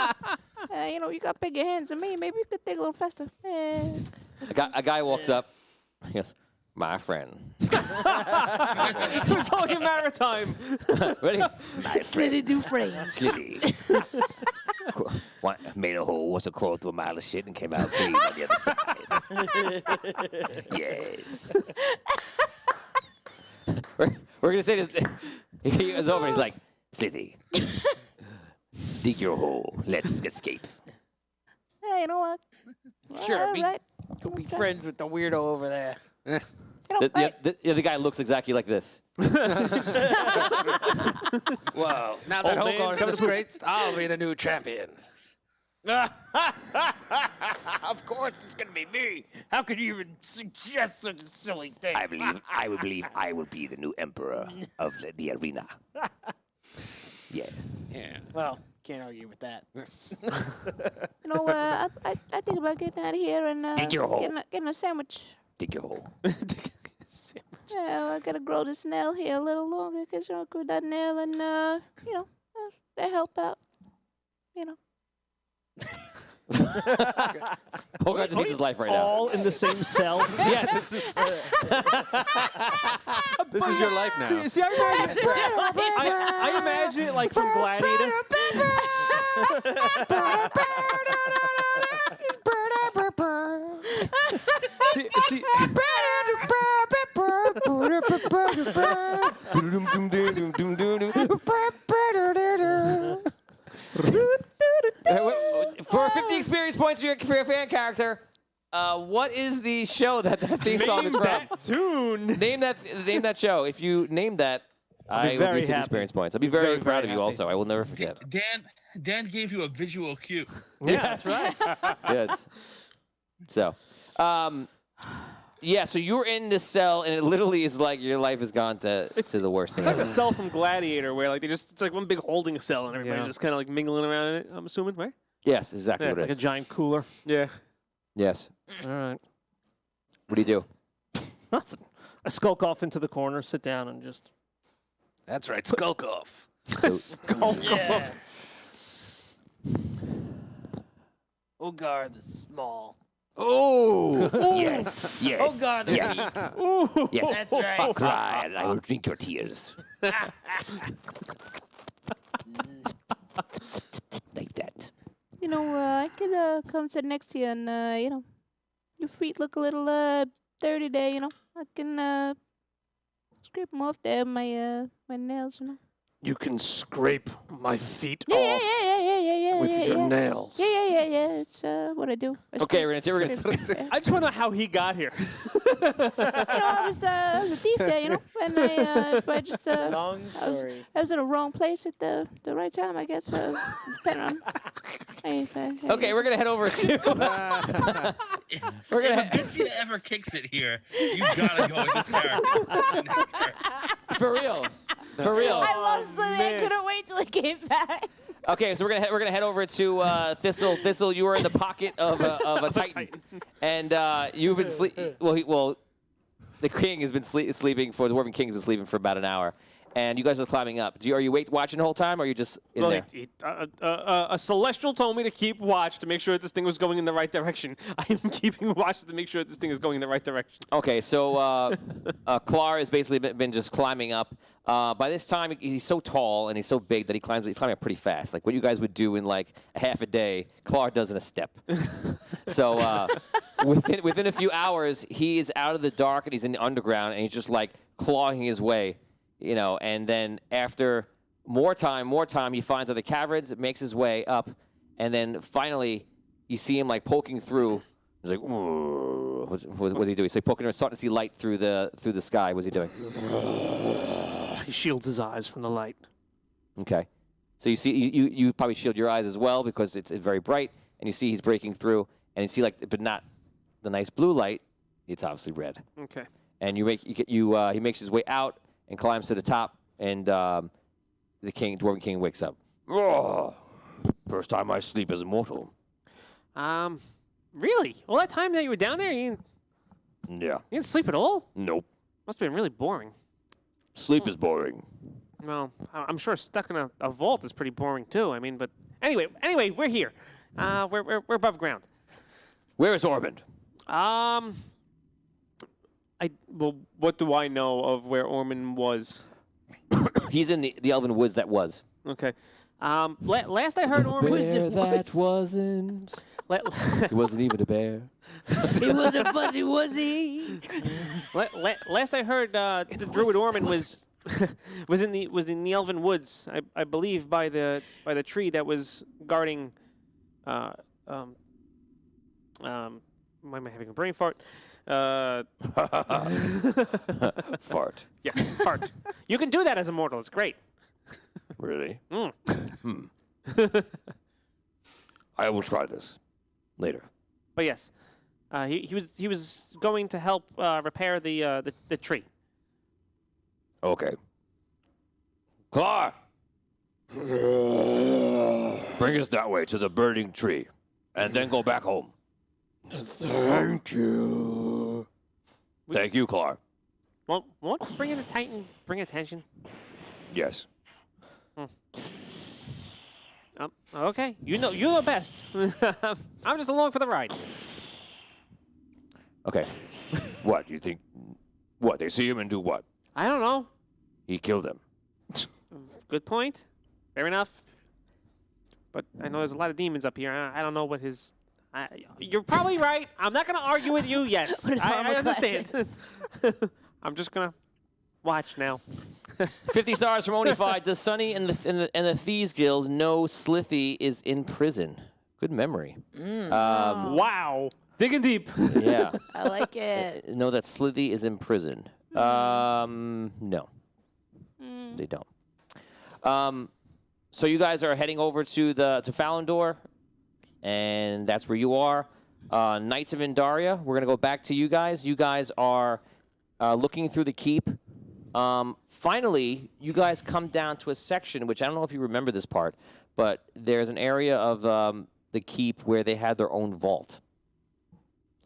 You know, you got bigger hands than me. Maybe you could dig a little faster. A guy walks up. He goes, "My friend." So it's all your maritime. Ready? Slitty do frames. Slitty. Made a hole, once a crawled through a mile of shit and came out clean on the other side. Yes. We're gonna say this. He goes over. He's like, "Slithy, dig your hole. Let's escape." Hey, you know what? Sure, All be right. Don't be friends with the weirdo over there. You know, The guy looks exactly like this. Whoa. Now that Old man Hogar's comes- disgraced, I'll be the new champion. Of course, it's gonna be me. How could you even suggest such a silly thing? I believe I will be the new emperor of the arena. Yes. Yeah. Well, can't argue with that. you know, I think about getting out of here and Dig your hole. getting a sandwich. Dig your hole. Yeah, I gotta grow this nail here a little longer because I grew that nail and you know, they help out. You know. Hogar just hates his life right now. All in the same cell. Yes. This is your life now. See, I imagine, I imagine it like from Gladiator. see, For 50 experience points for your fan character, what is the show that theme song is name from? that tune. Name that show. If you name that, I will very give you 50 happy. experience points. I'll be very, Very, proud very of you happy. also. I will never forget. Dan gave you a visual cue. Yeah, that's right. Yes. So, yeah, so you're in this cell, and it literally is like your life has gone to the worst thing It's like ever. the cell from Gladiator, where like it's like one big holding cell, and everybody's Yeah. just kind of like mingling around in it. I'm assuming, right? Yes, exactly Yeah, what Like it a is. giant cooler. Yeah. Yes. All right. What do you do? Nothing. I skulk off into the corner, sit down, and just. That's right, skulk off. Skull. Yeah. Hogar the Small. Oh, yes, yes. Hogar the yes. Weak. Yes. That's right. Cry, and I will drink your tears. Like that. You know, I could come sit next to you and you know, your feet look a little dirty there. You know, I can scrape them off there, my nails. You know. You can scrape my feet Yeah, off yeah, with your yeah. nails. Yeah. It's what I do. I Okay, scrape- we're gonna scrape- I just want to know how he got here. you know, I was a thief there, you know, and I just Long story. I was in the wrong place at the right time, I guess. Depending on. Okay, we're gonna head over to. We're gonna If Garcia ever kicks it here, you gotta go with this character. for real. For real. I love Slimmy. I couldn't wait till he came back. Okay, so we're gonna head over to Thistle. Thistle, you are in the pocket of a Titan, and you've been the king has been sleeping for the Dwarven King has been sleeping for about an hour, and you guys are climbing up. Are you watching the whole time, or are you just in there? A celestial told me to keep watch to make sure that this thing was going in the right direction. I am keeping watch to make sure that this thing is going in the right direction. Okay, so Klar has basically been just climbing up. By this time, he's so tall and he's so big that he's climbing up pretty fast. Like what you guys would do in like a half a day, Klar does in a step. So within a few hours, he is out of the dark and he's in the underground and he's just like clawing his way, you know. And then after more time, he finds other caverns, makes his way up, and then finally you see him like poking through. He's like, "Whoa." What's he doing? He's like poking through, starting to see light through the sky. What's he doing? He shields his eyes from the light. Okay. So you see, you probably shield your eyes as well because it's very bright, and you see he's breaking through, and you see but not the nice blue light. It's obviously red. Okay. And he makes his way out and climbs to the top, and the Dwarven King wakes up. Oh, first time I sleep as a mortal. Really? All that time that you were down there, you didn't sleep at all? Nope. Must have been really boring. Sleep is boring. Well, I'm sure stuck in a vault is pretty boring too. I mean, but anyway, we're here. We're above ground. Where is Ormond? Well, what do I know of where Ormond was? He's in the Elven Woods that was. Okay. Last I heard, Ormond was. wasn't. He wasn't even a bear. He was a fuzzy wuzzy. Last I heard, the druid Ormond was was in the Elven Woods, I believe, by the tree that was guarding Why am I having a brain fart? Fart. Yes, fart. You can do that as a mortal. It's great. Really? Mm. I will try this later. But yes, he was going to help repair the tree. Okay. Clar! Bring us that way to the burning tree, and then go back home. Thank you. Thank you, Clar. Well, what? Bring it to Titan. Bring attention. Yes. Okay. You know best. I'm just along for the ride. Okay. What, you think? What, they see him and do what? I don't know. He killed them. Good point. Fair enough. But I know there's a lot of demons up here. I don't know what his... you're probably right. I'm not going to argue with you. Yes, What is wrong I with understand. I'm just going to watch now. 50 stars from Onify. Does Sonny and the Thieves Guild know Slithy is in prison? Good memory. Wow. Digging deep. Yeah. I like it. Know that Slithy is in prison. No. They don't. So you guys are heading over to Falindor, and that's where you are. Knights of Andaria, we're going to go back to you guys. You guys are looking through the keep. Finally, you guys come down to a section, which I don't know if you remember this part, but there's an area of the keep where they had their own vault.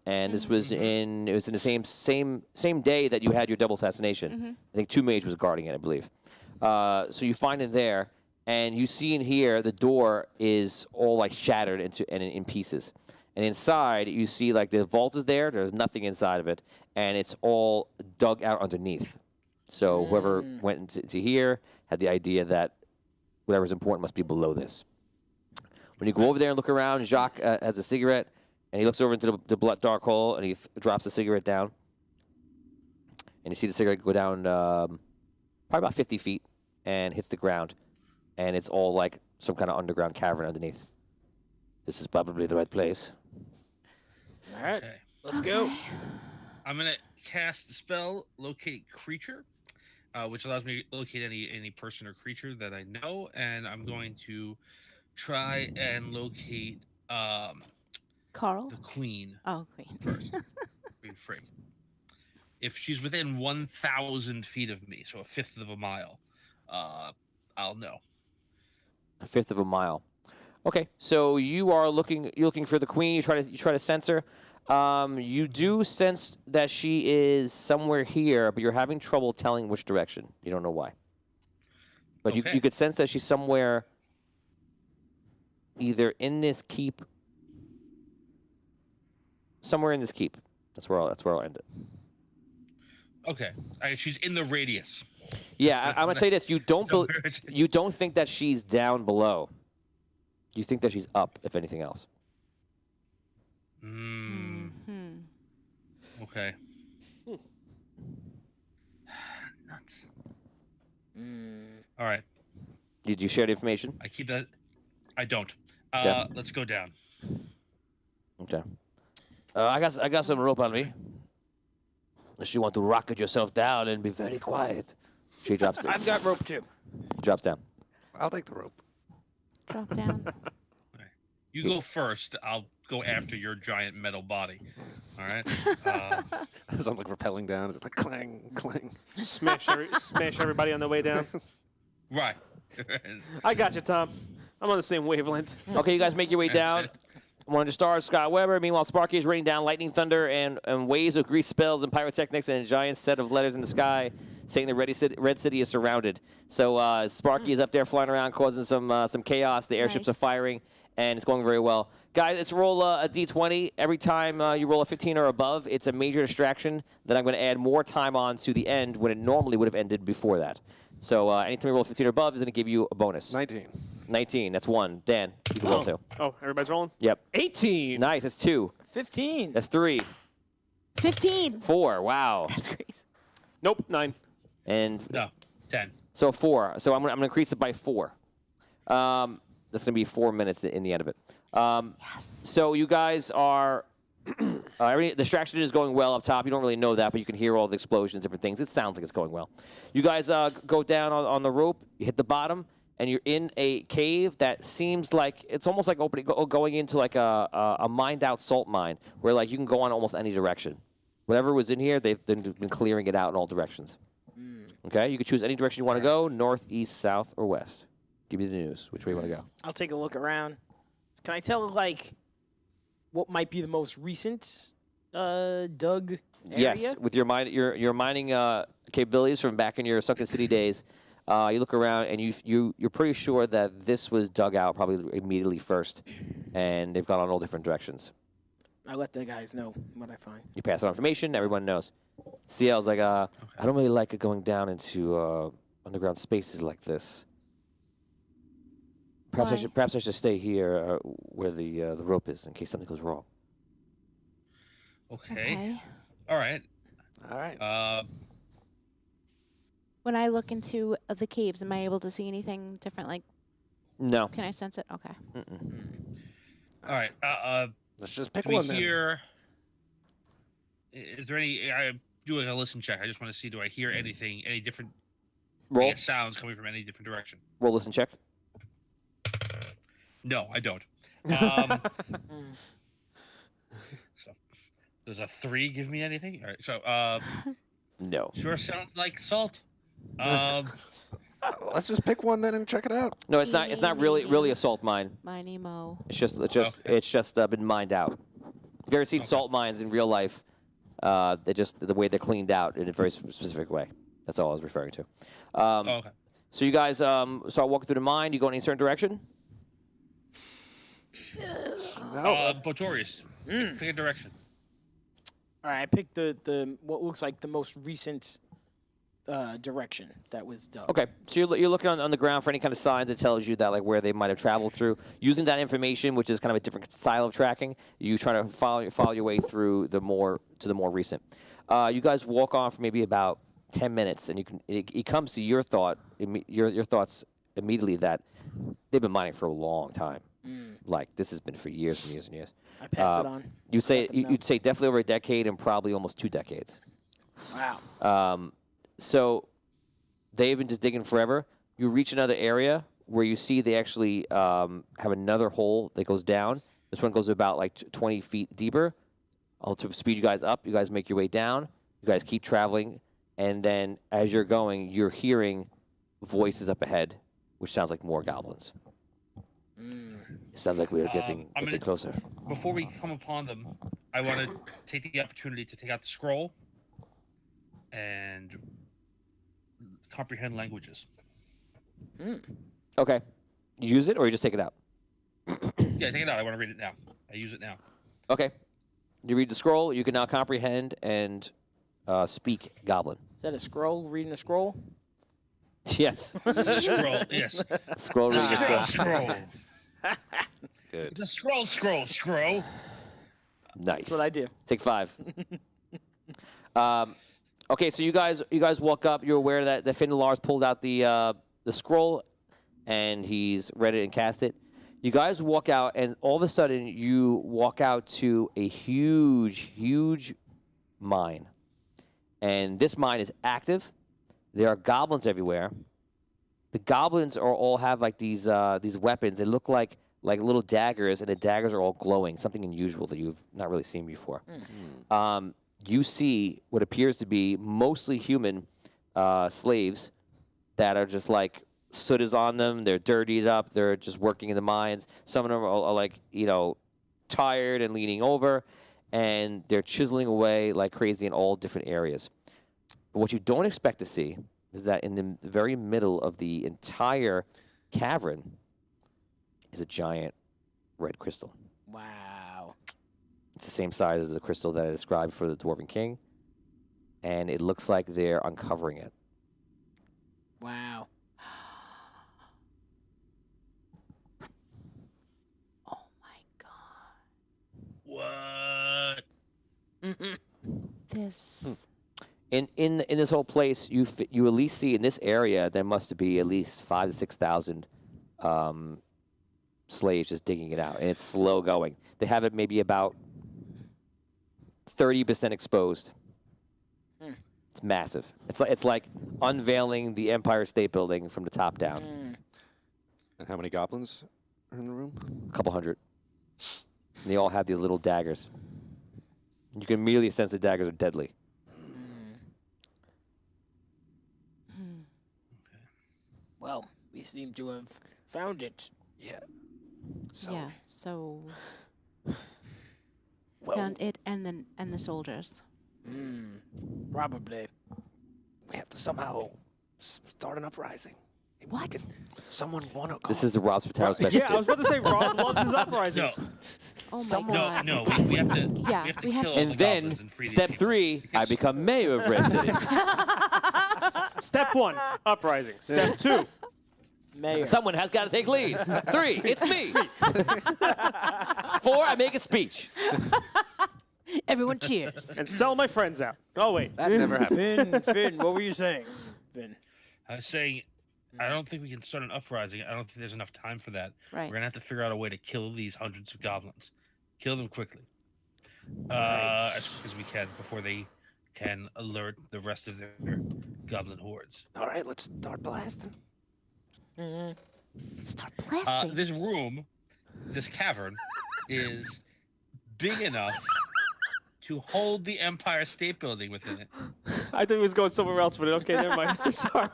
And this was in the same day that you had your double assassination. I think Two Mage was guarding it, I believe. So you find it there, and you see in here the door is all like shattered in pieces. And inside you see like the vault is there. There's nothing inside of it, and it's all dug out underneath. So whoever went into here had the idea that whatever's important must be below this. When you go over there and look around, Jacques has a cigarette. And he looks over into the dark hole, and he drops the cigarette down. And you see the cigarette go down probably about 50 feet and hits the ground. And it's all like some kind of underground cavern underneath. This is probably the right place. All right, Okay. let's go. I'm gonna cast the spell Locate Creature, which allows me to locate any person or creature that I know, and I'm going to try and locate Carl? the queen Oh, Queen. first. Queen Frigg. If she's within 1,000 feet of me, so a fifth of a mile, I'll know. A fifth of a mile. Okay, so you're looking for the queen. You try to sense her. You do sense that she is somewhere here, but you're having trouble telling which direction. You don't know why. But Okay. you could sense that she's somewhere either in this keep. Somewhere in this keep. That's where I'll end it. Okay, she's in the radius. Yeah, I'm gonna say this. You don't So you don't think that she's down below. You think that she's up, if anything else. Okay. Nuts. All right. Did you share the information? I keep that. I don't. Okay. Let's go down. Okay. I got some rope on me. Unless you want to rocket yourself down and be very quiet. She drops down. I've got rope too. Drops down. I'll take the rope. Drop down. You go first. I'll go after your giant metal body. All right. As I'm like rappelling down, it's like clang, clang. Smash everybody on the way down. Right. I got you, Tom. I'm on the same wavelength. Okay, you guys make your way down. it. One of the stars, Scott Weber. Meanwhile, Sparky is raining down lightning, thunder, and waves of grease spells and pyrotechnics and a giant set of letters in the sky saying the Red City is surrounded. So Sparky is up there flying around, causing some chaos. The airships are Nice. firing, and it's going very well. Guys, let's roll a d20. Every time you roll a 15 or above, it's a major distraction that I'm going to add more time on to the end when it normally would have ended before that. So anytime you roll a 15 or above is going to give you a bonus. 19. 19, that's 1. Dan, you can roll 2. Oh, everybody's rolling? Yep. 18. Nice, that's 2. 15. That's 3. 15. 4, wow. That's crazy. Nope, 9. And No, 10. so 4. So I'm gonna increase it by 4. That's gonna be 4 minutes in the end of it. Yes. So you guys are The distraction is going well up top. You don't really know that, but you can hear all the explosions, different things. It sounds like it's going well. You guys go down on the rope. You hit the bottom, and you're in a cave that seems like it's almost like going into like a mined-out salt mine, where like you can go on almost any direction. Whatever was in here, they've been clearing it out in all directions. Okay, you can choose any direction you want to go: north, east, south, or west. Give me the news. Which way you want to go? I'll take a look around. Can I tell, like, what might be the most recent dug area? Yes, with your mining capabilities from back in your Sunken City days, you look around and you're pretty sure that this was dug out probably immediately first, and they've gone on all different directions. I let the guys know what I find. You pass on information, everyone knows. CL's like, I don't really like it going down into underground spaces like this. Perhaps I should stay here where the rope is in case something goes wrong. Okay. All right. When I look into the caves, am I able to see anything different? Like, No. can I sense it? Okay. All right. Let's just pick Can we one then. hear? Is there any? I do a listen check. I just want to see. Do I hear anything? Any different Roll. sounds coming from any different direction? Roll, listen, check. No, I don't. So, does a 3 give me anything? All right. So, No. sure sounds like salt. Let's just pick one then and check it out. No, it's not. It's not really a salt mine. Mine emo. It's just Okay. been mined out. If you've ever seen salt mines in real life, they just the way they're cleaned out in a very specific way. That's all I was referring to. Okay. So you guys start walking through the mine. You go in a certain direction. Botorius, pick a direction. All right, I picked the what looks like the most recent direction that was dug. Okay, so you're looking on the ground for any kind of signs that tells you that like where they might have traveled through. Using that information, which is kind of a different style of tracking, you try to follow your way through the more recent. You guys walk on for maybe about 10 minutes, and it comes to your thoughts immediately that they've been mining for a long time. Like this has been for years and years and years. I pass it on. You'd say Let them know. you'd say definitely over a decade and probably almost 2 decades. Wow. So they've been just digging forever. You reach another area where you see they actually have another hole that goes down. This one goes about like 20 feet deeper. I'll to speed you guys up. You guys make your way down. You guys keep traveling. And then as you're going, you're hearing voices up ahead, which sounds like more goblins. It sounds like we are getting closer. Before we come upon them, I want to take the opportunity to take out the scroll and comprehend languages. Okay. You use it or you just take it out? Yeah, take it out. I want to read it now. I use it now. Okay. You read the scroll. You can now comprehend and speak Goblin. Is that a scroll? Reading a scroll? Yes. Scroll, yes. Scroll reading the scroll. Scroll. Good. The scroll. Nice. That's what I do. Take 5. Okay, so you guys walk up. You're aware that Findalar's pulled out the scroll, and he's read it and cast it. You guys walk out, and all of a sudden, you walk out to a huge mine. And this mine is active. There are goblins everywhere. The goblins all have like these weapons. They look like little daggers, and the daggers are all glowing. Something unusual that you've not really seen before. You see what appears to be mostly human slaves that are just like soot is on them. They're dirtied up. They're just working in the mines. Some of them are like tired and leaning over, and they're chiseling away like crazy in all different areas. But what you don't expect to see is that in the very middle of the entire cavern is a giant red crystal. Wow. It's the same size as the crystal that I described for the Dwarven King, and it looks like they're uncovering it. Wow. Oh my god. What? This. In this whole place, you at least see in this area there must be at least 5,000 to 6,000 slaves just digging it out, and it's slow going. They have it maybe about 30% exposed. It's massive. It's like unveiling the Empire State Building from the top down. And how many goblins are in the room? A couple hundred. And they all have these little daggers. You can immediately sense the daggers are deadly. Well, we seem to have found it. Yeah. Yeah. So Well, found it and the soldiers. probably. We have to somehow start an uprising. What? Someone want to. This is the Rob Spataro special. Yeah, I was about to say Rob loves his uprisings. No, Oh my Someone- god. no, we have to. Yeah, we have to we have kill to- all And the then, goblins and free these step people. 3, I become mayor of Red City. Step 1, uprising. Step 2, Mayor. Someone has got to take lead. 3, it's me. 4, I make a speech. Everyone cheers. and sell my friends out. Oh, wait. That never happened. Finn, what were you saying? Finn. I was saying, I don't think we can start an uprising. I don't think there's enough time for that. Right. We're gonna have to figure out a way to kill these hundreds of goblins. Kill them quickly, as quick as we can before they can alert the rest of their goblin hordes. All right, let's start blasting. Start blasting. This room, this cavern, is big enough to hold the Empire State Building within it. I thought he was going somewhere else, but okay, never mind. I'm sorry.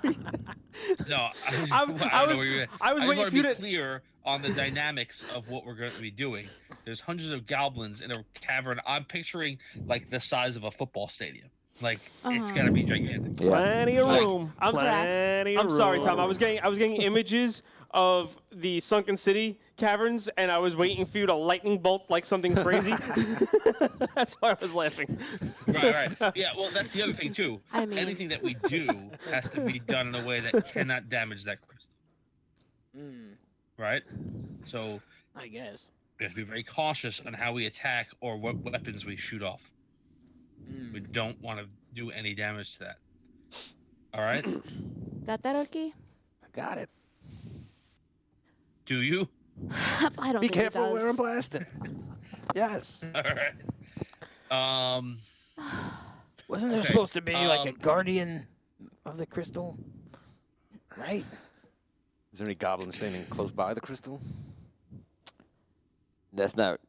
No, I don't know was where you're at. I was just waiting want for you to be to. clear on the dynamics of what we're going to be doing. There's hundreds of goblins in a cavern. I'm picturing like the size of a football stadium. Like it's got to be gigantic. Plenty of room. I'm- Plenty of I'm sorry, Tom. I room. was getting images of the sunken city caverns, and I was waiting for you to lightning bolt like something crazy. That's why I was laughing. Right. Yeah, well, that's the other thing too. I mean- anything that we do has to be done in a way that cannot damage that crystal. Right. So I guess. we have to be very cautious on how we attack or what weapons we shoot off. We don't want to do any damage to that. All right. Got that, Arky? I got it. Do you? I don't Be think it careful where I'm does. blasting. Yes. All right. Wasn't there Okay, supposed to be like a um, guardian of the crystal? Right? Is there any goblins standing close by the crystal? That's not.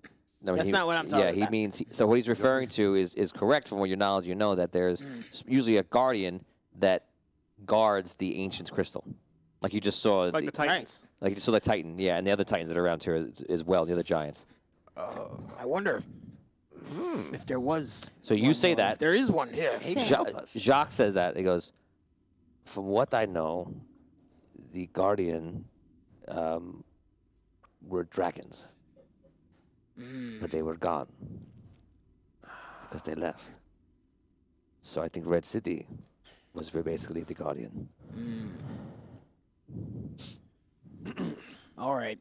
No, That's not what I'm talking Yeah, he about. means. So what he's referring to is correct from what your knowledge. You know that there's usually a guardian that guards the ancient's crystal, like you just saw. Like the Titans. Like you just saw the Titan, yeah, and the other Titans that are around here as well, the other giants. I wonder if there was. So you one say more, that. If there is one here. Jacques says that. He goes, from what I know, the Guardian were dragons. But they were gone. Because they left. So I think Red City was basically the Guardian. All right.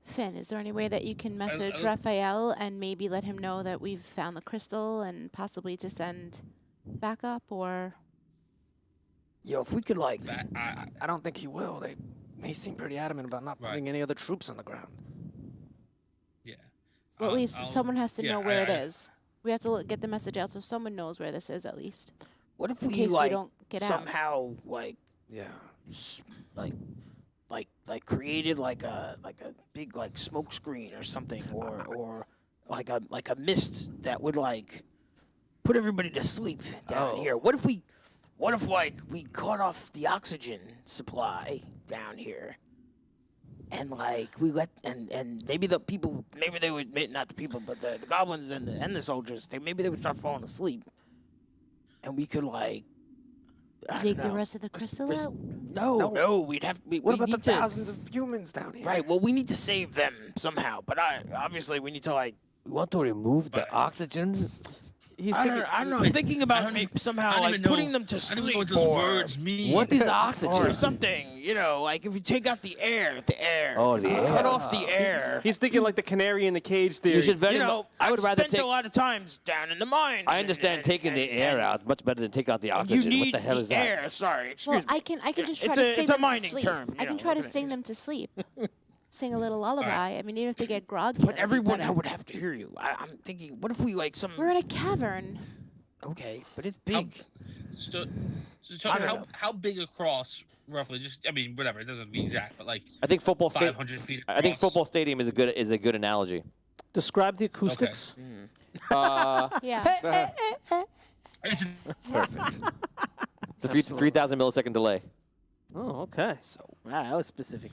Finn, is there any way that you can message I- Raphael and maybe let him know that we've found the crystal and possibly to send backup or? Yo, if we could like. I don't think he will. He seemed pretty adamant about not Right. putting any other troops on the ground. Yeah. Well, at least someone has to yeah, know where it I- is. We have to get the message out so someone knows where this is at least. What if In we case we like don't get out. somehow like Yeah. like created like a big like smoke screen or something or like a mist that would like put everybody to sleep down here. What if like we cut off the oxygen supply down here and like we let and maybe the people maybe they would not the people but the goblins and the soldiers maybe they would start falling asleep and we could like I Take don't the know. rest of the crystal Just- out? No, we'd have. What we about the need to- thousands of humans down here? Right. Well, we need to save them somehow. But obviously we need to like. We want to remove the But- oxygen? He's I thinking. don't know. I'm thinking about don't even- somehow I don't like even know- putting them to I don't even know sleep what those or words mean. What is or oxygen? something. You know, like if you take out the air. Oh, If the you air. Cut off the air. He's thinking like the canary in the cage theory. You should very You mu- know, I would I've rather spent take. a lot of times down in the mines. I understand taking the air out much better than take out the You oxygen. need What the hell the is that? air. Sorry, Well, excuse me. I can just try It's to a- sing it's a them mining to sleep. term, you I can know, try to we're gonna sing use- them to sleep. sing a little lullaby. I mean, even if they get groggy. But that'd be everyone better. would have to hear you. I'm thinking, what if we like some? We're in a cavern. Okay, but it's big. So I don't know. how big across roughly? Just I mean, whatever. It doesn't be exact, but like I think football 500 feet. I think across. football stadium is a good analogy. Describe the acoustics. Yeah. Is it- Perfect. It's a 3,000 millisecond delay. Oh, okay. Wow, that was specific.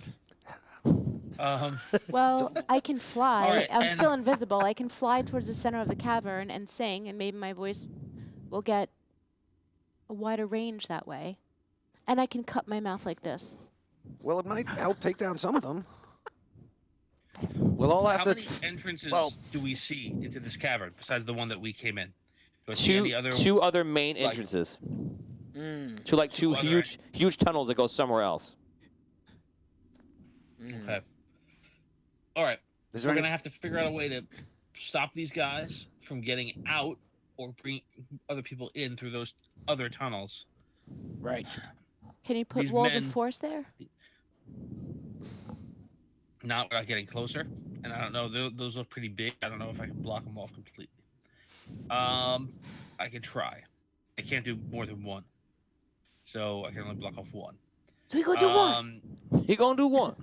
Well, I can fly. All right, I'm and- still invisible. I can fly towards the center of the cavern and sing, and maybe my voice will get a wider range that way. And I can cut my mouth like this. Well, it might help take down some of them. We'll all have How to. many entrances do we see into this cavern besides the one that we came in? Do I see any other? Two other main like- entrances. Two Two other huge tunnels that go somewhere else. Okay. All right. Is We're there gonna any? have to figure out a way to stop these guys from getting out or bring other people in through those other tunnels. Right. Can you put These walls men- of force there? Not without getting closer, and I don't know. Those look pretty big. I don't know if I can block them off completely. I can try. I can't do more than one, so I can only block off one. So we go do one. He gonna do one.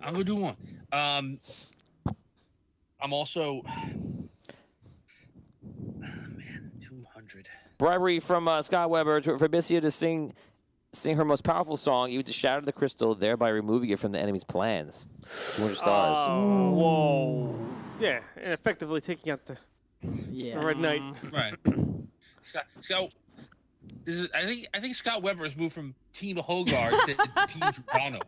I'm gonna do one. I'm also. Man, 200. Bribery from Scott Weber for Abyssia to sing her most powerful song. You to shatter the crystal, thereby removing it from the enemy's plans. 200 stars. Oh, whoa. Yeah, and effectively taking out the Red Knight. Right. Scott. This is. I think Scott Weber has moved from Team Hogar to Team Dragano.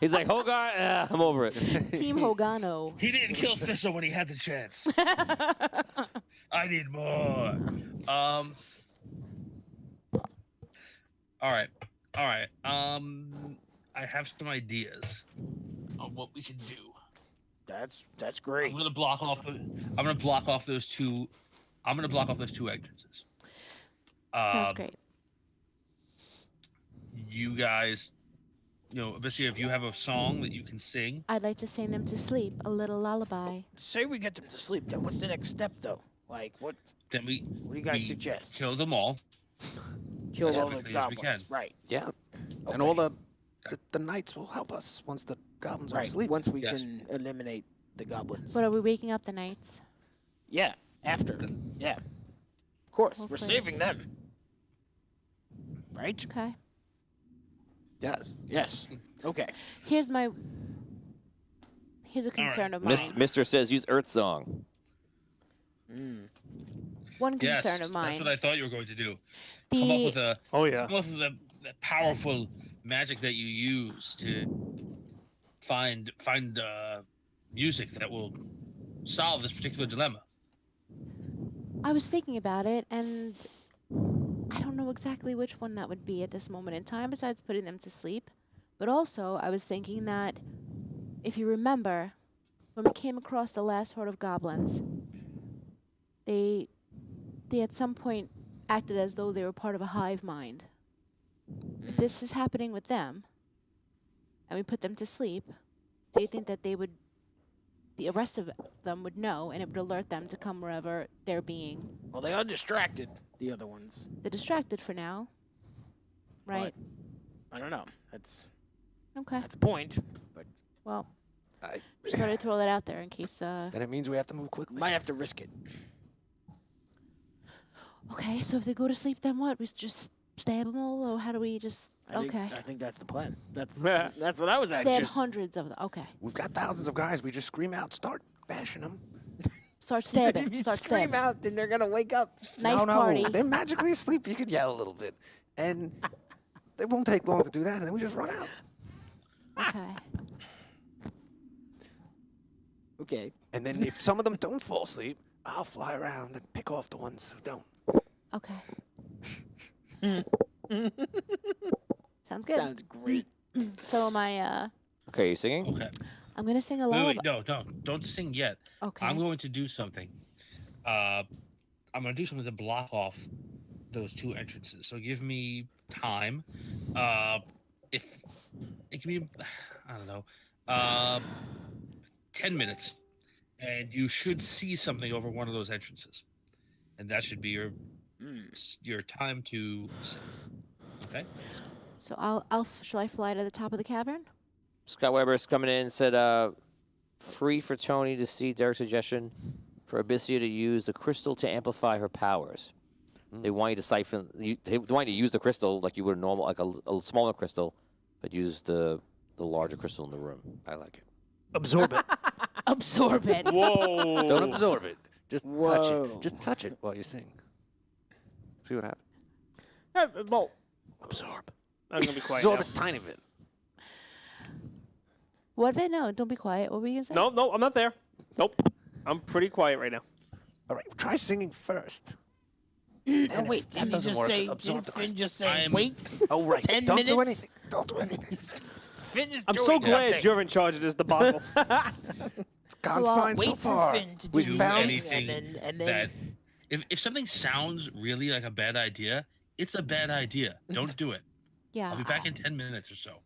He's like, Hogar, I'm over it. Team Hogano. He didn't kill Thistle when he had the chance. I need more. All right. I have some ideas on what we can do. That's great. I'm gonna block off those two entrances. Sounds great. You guys, Abyssia, if you have a song that you can sing, I'd like to sing them to sleep, a little lullaby. Say we get them to sleep. Then what's the next step, though? Like, what then do you guys suggest? kill them all. Kill all quickly the as we goblins, can. right? Yeah. And all the knights will help us once the goblins are Right. asleep. Once we Yes. can eliminate the goblins. But are we waking up the knights? Yeah. After. Yeah. Of course, we're Hopefully. saving them. Right? Okay. Yes. Yes. Okay. Here's a concern of mine. Mr. says use Earth Song. One Yes, concern of mine. that's what I thought you were going to do. Come up with The Oh, yeah. come up with the powerful magic that you use to find music that will solve this particular dilemma. I was thinking about it, and I don't know exactly which one that would be at this moment in time, besides putting them to sleep. But also, I was thinking that, if you remember, when we came across the last horde of goblins, they at some point acted as though they were part of a hive mind. If this is happening with them, and we put them to sleep, do you think that the rest of them would know, and it would alert them to come wherever they're being? Well, they are distracted, the other ones. They're distracted for now, right? I don't know. That's Okay. a point. But Well, I, just thought I'd throw that out there in case. then it means we have to move quickly. might have to risk it. Okay, so if they go to sleep, then what? We just stab them all, or how do we just? I Okay. think that's the plan. That's what I was asking. Stab hundreds of them. Okay. We've got thousands of guys. We just scream out, start bashing them. Start stabbing. If you Start scream stabbing. out, then they're gonna wake up. Knife no, party. they're magically asleep. You could yell a little bit, and it won't take long to do that, and then we just run out. Okay. Okay. And then if some of them don't fall asleep, I'll fly around and pick off the ones who don't. Okay. Sounds good. Sounds great. So am I? Okay, you singing? Okay. I'm gonna sing a Wait, lullaby. no, don't sing yet. Okay. I'm going to do something. I'm going to do something to block off those two entrances. So give me time. if it can be, I don't know, 10 minutes, and you should see something over one of those entrances, and that should be your time to sing. Okay. So shall I fly to the top of the cavern? Scott Weber's coming in and said, free for Tony to see Derek's suggestion for Abyssia to use the crystal to amplify her powers. They want you to siphon. They want you to use the crystal like you would a normal, like a smaller crystal, but use the larger crystal in the room. I like it. Absorb it. Absorb it. Whoa. Don't absorb it. Just touch Whoa. it. Just touch it while you sing. See what happens. Well, Absorb. I'm gonna be quiet. Absorb now. a tiny bit. What did they know? Don't be quiet. What were you gonna say? No, I'm not there. Nope. I'm pretty quiet right now. All right, try singing first. Oh, wait, that doesn't work, absorb the Finn crystal. just say, I'm- wait. Oh, right. 10 Don't do minutes? anything. Don't do anything. Finn is I'm doing so glad something. you're in charge of this debacle. It's gone So I'll fine Wait so for far. Finn to We do found anything and then that if something sounds really like a bad idea, it's a bad idea. Don't do it. Yeah. I'll be back in 10 minutes or so.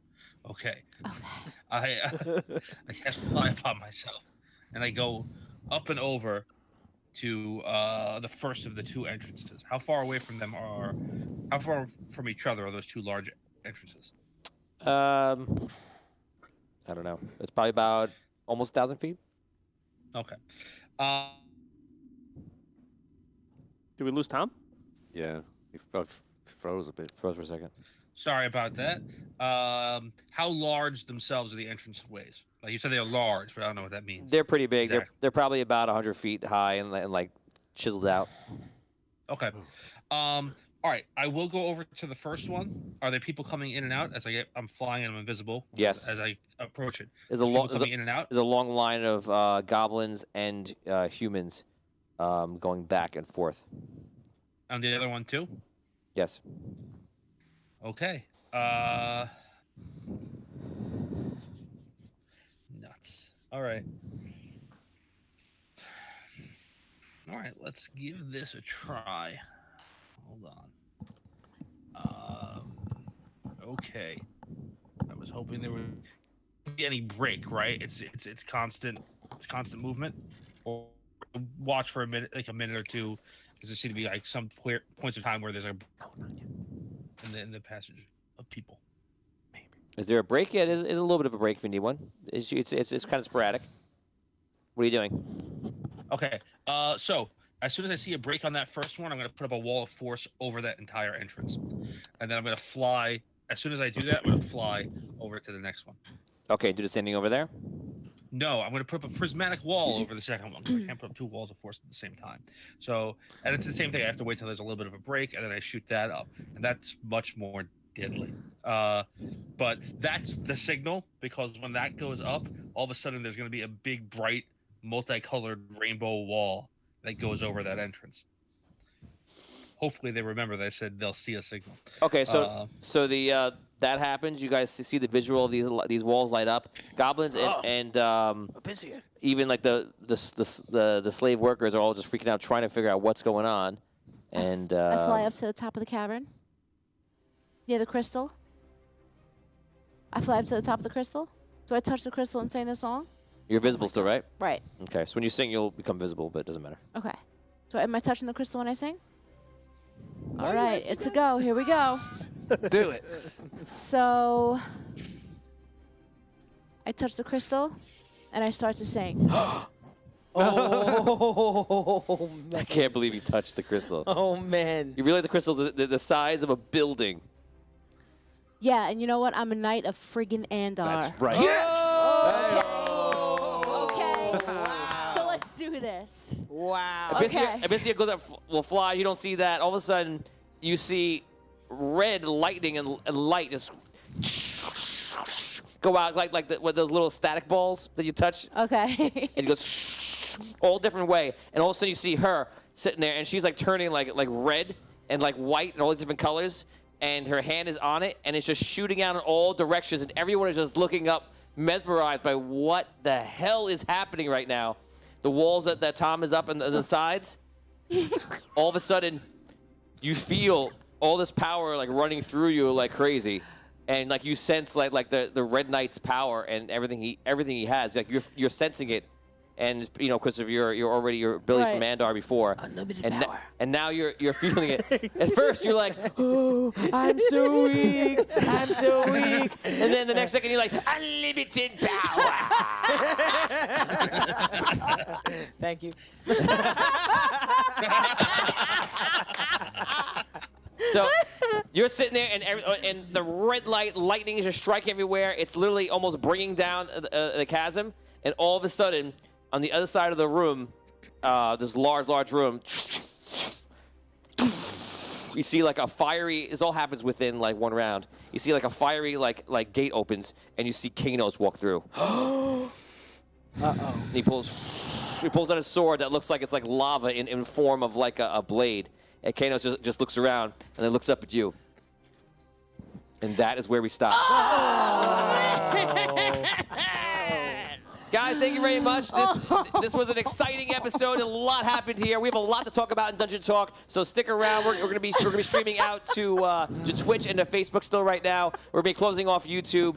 Okay. Okay. I cast fly upon myself, and I go up and over to the first of the two entrances. How far away from them are? How far from each other are those two large entrances? I don't know. It's probably about almost 1,000 feet. Okay. Did we lose Tom? Yeah, he froze a bit. Froze for a second. Sorry about that. How large themselves are the entrance ways? Like you said, they're large, but I don't know what that means. They're pretty big. Exactly. They're probably about 100 feet high and like chiseled out. Okay. All right. I will go over to the first one. Are there people coming in and out as I'm flying and I'm invisible? Yes. As I approach it. There's a People long coming in and out. there's a long line of goblins and humans going back and forth. On the other one too. Yes. Okay. Nuts. All right. All right. Let's give this a try. Hold on. Okay. I was hoping there would be any break, right? It's constant. It's constant movement. Or watch for a minute, like a minute or two. There seem to be like some points of time where there's a in the passage of people. Is there a break? Yeah, there's a little bit of a break if you need one. It's kind of sporadic. What are you doing? Okay. So as soon as I see a break on that first one, I'm going to put up a wall of force over that entire entrance, and then I'm going to fly. As soon as I do that, I'm going to fly over to the next one. Okay, do the same thing over there. No, I'm going to put up a prismatic wall over the second one because I can't put up two walls of force at the same time. So, and it's the same thing. I have to wait till there's a little bit of a break, and then I shoot that up, and that's much more deadly. But that's the signal, because when that goes up, all of a sudden there's going to be a big, bright, multicolored rainbow wall that goes over that entrance. Hopefully they remember that I said they'll see a signal. Okay, so that happens. You guys see the visual of these walls light up. Goblins and even like the slave workers are all just freaking out, trying to figure out what's going on. And I fly up to the top of the cavern, near the crystal. I fly up to the top of the crystal. Do I touch the crystal and sing the song? You're visible still, right? Right. Okay, so when you sing, you'll become visible, but it doesn't matter. Okay. So am I touching the crystal when I sing? All right, it's a go. Here we go. Do it. So I touch the crystal, and I start to sing. Oh, man. I can't believe you touched the crystal. Oh, man. You realize the crystal's the size of a building. Yeah, and you know what? I'm a knight of friggin' Andar. That's right. Okay. So let's do this. Wow. Okay. Abyssia goes up, will fly. You don't see that. All of a sudden, you see red lightning and light just go out like with those little static balls that you touch. Okay. And it goes all different way. And all of a sudden, you see her sitting there, and she's like turning like red and like white and all these different colors. And her hand is on it, and it's just shooting out in all directions, and everyone is just looking up, mesmerized by what the hell is happening right now. The walls that Tom is up on the sides, all of a sudden, you feel all this power like running through you like crazy, and like you sense like the Red Knight's power and everything he has. Like you're sensing it, and you know because of your ability from Andar before. Unlimited power. And now you're feeling it. At first you're like, oh, I'm so weak, I'm so weak, and then the next second you're like, unlimited power. Thank you. So you're sitting there, and the red lightning is just striking everywhere. It's literally almost bringing down the chasm, and all of a sudden, on the other side of the room, this large room, you see like a fiery. This all happens within like one round. You see like a fiery like gate opens, and you see Kanos walk through. Uh-oh. He pulls out a sword that looks like it's like lava in form of like a blade. And Kanos just looks around and then looks up at you. And that is where we stop. Guys, thank you very much. This was an exciting episode. A lot happened here. We have a lot to talk about in Dungeon Talk, so stick around. We're gonna be streaming out to Twitch and to Facebook still right now. We're gonna be closing off YouTube.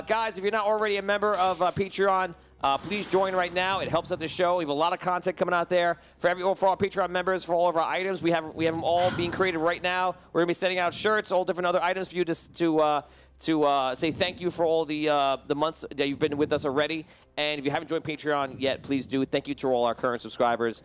Guys, if you're not already a member of Patreon, please join right now. It helps out the show. We have a lot of content coming out there for our Patreon members. For all of our items, we have them all being created right now. We're gonna be sending out shirts, all different other items for you to say thank you for all the months that you've been with us already. And if you haven't joined Patreon yet, please do. Thank you to all our current subscribers.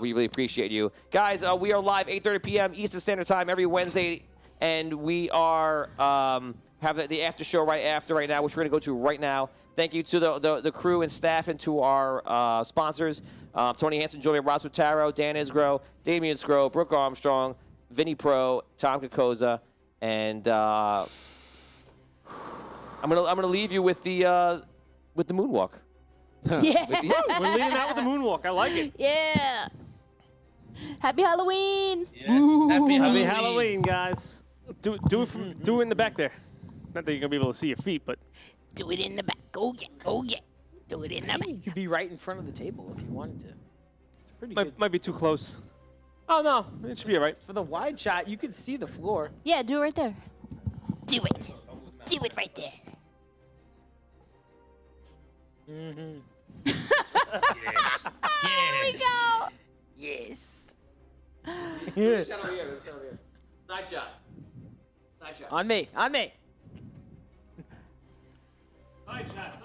We really appreciate you, guys. We are live 8:30 p.m. Eastern Standard Time every Wednesday, and we are have the after show right now, which we're gonna go to right now. Thank you to the crew and staff and to our sponsors. Tony Hansen, Joey Ross Pataro, Dan Isgro, Damian Scro, Brooke Armstrong, Vinny Pro, Tom Kokoza, and I'm gonna leave you with the moonwalk. Yeah. We're leading out with the moonwalk. I like it. Yeah. Happy Halloween. Yeah. Happy Halloween, guys. Do it in the back there. Not that you're gonna be able to see your feet, but Do it in the back. Oh yeah. Do it in the back. You could be right in front of the table if you wanted to. It's pretty good. might be too close. Oh no, it should be all right. For the wide shot, you could see the floor. Yeah, do it right there. Do it. Do it right there. Mm-hmm. Yes. There we go. Yes. Side shot. On me. Side shot.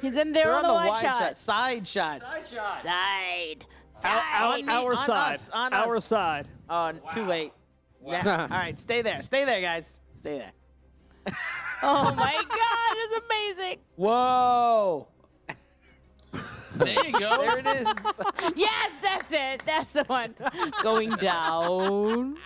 He's in there They're on the wide shot. Side shot. Side. Our side. On Our us. side. Oh, too late. Nah. All right, stay there. Stay there, guys. Stay there. Oh my God, it's amazing. Whoa. There you go. There it is. Yes, that's it. That's the one. Going down.